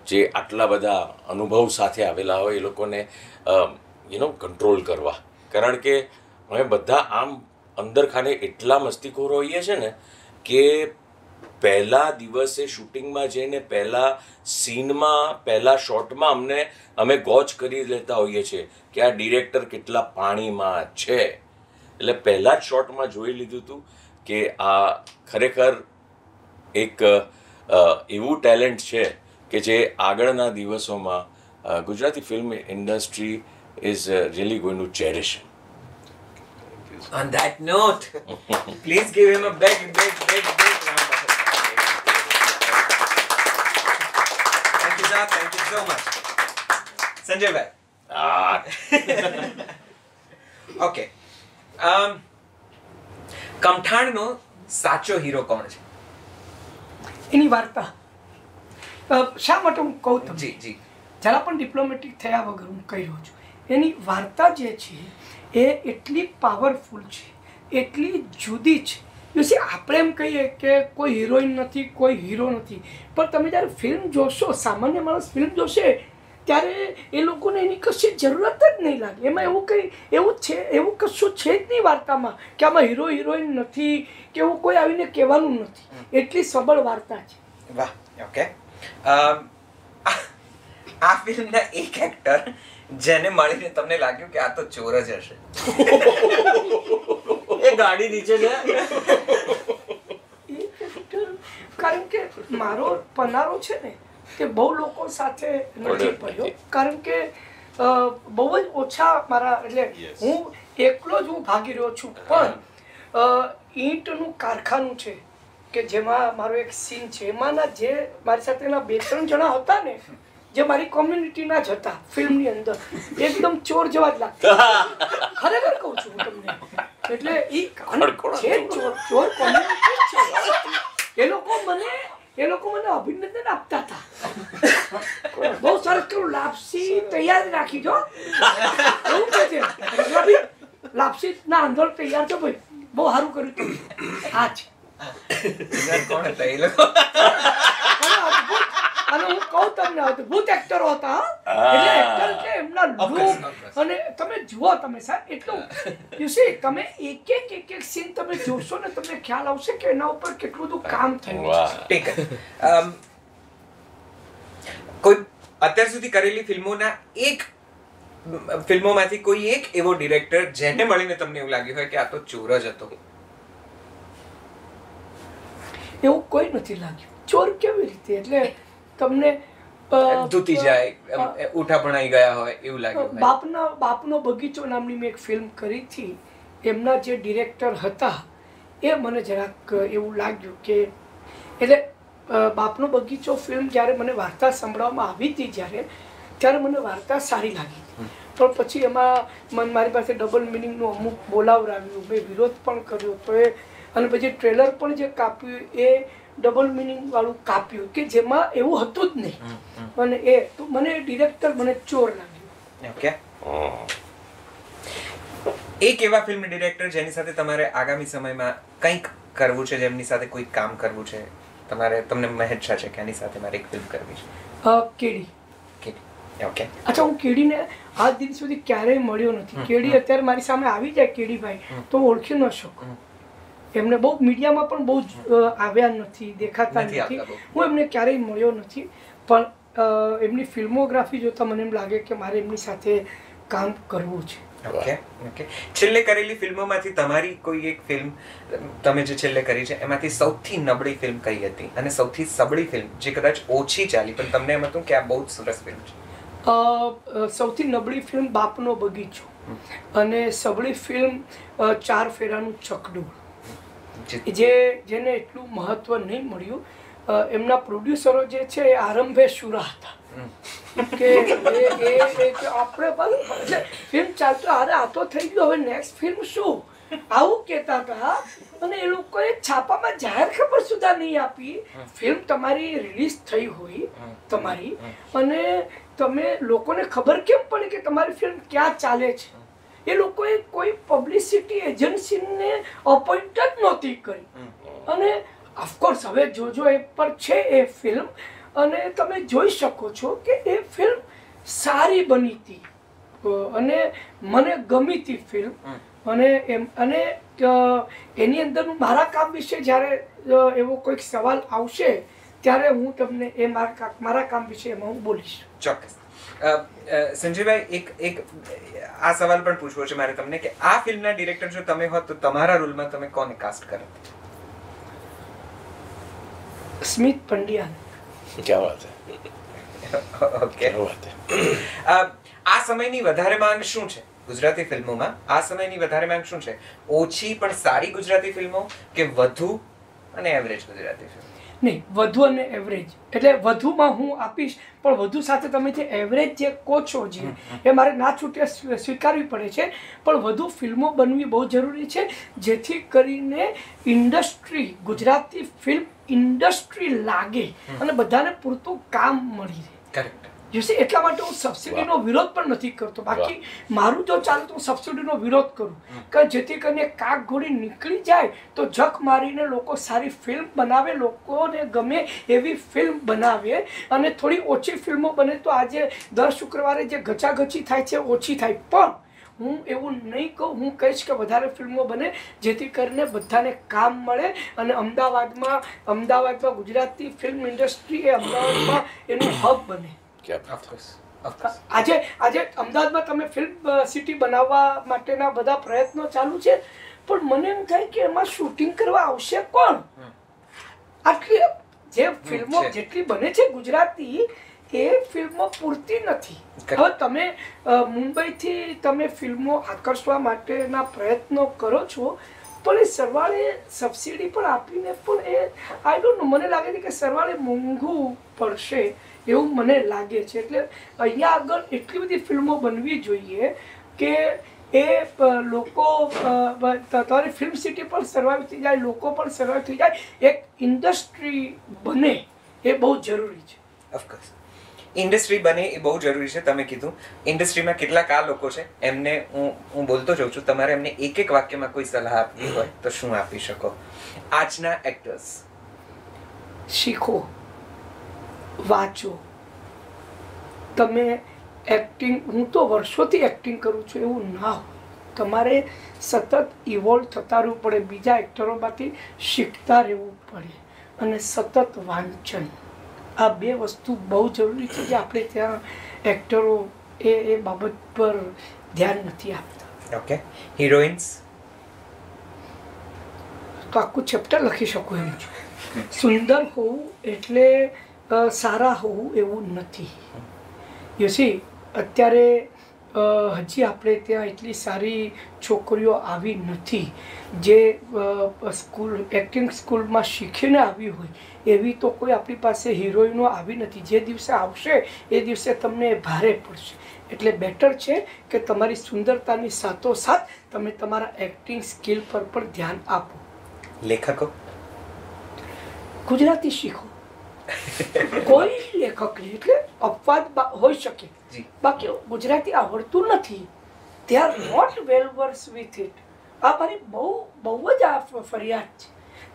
જે આટલા બધા અનુભવ સાથે આવેલા હોય, એ લોકોને કંટ્રોલ કરવા. કારણ કે અમે બધા આમ અંદર ખાને એટલા મસ્તીખોર હોઈએ છે ને કે પહેલા દિવસે શૂટિંગમાં જઈને પહેલા સીનમાં, પહેલા શોટમાં અમે ગોચ કરી લેતા હોઈએ છીએ કે આ ડિરેક્ટર કેટલા પાણીમાં છે. એટલે પહેલા જ શોટમાં જોઈ લીધું હતું કે આ ખરેખર એક એવું ટેલેન્ટ છે કે જે આગળના દિવસોમાં Gujarati film industry is really going to cherish him. On that note, please give him a big round of applause. Thank you, sir. Thank you so much. Sanjay bhai. Okay. કમઠાણનો સાચો હીરો કોણ છે? એની વાર્તા શા માટે હું કહું તમને? જી જી. જરા પણ ડિપ્લોમેટિક થયા વગર હું કહી રહ્યો છું. એની વાર્તા જે છે એ એટલી પાવરફુલ છે એટલી જુદી છે. યુસી આપણે એમ કહીએ કે કોઈ હિરોઈન નથી, કોઈ હીરો નથી, પણ તમે જ્યારે ફિલ્મ જોશો, સામાન્ય માણસ ફિલ્મ જોશે ત્યારે એ લોકોને એની કશી જરૂરત જ નહીં લાગે. એમાં એવું કશું છે જ નહીં વાર્તામાં કે આમાં હીરો હિરોઈન નથી કે એવું કોઈ આવીને કહેવાનું નથી. એટલી સબળ વાર્તા છે. વાહ, ઓકે. આ ફિલ્મના એક એક્ટર જેને મળીને તમને લાગ્યું કે આ તો ચોર જ હશે? એ ગાડી નીચે છે. કારણ કે મારો પનારો છે ને કે બહુ લોકો સાથે નથી પડ્યો, કારણ કે બહુ જ ઓછા મારા, એટલે હું એકલો જ હું ભાગી રહ્યો છું. પણ ઈંટનું કારખાનું છે કે જેમાં મારો એક સીન છે, એમાંના જે મારી સાથેના 2-3 જણા હતા ને, જે મારી કોમ્યુનિટીના જ હતા ફિલ્મની અંદર, એકદમ ચોર જેવા જ લાગતા. ખરેખર કહું છું હું તમને. એટલે એ ચોર કોમ્યુનિટી છે. એ લોકો મને અભિનંદન આપતા હતા. બહુ સરસ કરું, લાપસી તૈયાર રાખી જો, એવું કે છે લાપસી ના આંધોળ તૈયાર છો ભાઈ, બહુ સારું કર્યું તમે. હા છે. કોણ હતા એ લોકો? અને હું કહું તમને, અદભુત એક્ટરો હતા. એટલે એક્ટર કે એમના લુક, અને તમે જુઓ તમે સાહેબ, એટલું યુ સી, તમે એક સીન તમે જોશો ને તમને ખ્યાલ આવશે કે એના ઉપર કેટલું બધું કામ થયું છે. ઠીક છે. કોઈ અત્યાર સુધી કરેલી ફિલ્મોમાંથી કોઈ એક એવો ડિરેક્ટર જેને મળીને તમને એવું લાગ્યું હોય કે આ તો ચોર જ હતો? એવું કોઈ નથી લાગ્યું. ચોર કેવી રીતે? એટલે તમને ધૂતી જાય, ઉઠા પણાઈ ગયા હોય એવું લાગ્યું? બાપનો બગીચો નામની મેં એક ફિલ્મ કરી હતી. એમના જે ડિરેક્ટર હતા એ મને જરાક એવું લાગ્યું કે, એટલે બાપનો બગીચો ફિલ્મ જ્યારે મને વાર્તા સંભળાવવામાં આવી હતી ત્યારે મને વાર્તા સારી લાગી હતી. પણ પછી એમાં મારી પાસે ડબલ મિનિંગનું અમુક બોલાવરાવ્યું, મેં વિરોધ પણ કર્યો તો અને પછી ટ્રેલર પણ જે કાપ્યું એ ડબલ મિનિંગ વાળું કાપ્યું કે જેમાં એવું હતું જ નહીં. અને એ તો મને ડિરેક્ટર મને ચોર લાગ્યું. ઓકે. એક એવા ફિલ્મ ડિરેક્ટર જેની સાથે તમારે આગામી સમયમાં કંઈક કરવું છે, જેમની સાથે કોઈ કામ કરવું છે, તમને મહેચ્છા છે કે આની સાથે મારે એક ફિલ્મ કરવી છે? કેડી. ઓકે. અચ્છા, હું કેડીને આજ દિન સુધી ક્યારેય મળ્યો નથી. કેડી અત્યારે મારી સામે આવી જાય કેડીભાઈ તો ઓળખી ન શકું. એમને બહુ મીડિયામાં પણ બહુ આવ્યા નથી, દેખાતા નથી. હું એમને ક્યારેય મળ્યો નથી. પણ એમની ફિલ્મોગ્રાફી જોતા મને એમ લાગે કે મારે એમની સાથે કામ કરવું છે. ઓકે. છેલ્લે કરેલી ફિલ્મોમાંથી તમારી કોઈ એક ફિલ્મ તમે જે છેલ્લે કરી છે એમાંથી સૌથી નબળી ફિલ્મ કઈ હતી, અને સૌથી સબળી ફિલ્મ જે કદાચ ઓછી ચાલી પણ તમને એમ હતું કે આ બહુ જ સરસ ફિલ્મ છે? સૌથી નબળી ફિલ્મ બાપનો બગીચો, અને સબળી ફિલ્મ 4 ફેરાનું ચકડોળ, જેને એટલું મહત્વ નહીં મળ્યું. એમના પ્રોડ્યુસરો જે છે એ આરંભે શુરા હતા કે આપણે ફિલ્મ ચાલતો, અરે આ તો થઈ ગયું, હવે નેક્સ્ટ ફિલ્મ શું, આવું કહેતા હતા. અને એ લોકોએ છાપામાં જાહેર ખબર સુધા નહીં આપી. ફિલ્મ તમારી રિલીઝ થઈ હોય તમારી, અને તમે લોકોને ખબર કેમ પડે કે તમારી ફિલ્મ ક્યાં ચાલે છે? એ લોકોએ કોઈ પબ્લિસિટી એજન્સીને અપોઇન્ટ જ નહોતી કરી. અને ઓફકોર્સ હવે જોજો એ પર છે એ ફિલ્મ, અને તમે જોઈ શકો છો કે એ ફિલ્મ સારી બની હતી અને મને ગમી હતી ફિલ્મ. અને એની અંદર મારા કામ વિશે જ્યારે એવો કોઈક સવાલ આવશે ત્યારે હું તમને એ મારા કામ વિશે એમાં હું બોલીશ. ચોક્કસ. સંજયભાઈ, એક આ સવાલ પણ પૂછવો છે મારે તમને કે આ ફિલ્મના ડિરેક્ટર જો તમે હોત તો તમારા રોલમાં તમે કોને કાસ્ટ કરો? સ્મિત પંડ્યા. ક્યા વાત હે. ઓકે. આ સમયની વધારે માંગ શું છે ગુજરાતી ફિલ્મોમાં? આ સમયની વધારે માંગ શું છે? ઓછી પણ સારી ગુજરાતી ફિલ્મો કે વધુ અને એવરેજ ગુજરાતી ફિલ્મ? નહીં, વધુ અને એવરેજ. એટલે વધુમાં હું આપીશ, પણ વધુ સાથે તમે જે એવરેજ જે કહો છો જે એ મારે ના છૂટે સ્વીકારવી પડે છે. પણ વધુ ફિલ્મો બનવી બહુ જરૂરી છે, જેથી કરીને ઇન્ડસ્ટ્રી, ગુજરાતી ફિલ્મ ઇન્ડસ્ટ્રી લાગે અને બધાને પૂરતું કામ મળી રહે. કરેક્ટ. એટલા માટે હું સબસિડીનો વિરોધ પણ નથી કરતો. બાકી મારું જો ચાલે તો હું સબસિડીનો વિરોધ કરું કે જેથી કરીને કાક ઘોડી નીકળી જાય તો જખ મારીને લોકો સારી ફિલ્મ બનાવે, લોકોને ગમે એવી ફિલ્મ બનાવે અને થોડી ઓછી ફિલ્મો બને તો આજે દર શુક્રવારે જે ગચાગચી થાય છે ઓછી થાય. પણ હું એવું નહીં કહું, હું કહીશ કે વધારે ફિલ્મો બને જેથી કરીને બધાને કામ મળે અને અમદાવાદમાં ગુજરાતી ફિલ્મ ઇન્ડસ્ટ્રી એ અમદાવાદમાં એનું હબ બને. આજે અમદાવાદમાં તમે ફિલ્મ સિટી બનાવવા માટેના બધા પ્રયત્નો ચાલુ છે, પણ મને એમ થાય કે એમાં શૂટિંગ કરવા આવશે કોણ? આટલી જે ફિલ્મો જેટલી બને છે ગુજરાતી એ ફિલ્મો પૂરતી નથી. હવે તમે મુંબઈથી તમે ફિલ્મો આકર્ષવા માટેના પ્રયત્નો કરો છો, પણ એ સરવાળે સબસિડી પણ આપીને પણ એ આઈ ડોન્ટ નો, મને લાગે છે કે સરવાળે મોંઘું પડશે એવું મને લાગે છે. એટલે અહીંયા આગળ એટલી બધી ફિલ્મો બનવી જોઈએ કે એ લોકો તમારી ફિલ્મ સિટી પણ સર્વાઈવ થઈ જાય, લોકો પણ સર્વાઈવ થઈ જાય, એક ઇન્ડસ્ટ્રી બને એ બહુ જરૂરી છે. ઓફકોર્સ ઇન્ડસ્ટ્રી બને એ બહુ જરૂરી છે. તમે કીધું ઇન્ડસ્ટ્રીમાં કેટલાક આ લોકો છે, એમને હું બોલતો જાઉં છું, તમારે એમને એક વાક્યમાં કોઈ સલાહ આપવી હોય તો શું આપી શકો? આજના એક્ટર્સ શીખો, વાંચો. તમે એક્ટિંગ, હું તો વર્ષોથી એક્ટિંગ કરું છું એવું ના હોય, તમારે સતત ઇવોલ્વ થતા રહેવું પડે, બીજા એક્ટરોમાંથી શીખતા રહેવું પડે અને સતત વાંચન. આ બે વસ્તુ બહુ જરૂરી છે જે આપણે ત્યાં એક્ટરો એ બાબત પર ધ્યાન નથી આપતા. ઓકે, હિરોઈન્સ તો આખું ચેપ્ટર લખી શકું એમ છું. સુંદર હોવું એટલે સારા હોવું એવું નથી. યુ સી, અત્યારે હજી આપણે ત્યાં એટલી સારી છોકરીઓ આવી નથી જે એક્ટિંગ સ્કૂલમાં શીખીને આવી હોય એવી તો કોઈ આપણી પાસે હિરોઈનો આવી નથી. જે દિવસે આવશે એ દિવસે તમને ભારે પડશે. એટલે બેટર છે કે તમારી સુંદરતાની સાથોસાથ તમે તમારા એક્ટિંગ સ્કિલ પર પણ ધ્યાન આપો. લેખકો ગુજરાતી શીખો. કોઈ લેખક નહીં, એટલે અપવાદ હોઈ શકે, બાકી ગુજરાતી આવડતું નથી, they are not well versed with it. આ મારી બહુ જ આ ફરિયાદ છે.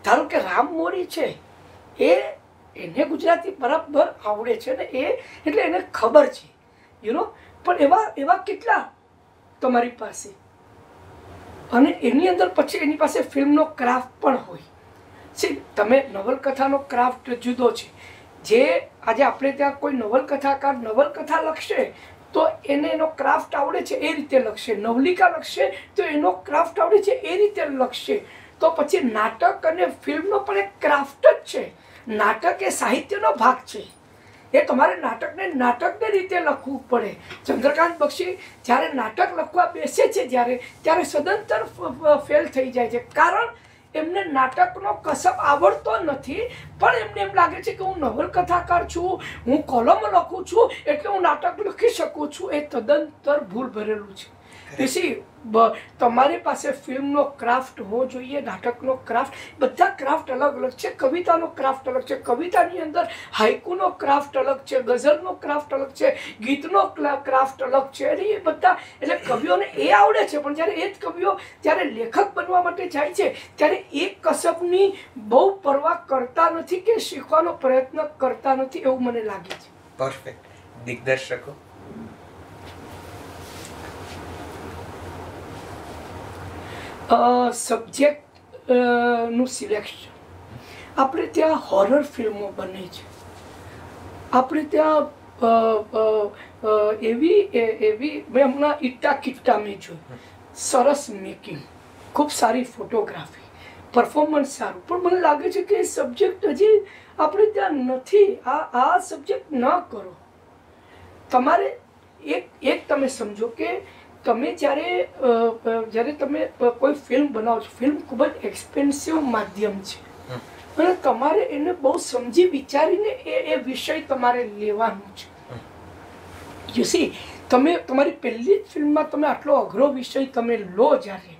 ધારો કે રામ મોરી છે, એને ગુજરાતી બરાબર આવડે છે ને એ એટલે એને ખબર છે, પણ એવા કેટલા તમારી પાસે? અને એની અંદર પછી એની પાસે ફિલ્મનો ક્રાફ્ટ પણ હોય છે. તમે નવલકથાનો ક્રાફ્ટ જુદો છે. જે આજે આપણે ત્યાં કોઈ નવલકથાકાર નવલકથા લખશે તો એને એનો ક્રાફ્ટ આવડે છે એ રીતે લખશે, નવલિકા લખશે તો એનો ક્રાફ્ટ આવડે છે એ રીતે લખશે. તો પછી નાટક અને ફિલ્મનો પણ એક ક્રાફ્ટ જ છે. નાટક એ સાહિત્યનો ભાગ છે, એ તમારે નાટકને રીતે લખવું પડે. ચંદ્રકાંત બક્ષી જ્યારે નાટક લખવા બેસે છે ત્યારે સદંતર ફેલ થઈ જાય છે, કારણ એમને નાટકનો કસબ આવડતો નથી. પણ એમને એમ લાગે છે કે હું નવલકથાકાર છું, હું કોલમ લખું છું એટલે હું નાટક લખી શકું છું. એ તદંતર ભૂલ ભરેલું છે. તેથી તમારી પાસે ફિલ્મનો ક્રાફ્ટ હોવો જોઈએ, નાટકનો ક્રાફ્ટ, બધા ક્રાફ્ટ અલગ અલગ છે. કવિતાનો ક્રાફ્ટ અલગ છે, કવિતાની અંદર હાઇકુનો ક્રાફ્ટ અલગ છે, ગઝલનો ક્રાફ્ટ અલગ છે, ગીતનો ક્રાફ્ટ અલગ છે. અને એ બધા એટલે કવિઓને એ આવડે છે, પણ જ્યારે એ જ કવિઓ જ્યારે લેખક બનવા માટે જાય છે ત્યારે એ કસબની બહુ પરવા કરતા નથી કે શીખવાનો પ્રયત્ન કરતા નથી એવું મને લાગે છે. પરફેક્ટ. દિગ્દર્શકો સબ્જેક્ટ નું સિલેક્શન. આપણે ત્યાં હોરર ફિલ્મો બને છે, આપણે ત્યાં એવી મેં હમણાં ઇટ્ટા કિટ્ટા મેં જોઈ, સરસ મેકિંગ, ખૂબ સારી ફોટોગ્રાફી, પરફોર્મન્સ સારું, પણ મને લાગે છે કે એ સબ્જેક્ટ હજી આપણે ત્યાં નથી. આ સબ્જેક્ટ ન કરો. તમારે એક તમે સમજો કે તમે જ્યારે તમે કોઈ ફિલ્મ બનાવો છો, ફિલ્મ ખૂબ જ એક્સપેન્સિવ માધ્યમ છે અને તમારે એને બહુ સમજી વિચારીને એ વિષય તમારે લેવાનો છે. યુ સી, તમે તમારી પહેલી જ ફિલ્મમાં તમે આટલો અઘરો વિષય તમે લો જ્યારે,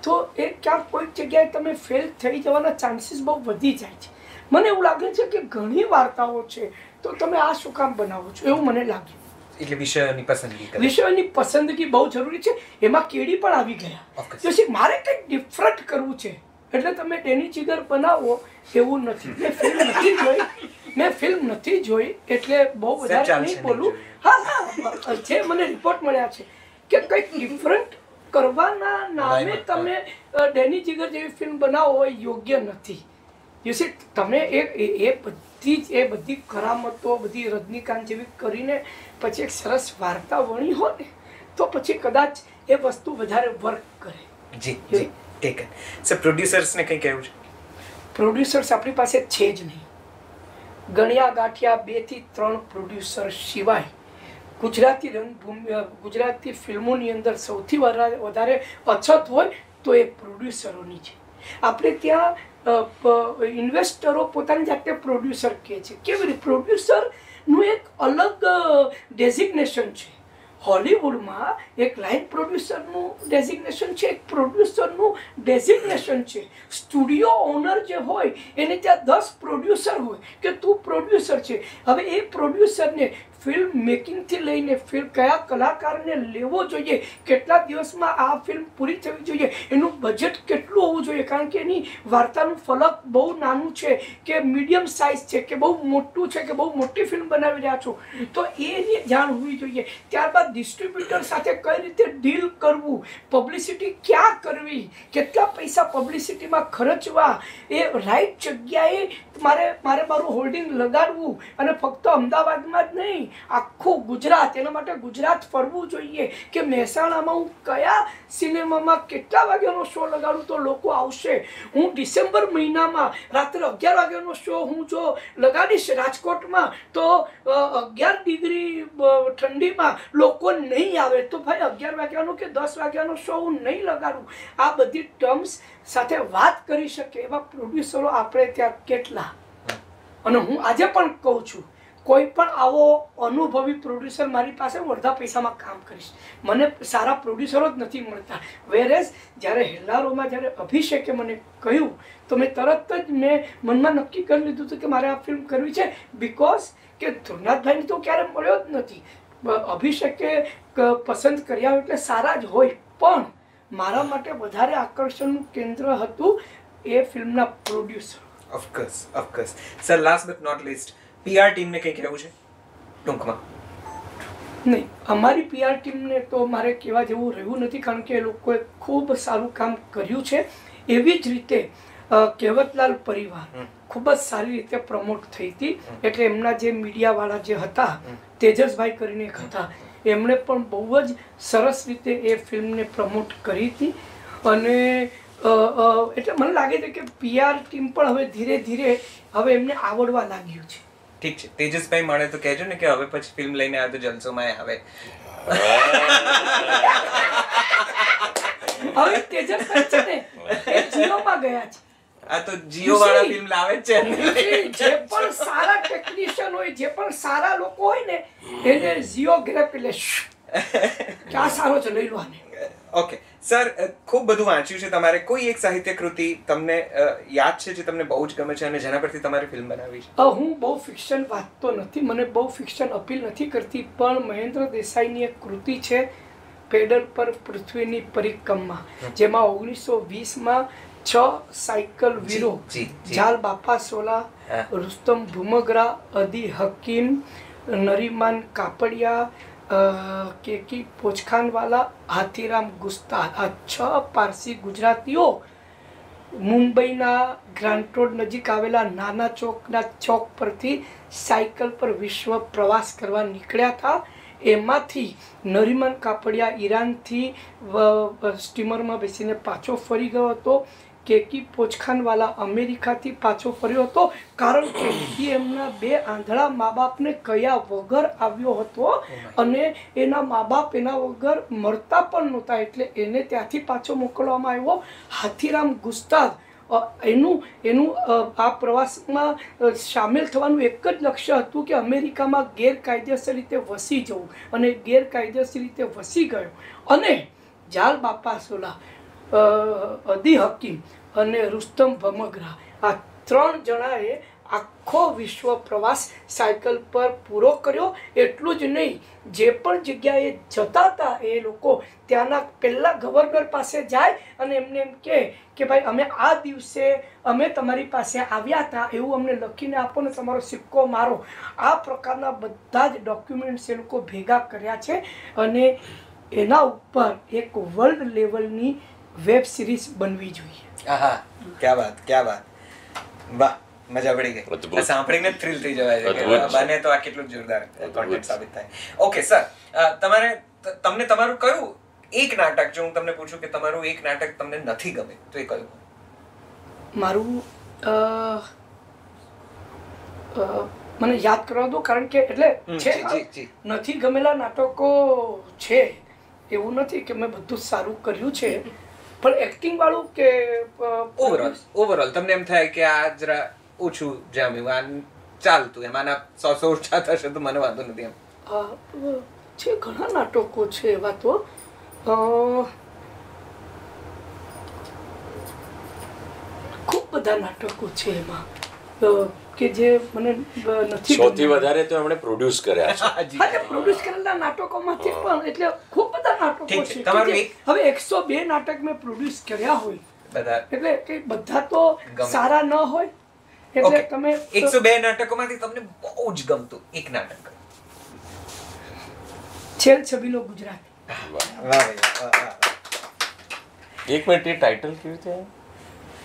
તો એ ક્યાંક કોઈક જગ્યાએ તમે ફેલ થઈ જવાના ચાન્સીસ બહુ વધી જાય છે. મને એવું લાગે છે કે ઘણી વાર્તાઓ છે તો તમે આ શું કામ બનાવો છો, એવું મને લાગ્યું. એટલે વિષયોની પસંદગી કરવી. વિષયોની પસંદગી બહુ જરૂરી છે. એમાં કેડી પણ આવી ગયા. પછી મારે કંઈક ડિફરન્ટ કરવું છે એટલે તમે ડેની જીગર બનાવો એવું નથી. મેં ફિલ્મ નથી જોઈ એટલે બહુ વધારે નહીં બોલું. હા, જે મને રિપોર્ટ મળ્યા છે કે કંઈક ડિફરન્ટ કરવાના નામે તમે ડેની જીગર જેવી ફિલ્મ બનાવો એ યોગ્ય નથી. યુસી તમે એ બધી કરામતો બધી રજનીકાંત જેવી કરીને પછી એક સરસ વાર્તા વણી હો ને તો પછી કદાચ એ વસ્તુ વધારે વર્ક કરે. જી જી ટેકન. સર પ્રોડ્યુસર્સને કંઈ કહેવું છે? પ્રોડ્યુસર્સ આપણી પાસે છે જ નહીં. ગણ્યા ગાંઠિયા 2 થી 3 પ્રોડ્યુસર સિવાય ગુજરાતી રંગભૂમિ ગુજરાતી ફિલ્મોની અંદર સૌથી વધારે અછત હોય તો એ પ્રોડ્યુસરોની છે. આપણે ત્યાં ઇન્વેસ્ટરો પોતાની જાતે પ્રોડ્યુસર કહે છે. કેવી રીતે? પ્રોડ્યુસરનું એક અલગ ડેઝિગ્નેશન છે. હોલિવૂડમાં એક લાઇન પ્રોડ્યુસરનું ડેઝિગ્નેશન છે, એક પ્રોડ્યુસરનું ડેઝિગ્નેશન છે. સ્ટુડિયો ઓનર જે હોય એને ત્યાં 10 પ્રોડ્યુસર હોય કે તું પ્રોડ્યુસર છે. હવે એ પ્રોડ્યુસરને ફિલ્મ મેકિંગથી લઈને ફિલ્મ કયા કલાકારને લેવો જોઈએ, કેટલા દિવસમાં આ ફિલ્મ પૂરી થવી જોઈએ, એનું બજેટ કેટલું હોવું જોઈએ, કારણ કે એની વાર્તાનું ફલક બહુ નાનું છે કે મીડિયમ સાઇઝ છે કે બહુ મોટું છે કે બહુ મોટી ફિલ્મ બનાવી રહ્યા છો, તો એની જાણ હોવી જોઈએ. ત્યારબાદ ડિસ્ટ્રીબ્યુટર સાથે કઈ રીતે ડીલ કરવું, પબ્લિસિટી ક્યાં કરવી, કેટલા પૈસા પબ્લિસિટીમાં ખર્ચવા, એ રાઈટ જગ્યાએ મારું હોલ્ડિંગ લગાડવું અને ફક્ત અમદાવાદમાં જ નહીં આખું ગુજરાત, એના માટે ગુજરાત ફરવું જોઈએ કે મહેસાણામાં હું કયા સિનેમામાં કેટલા વાગ્યાનો શો લગાડું તો લોકો આવશે. હું ડિસેમ્બર મહિનામાં રાત્રે 11 વાગ્યાનો શો હું જો લગાડીશ રાજકોટમાં તો 11 ડિગ્રી ઠંડીમાં લોકો નહીં આવે તો ભાઈ 11 વાગ્યાનો કે 10 વાગ્યાનો શો હું નહીં લગાડું. આ બધી ટર્મ્સ સાથે વાત કરી શકે એવા પ્રોડ્યુસરો આપણે ત્યાં કેટલા. અને હું આજે પણ કહું છું કોઈ પણ આવો અનુભવી પ્રોડ્યુસર મારી પાસે હું અડધા પૈસામાં કામ કરીશ. મને સારા પ્રોડ્યુસરો જ નથી મળતા. વેરેઝ જ્યારે હેલ્લારોમાં જ્યારે અભિષેકે મને કહ્યું તો મેં તરત જ મેં મનમાં નક્કી કરી લીધું હતું કે મારે આ ફિલ્મ કરવી છે. બિકોઝ કે ધ્રુવનાથભાઈને તો ક્યારે મળ્યો જ નથી. અભિષેકે પસંદ કર્યા એટલે સારા જ હોય, પણ મારા માટે વધારે આકર્ષણનું કેન્દ્ર હતું એ ફિલ્મના પ્રોડ્યુસર. Of course. Sir last but not least, PR ટીમને કંઈ કહેવું છે ટૂંકમાં? નહીં, અમારી PR ટીમને તો મારે કહેવા જેવું રહ્યું નથી કારણ કે એ લોકોએ ખૂબ સારું કામ કર્યું છે. એવી જ રીતે કહેવતલાલ પરિવાર ખૂબ જ સારી રીતે પ્રમોટ થઈ હતી. એટલે એમના જે મીડિયાવાળા જે હતા તેજસભાઈ કરીને એક હતા, એમણે પણ બહુ જ સરસ રીતે એ ફિલ્મને પ્રમોટ કરી હતી. અને એટલે મને લાગે છે કે PR ટીમ પણ હવે ધીરે ધીરે હવે એમને આવડવા લાગ્યું છે. ઠીક છે, તેજસભાઈ મળે તો કહેજો ને કે હવે પછી ફિલ્મ લઈને આવે તો જલસોમાં આવે. હવે તેજસભાઈ છે ને એ જીઓમાં ગયા છે. આ તો જીઓ વાળા ફિલ્મ લાવે છે. જે પણ સારા ટેકનિશિયન હોય, જે પણ સારા લોકો હોય ને એને જીઓ ગ્રેપ એટલે ક્યાં સારો છે લઈ લો આને. ઓકે સર, ખૂબ બધું વાંચ્યું છે તમારે. કોઈ એક સાહિત્ય કૃતિ તમને યાદ છે જે તમને બહુ જ ગમે છે અને જેના પરથી તમારે ફિલ્મ બનાવી છે? હું બહુ ફિક્શન વાંચતો નથી, મને બહુ ફિક્શન અપીલ નથી કરતી, પણ મહેન્દ્ર દેસાઈની એક કૃતિ છે પેડલ પર પૃથ્વીની પરિક્રમા, જેમાં 1920માં 6 સાયકલ વીરો જાલ બાપા સોલા, રુસ્તમ ભૂમગરા, અદી હકીમ, નરીમાન કાપડિયા, કેકી પોચખાનવાલા, હાથીરામ ગુસ્તાર, આ 6 પારસી ગુજરાતીઓ મુંબઈના ગ્રાન્ટ રોડ નજીક આવેલા નાના ચોકના ચોક પરથી સાયકલ પર વિશ્વ પ્રવાસ કરવા નીકળ્યા હતા. એમાંથી નરીમાન કાપડિયા ઈરાનથી સ્ટીમરમાં બેસીને પાછો ફરી ગયો હતો. કેકી પોચખાનવાલા અમેરિકાથી પાછો ફર્યો હતો કારણ કે એ એમના 2 આંધળા મા બાપને કયા વગર આવ્યો હતો અને એના મા બાપ એના વગર મળતા પણ નહોતા, એટલે એને ત્યાંથી પાછો મોકલવામાં આવ્યો. હાથીરામ ગુસ્તાદ એનું આ પ્રવાસમાં સામેલ થવાનું એક જ લક્ષ્ય હતું કે અમેરિકામાં ગેરકાયદેસર રીતે વસી જવું, અને ગેરકાયદેસર રીતે વસી ગયો. અને જાલ બાપા સોલા, અદી હકીમ અને રુસ્તમ ભમગરા, આ 3 જણાએ આખો વિશ્વ પ્રવાસ સાયકલ પર પૂરો કર્યો. એટલું જ નહીં, જે પણ જગ્યાએ જતા હતા એ લોકો ત્યાંના પહેલા ગવર્નર પાસે જાય અને એમને એમ કે ભાઈ અમે આ દિવસે અમે તમારી પાસે આવ્યા હતા, એવું અમને લખીને આપો ને તમારો સિક્કો મારો. આ પ્રકારના બધા જ ડોક્યુમેન્ટ્સ એ લોકો ભેગા કર્યા છે અને એના ઉપર એક વર્લ્ડ લેવલની વેબ સિરીઝ બનવી જોઈએ. આહા, ક્યા વાત, ક્યા વાત, વાહ, મજા પડી ગઈ. સાંભળીને થ્રિલ થઈ જવાય છે કે બને તો આ કેટલું જોરદાર કોન્ટેન્ટ સાબિત થાય. ઓકે સર, તમને તમારું કયું એક નાટક, જો હું તમને પૂછું કે તમારું એક નાટક તમને નથી ગમે તો એ કયું? મારું મને યાદ કરવા દો, કારણ કે એટલે છે નથી ગમેલા નાટકો છે, એવું નથી કે મેં બધું સારું કર્યું છે, પણ એક્ટિંગ વાળું કે ઓવરઓલ તમને એમ થાય કે આ જરા ઓછું જામ્યું, આ ચાલતું, એમાંના 100 ઓછા થશે તો મને વાંધો નથી એમ છે. ઘણા નાટકો છે એવા તો, ખૂબ બધા નાટકો છે એમાં કે જે મને નથી. સૌથી વધારે તો એમણે પ્રોડ્યુસ કર્યા છે. પ્રોડ્યુસ કરેલા નાટકોમાંથી પણ એટલે ખૂબ બધા નાટકો છે. હવે 102 નાટક મેં પ્રોડ્યુસ કર્યા હોય બધા, એટલે કે બધા તો સારા ન હોય, એટલે તમે 102 નાટકોમાંથી તમને બહુ જ ગમતું એક નાટક? છેલ છબીલો ગુજરાતી. એક મિનિટ, એ ટાઇટલ કેવી રીતે આવ્યું?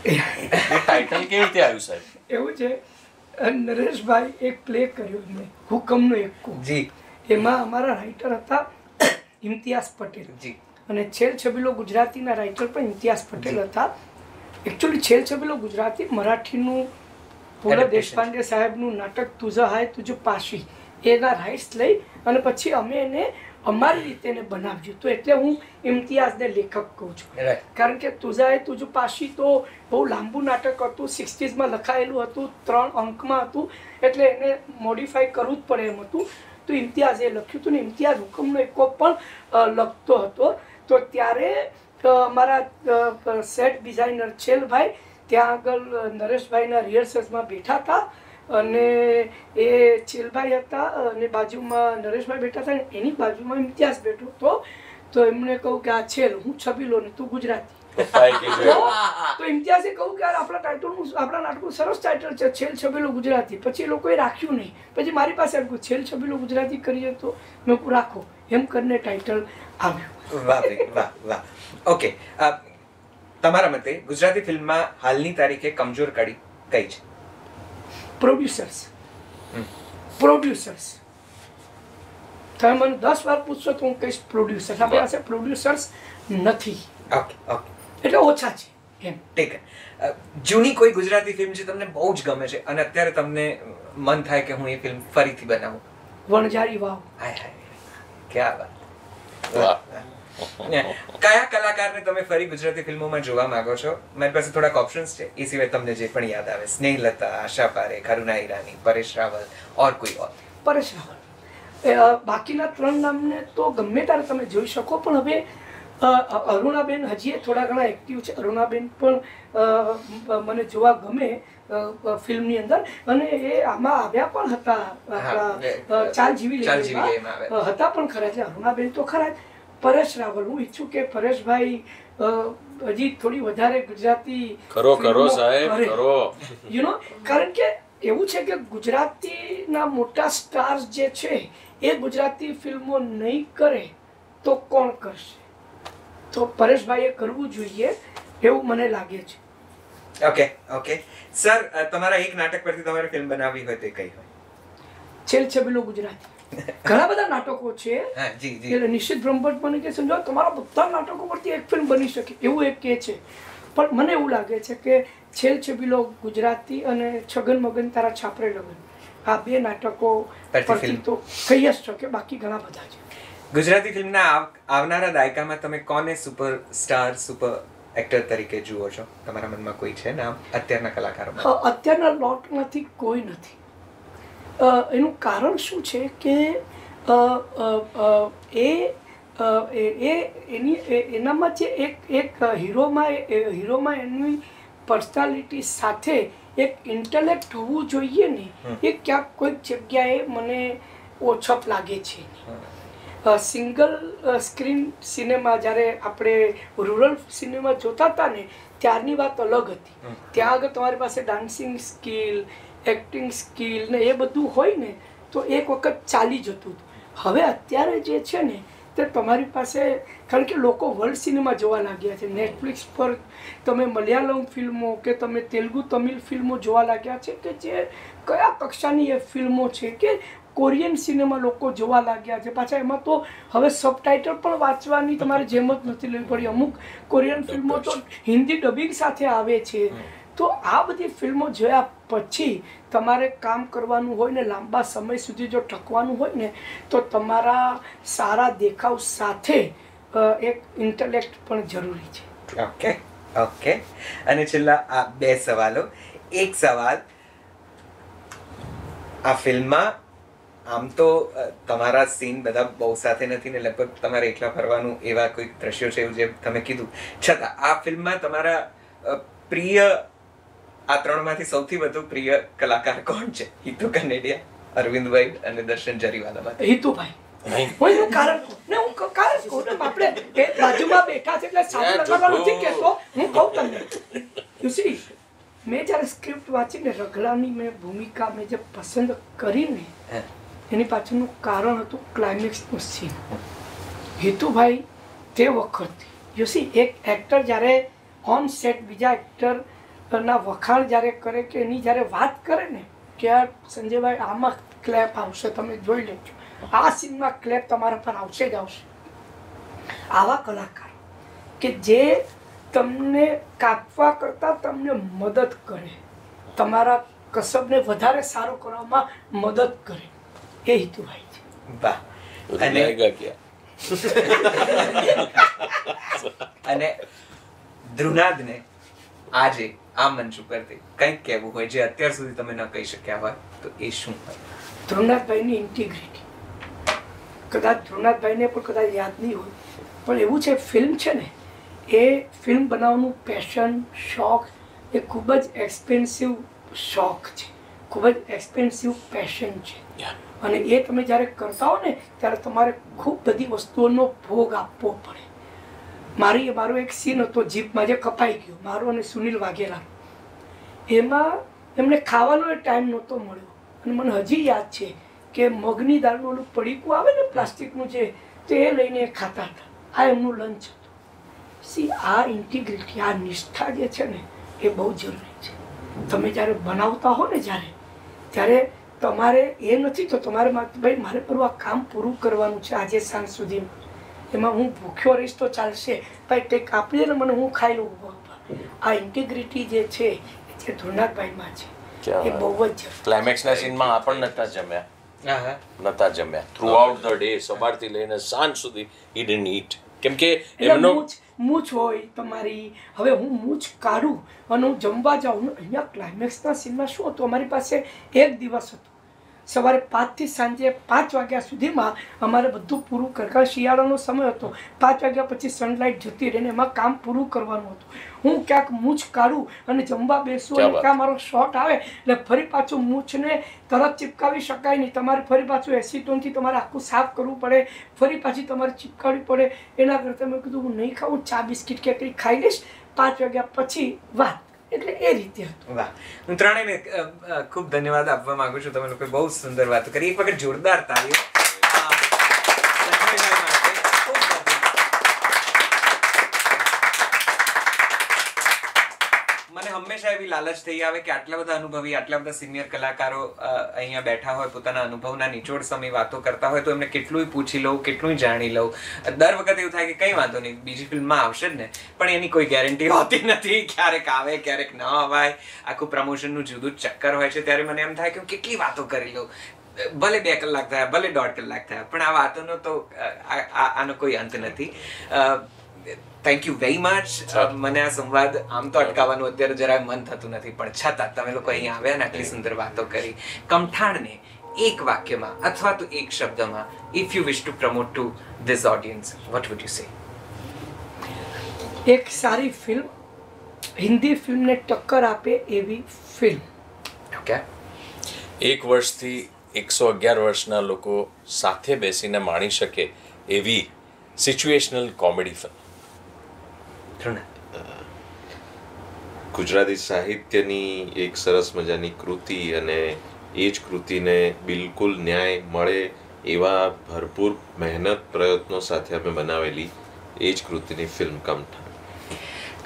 એ ટાઇટલ કેવી રીતે આવ્યું સાહેબ? એવું છે, નરેશભાઈ એક પ્લે કર્યો એમણે, હુકમનો એક્કો. જી. એમાં અમારા રાઇટર હતા ઇમ્તિયાઝ પટેલ જી, અને છેલ છબીલો ગુજરાતીના રાઇટર પણ ઇમ્તિયાઝ પટેલ હતા. એકચ્યુઅલી છેલ છબીલો ગુજરાતી મરાઠીનું પૂર્ણ દેશપાંડે સાહેબનું નાટક તુઝ હાય તુજ પાશી, એના રાઇટ્સ લઈ અને પછી અમે એને અમારી રીતે એને બનાવ્યું. તો એટલે હું ઇમ્તિયાઝને લેખક કહું છું, કારણ કે તુઝ હાય તુજ પાશી તો બહુ લાંબુ નાટક હતું, 60s લખાયેલું હતું, 3 અંકમાં હતું, એટલે એને મોડિફાઈ કરવું જ પડે એમ હતું. તો ઇમ્તિયાઝે લખ્યું હતું ને ઇમ્તિયાઝ હુકમનો એકો પણ લખતો હતો. તો ત્યારે અમારા સેટ ડિઝાઇનર છેલભાઈ ત્યાં આગળ નરેશભાઈના રિહર્સલ્સમાં બેઠા હતા, અને એ છેલભાઈ હતા અને બાજુમાં નરેશભાઈ બેઠા હતા, એની બાજુમાં ઇમ્તિયાઝ બેઠો હતો. તો એમણે કહું કે આ છેલ, હું છબીલો ને તું ગુજરાતી. તો ઇમ્તિયાઝે કહું કે આપણા નાટકનું સરસ ટાઇટલ છે, છેલ છબીલો ગુજરાતી. પછી લોકોએ રાખ્યું નહીં, પછી મારી પાસે આવ્યું છેલ છબીલો ગુજરાતી કરીએ તો મેં રાખો, એમ કરીને ટાઇટલ આવ્યું. વાહ વાહ વાહ. ઓકે, તમારા મતે ગુજરાતી ફિલ્મમાં હાલની તારીખે કમજોર કડી કઈ છે? પ્રોડ્યુસર્સ. તમે મને 10 વાર પૂછશો તો હું કહીશ પ્રોડ્યુસર્સ. આપણી પાસે પ્રોડ્યુસર્સ નથી. ઓકે ઓકે, એટલે ઓછા છે એમ. ઠીક. જૂની કોઈ ગુજરાતી ફિલ્મ છે તમને બહુ જ ગમે છે અને અત્યારે તમને મન થાય કે હું એ ફિલ્મ ફરીથી બનાવું? વણઝારી વાવ. હાય હાય, ક્યા વાત. કયા કલાકારને તમે ફરી ગુજરાતી ફિલ્મોમાં જોવા માંગો છો? મારી પાસે થોડાક ઓપ્શન્સ છે, એ સિવાય તમને જે પણ યાદ આવે. સ્નેહલતા, આશા પારેખ, કરુણા ઈરાની, પરેશ રાવલ ઓર કોઈ ઓર? પરેશ રાવલ. બાકીના 3 નામને તો ગમે ત્યારે તમે જોઈ શકો, પણ હવે અરુણાબેન હજી થોડા ઘણા એક્ટિવ છે. અરુણાબેન પણ મને જોવા ગમે ફિલ્મની અંદર, અને એ આમાં આવ્યા પણ હતા, આપણા ચાલ જીવી હતા પણ ખરા. એટલે અરુણાબેન તો ખરા જ. પરેશ રાવલ, હું ઈચ્છું કે પરેશભાઈ હજી થોડી વધારે ગુજરાતી કરો સાહેબ કરો, યુ નો, કારણ કે એવું છે કે ગુજરાતીના મોટા સ્ટાર્સ જે છે એ ગુજરાતી ફિલ્મો નહીં કરે તો કોણ કરશે? તો પરેશભાઈએ કરવું જોઈએ એવું મને લાગે છે. ઓકે ઓકે સર, તમારા એક નાટક પરથી તમારે ફિલ્મ બનાવવી હોય તો કઈ હોય? છેલ છબીલો ગુજરાતી. ઘણા બધા નાટકો છે, એટલે નિશ્ચિત બ્રહ્મભટ્ટ મને કે સમજો તમારા બધા નાટકો પરથી એક ફિલ્મ બની શકે એવું એક કે છે, પણ મને એવું લાગે છે કે છેલ છબીલો ગુજરાતી અને છગન મગન તારા છાપરે લગન, આ 2 નાટકો પરથી તો કહી જ શકે. બાકી ઘણા બધા છે. ગુજરાતી ફિલ્મના આવનારા દાયકામાં તમે કોને સુપરસ્ટાર, સુપર એક્ટર તરીકે જુઓ છો? તમારા મનમાં કોઈ છે નામ અત્યારના કલાકારોમાં? અત્યારના લોટમાંથી કોઈ નથી. એનું કારણ શું છે કે એનામાં જે એક હીરોમાં એની પર્સનાલિટી સાથે એક ઇન્ટેલેક્ટ હોવું જોઈએ ને એ ક્યાંક કોઈક જગ્યાએ મને ઓછપ લાગે છે. સિંગલ સ્ક્રીન સિનેમા જ્યારે આપણે રૂરલ સિનેમા જોતા હતા ને ત્યારની વાત અલગ હતી. ત્યાં આગળ તમારી પાસે ડાન્સિંગ સ્કિલ, એક્ટિંગ સ્કિલ ને એ બધું હોય ને તો એક વખત ચાલી જતું. હવે અત્યારે જે છે ને તે તમારી પાસે, કારણ કે લોકો વર્લ્ડ સિનેમા જોવા લાગ્યા છે. નેટફ્લિક્સ પર તમે મલયાલમ ફિલ્મો કે તમે તેલુગુ તમિલ ફિલ્મો જોવા લાગ્યા છે કે જે કયા કક્ષાની એ ફિલ્મો છે, કે કોરિયન સિનેમા લોકો જોવા લાગ્યા છે. પાછા એમાં તો હવે સબટાઇટલ પણ વાંચવાની તમારે જેમ જ નથી લેવી પડી. અમુક કોરિયન ફિલ્મો તો હિન્દી ડબિંગ સાથે આવે છે. તો આ બધી ફિલ્મો જોયા પછી તમારે કામ કરવાનું હોય ને લાંબા સમય સુધી જો ટકવાનું હોય ને તો તમારા સારા દેખાવ સાથે એક ઇન્ટેલેક્ટ પણ જરૂરી છે. Okay okay. અને છેલ્લા આ 2 સવાલો. એક સવાલ, આ ફિલ્મમાં આમ તો તમારા સીન બધા બહુ સાથે નથી ને લગભગ તમારે એકલા ફરવાનું એવા કોઈ દ્રશ્યો છે એવું જે તમે કીધું, છતાં આ ફિલ્મમાં તમારા પ્રિય, આ 3માંથી સૌથી વધુ પ્રિય કલાકાર કોણ છે? હિતુ કનેડિયા, અરવિંદભાઈ અને દર્શન જરીવાલા? હિતુભાઈ. હું કારણ કહું ને, આપણે એ બાજુમાં બેઠા છે એટલે સામે લગાડવાનું નથી કહેતો, હું કહું તમને. યુ સી, મેં જ્યારે સ્ક્રિપ્ટ વાંચીને રઘલાની મેં ભૂમિકા મેં જે પસંદ કરીને એની પાછળનું કારણ હતું ક્લાઇમેક્સનું સીન. હિતુભાઈ તે વખત યુ સી, એક એક્ટર જ્યારે ઓન સેટ બીજા એક્ટરના વખાણ જ્યારે કરે કે એની જ્યારે વાત કરે ને કે યાર સંજયભાઈ આમાં ક્લેપ આવશે, તમે જોઈ લેજો, આ સીનમાં ક્લેપ તમારા પર આવશે જ આવશે. આવા કલાકાર કે જે તમને કાપવા કરતાં તમને મદદ કરે, તમારા કસબને વધારે સારું કરવામાં મદદ કરે, એ હિતુભાઈ છે. વાહ. અને ધ્રુનાદને આજે આ મંચ ઉપરથી કંઈક કહેવું હોય જે અત્યાર સુધી તમે ન કહી શક્યા હોય તો એ શું હોય? ધ્રુનાદભાઈની ઇન્ટિગ્રિટી. કદાચ ધ્રુનાદભાઈને પણ કદાચ યાદ નહીં હોય, પણ એવું છે, ફિલ્મ છે ને એ ફિલ્મ બનાવવાનું પેશન, શોખ એ ખૂબ જ એક્સપેન્સિવ શોખ છે, ખૂબ જ એક્સપેન્સિવ પેશન છે. અને એ તમે જ્યારે કરતા હો ને ત્યારે તમારે ખૂબ બધી વસ્તુઓનો ભોગ આપવો પડે. મારો એક સીન હતો જીપમાં જે કપાઈ ગયો, મારો અને સુનિલ વાઘેલા. એમાં એમને ખાવાનો ટાઈમ નહોતો મળ્યો અને મને હજી યાદ છે કે મગની દાળનું ઓલું પડીકું આવે ને પ્લાસ્ટિકનું જે, તો એ લઈને ખાતા હતા. આ એમનું લંચ હતું. સી, આ ઇન્ટિગ્રિટી, આ નિષ્ઠા જે છે ને એ બહુ જરૂરી છે. તમે જ્યારે બનાવતા હો ને ત્યારે તમારે એ નથી તો તમારે ભાઈ મારે પેલું આ કામ પૂરું કરવાનું છે આજે સાંજ સુધીમાં, એમાં હું ભૂખ્યો રહીશ તો ચાલશે, ભાઈ કંઈક આપી દે ને મને, હું ખાઈ લઉં. આ ઇન્ટિગ્રિટી જે છે એ ધ્રુનાદભાઈમાં છે, એ બહુ જ. ક્લાઇમેક્સના સીનમાં આપણ નતા જમ્યા થ્રુ આઉટ ધ ડે, સવારથી લઈને સાંજ સુધી હી ડિડન્ટ ઈટ. કેમ કે એમનો મૂછ હોય તમારી, હવે હું મૂછ કાઢું અને હું જમવા જાઉં. અહીંયા ક્લાઇમેક્સના સીનમાં શું હતું, અમારી પાસે એક દિવસ હતો, સવારે 5 થી સાંજે 5 વાગ્યા સુધીમાં અમારે બધું પૂરું કરવા. શિયાળાનો સમય હતો, 5 વાગ્યા પછી સનલાઇટ જતી રહીને એમાં કામ પૂરું કરવાનું હતું. હું ક્યાંક મૂછ કાઢું અને જમવા બેસું અને ત્યાં મારો શોટ આવે એટલે ફરી પાછું મૂછને તરત ચિપકાવી શકાય નહીં, તમારે ફરી પાછું એસિટોનથી તમારે આખું સાફ કરવું પડે, ફરી પાછી તમારે ચિપકાવવી પડે. એના કરતાં મેં કીધું હું નહીં ખાઉં, ચા બિસ્કિટ કે કંઈ ખાઈ લઈશ 5 વાગ્યા પછી વાત. એટલે એ રીતે હતું. વાહ. હું ત્રણેયને ખૂબ ધન્યવાદ આપવા માંગુ છું. તમે લોકોએ બહુ સુંદર વાતો કરી. એક વખત જોરદાર તાળીઓ સંજયભાઈ માટે. મને હંમેશા એવી લાલચ થઈ આવે કે આટલા બધા અનુભવી, આટલા બધા સિનિયર કલાકારો અહીંયા બેઠા હોય, પોતાના અનુભવના નિચોડ સમય વાતો કરતા હોય તો એમને કેટલું પૂછી લઉં, કેટલું જાણી લઉં. દર વખતે એવું થાય કે કંઈ વાંધો નહીં, બીજી ફિલ્મમાં આવશે જ ને, પણ એની કોઈ ગેરંટી હોતી નથી. ક્યારેક આવે, ક્યારેક ન અવાય. આખું પ્રમોશનનું જુદું જ ચક્કર હોય છે. ત્યારે મને એમ થાય કે હું કેટલી વાતો કરી લઉં, ભલે 2 કલાક થયા, ભલે 1.5 કલાક થયા, પણ આ વાતોનો તો આનો કોઈ અંત નથી. Thank you very much. મને આ સંવાદ આમ તો અટકાવવાનું અત્યારે જરાય મન થતું નથી, પણ છતાં તમે લોકો અહીંયા આવ્યા ને આટલી સુંદર વાતો કરી. કમઠાણને એક વાક્યમાં અથવા તો એક શબ્દમાં, if you wish two promote two this audience, what would you say? એક સારી ફિલ્મ હિન્દી ફિલ્મને ટક્કર આપે એવી ફિલ્મ. ઓકે. 1 વર્ષથી 111 વર્ષના લોકો સાથે બેસીને માણી શકે એવી સિચ્યુએશનલ કોમેડી ફિલ્મ. ગુજરાતી સાહિત્યની એક સરસ મજાની કૃતિ અને એ જ કૃતિને બિલકુલ ન્યાય મળે એવા ભરપૂર મહેનત પ્રયત્નો સાથે અમે બનાવેલી એ જ કૃતિની ફિલ્મ કમઠાણ.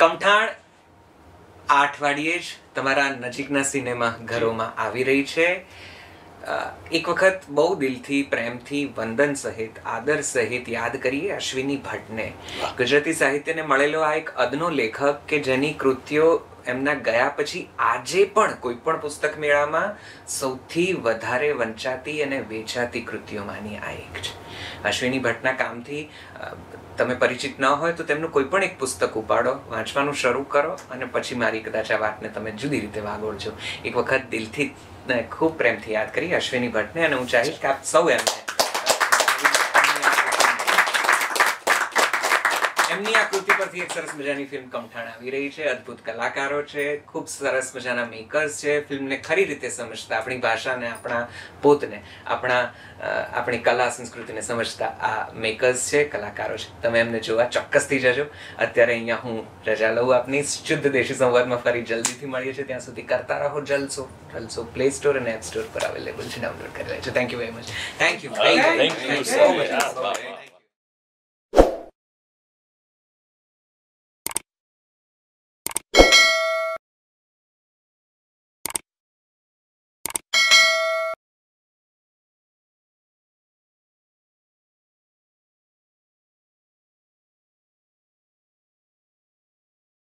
કમઠાણ આ અઠવાડિયે જ તમારા નજીકના સિનેમા ઘરોમાં આવી રહી છે. એક વખત બહુ દિલથી, પ્રેમથી, વંદન સહિત, આદર સહિત યાદ કરીએ અશ્વિની ભટ્ટને. ગુજરાતી સાહિત્યને મળેલો આ એક અદનો લેખક કે જેની કૃતિઓ એમના ગયા પછી આજે પણ કોઈ પણ પુસ્તક મેળામાં સૌથી વધારે વંચાતી અને વેચાતી કૃતિઓમાંની આ એક છે. અશ્વિની ભટ્ટના કામથી તમે પરિચિત ન હોય તો તેમનું કોઈ પણ એક પુસ્તક ઉપાડો, વાંચવાનું શરૂ કરો અને પછી મારી કદાચ આ વાતને તમે જુદી રીતે વાગોળજો. એક વખત દિલથી ખૂબ પ્રેમથી યાદ કરી અશ્વિની ભટ્ટને અને હું ચાહીશ કે આપ સૌ એમની આ કૃતિ પરથી એક સરસ મજાની ફિલ્મ કમઠાણ આવી રહી છે. અદ્ભુત કલાકારો છે, ખૂબ સરસ મજાના મેકર્સ છે. ફિલ્મને ખરી રીતે સમજતા, આપણી ભાષાને, આપણા પોતને, આપણી કલા સંસ્કૃતિને સમજતા આ મેકર્સ છે, કલાકારો છે. તમે એમને જોવા ચોક્કસથી જજો. અત્યારે અહીંયા હું રજા લઉં આપની. શુદ્ધ દેશી સંવાદમાં ફરી જલ્દીથી મળીએ છીએ. ત્યાં સુધી કરતા રહો જલસો. પ્લે સ્ટોર અને એપ સ્ટોર પર અવેલેબલ છે, ડાઉનલોડ કરી લેજો. Thank you very much. Thank you Thank you so much.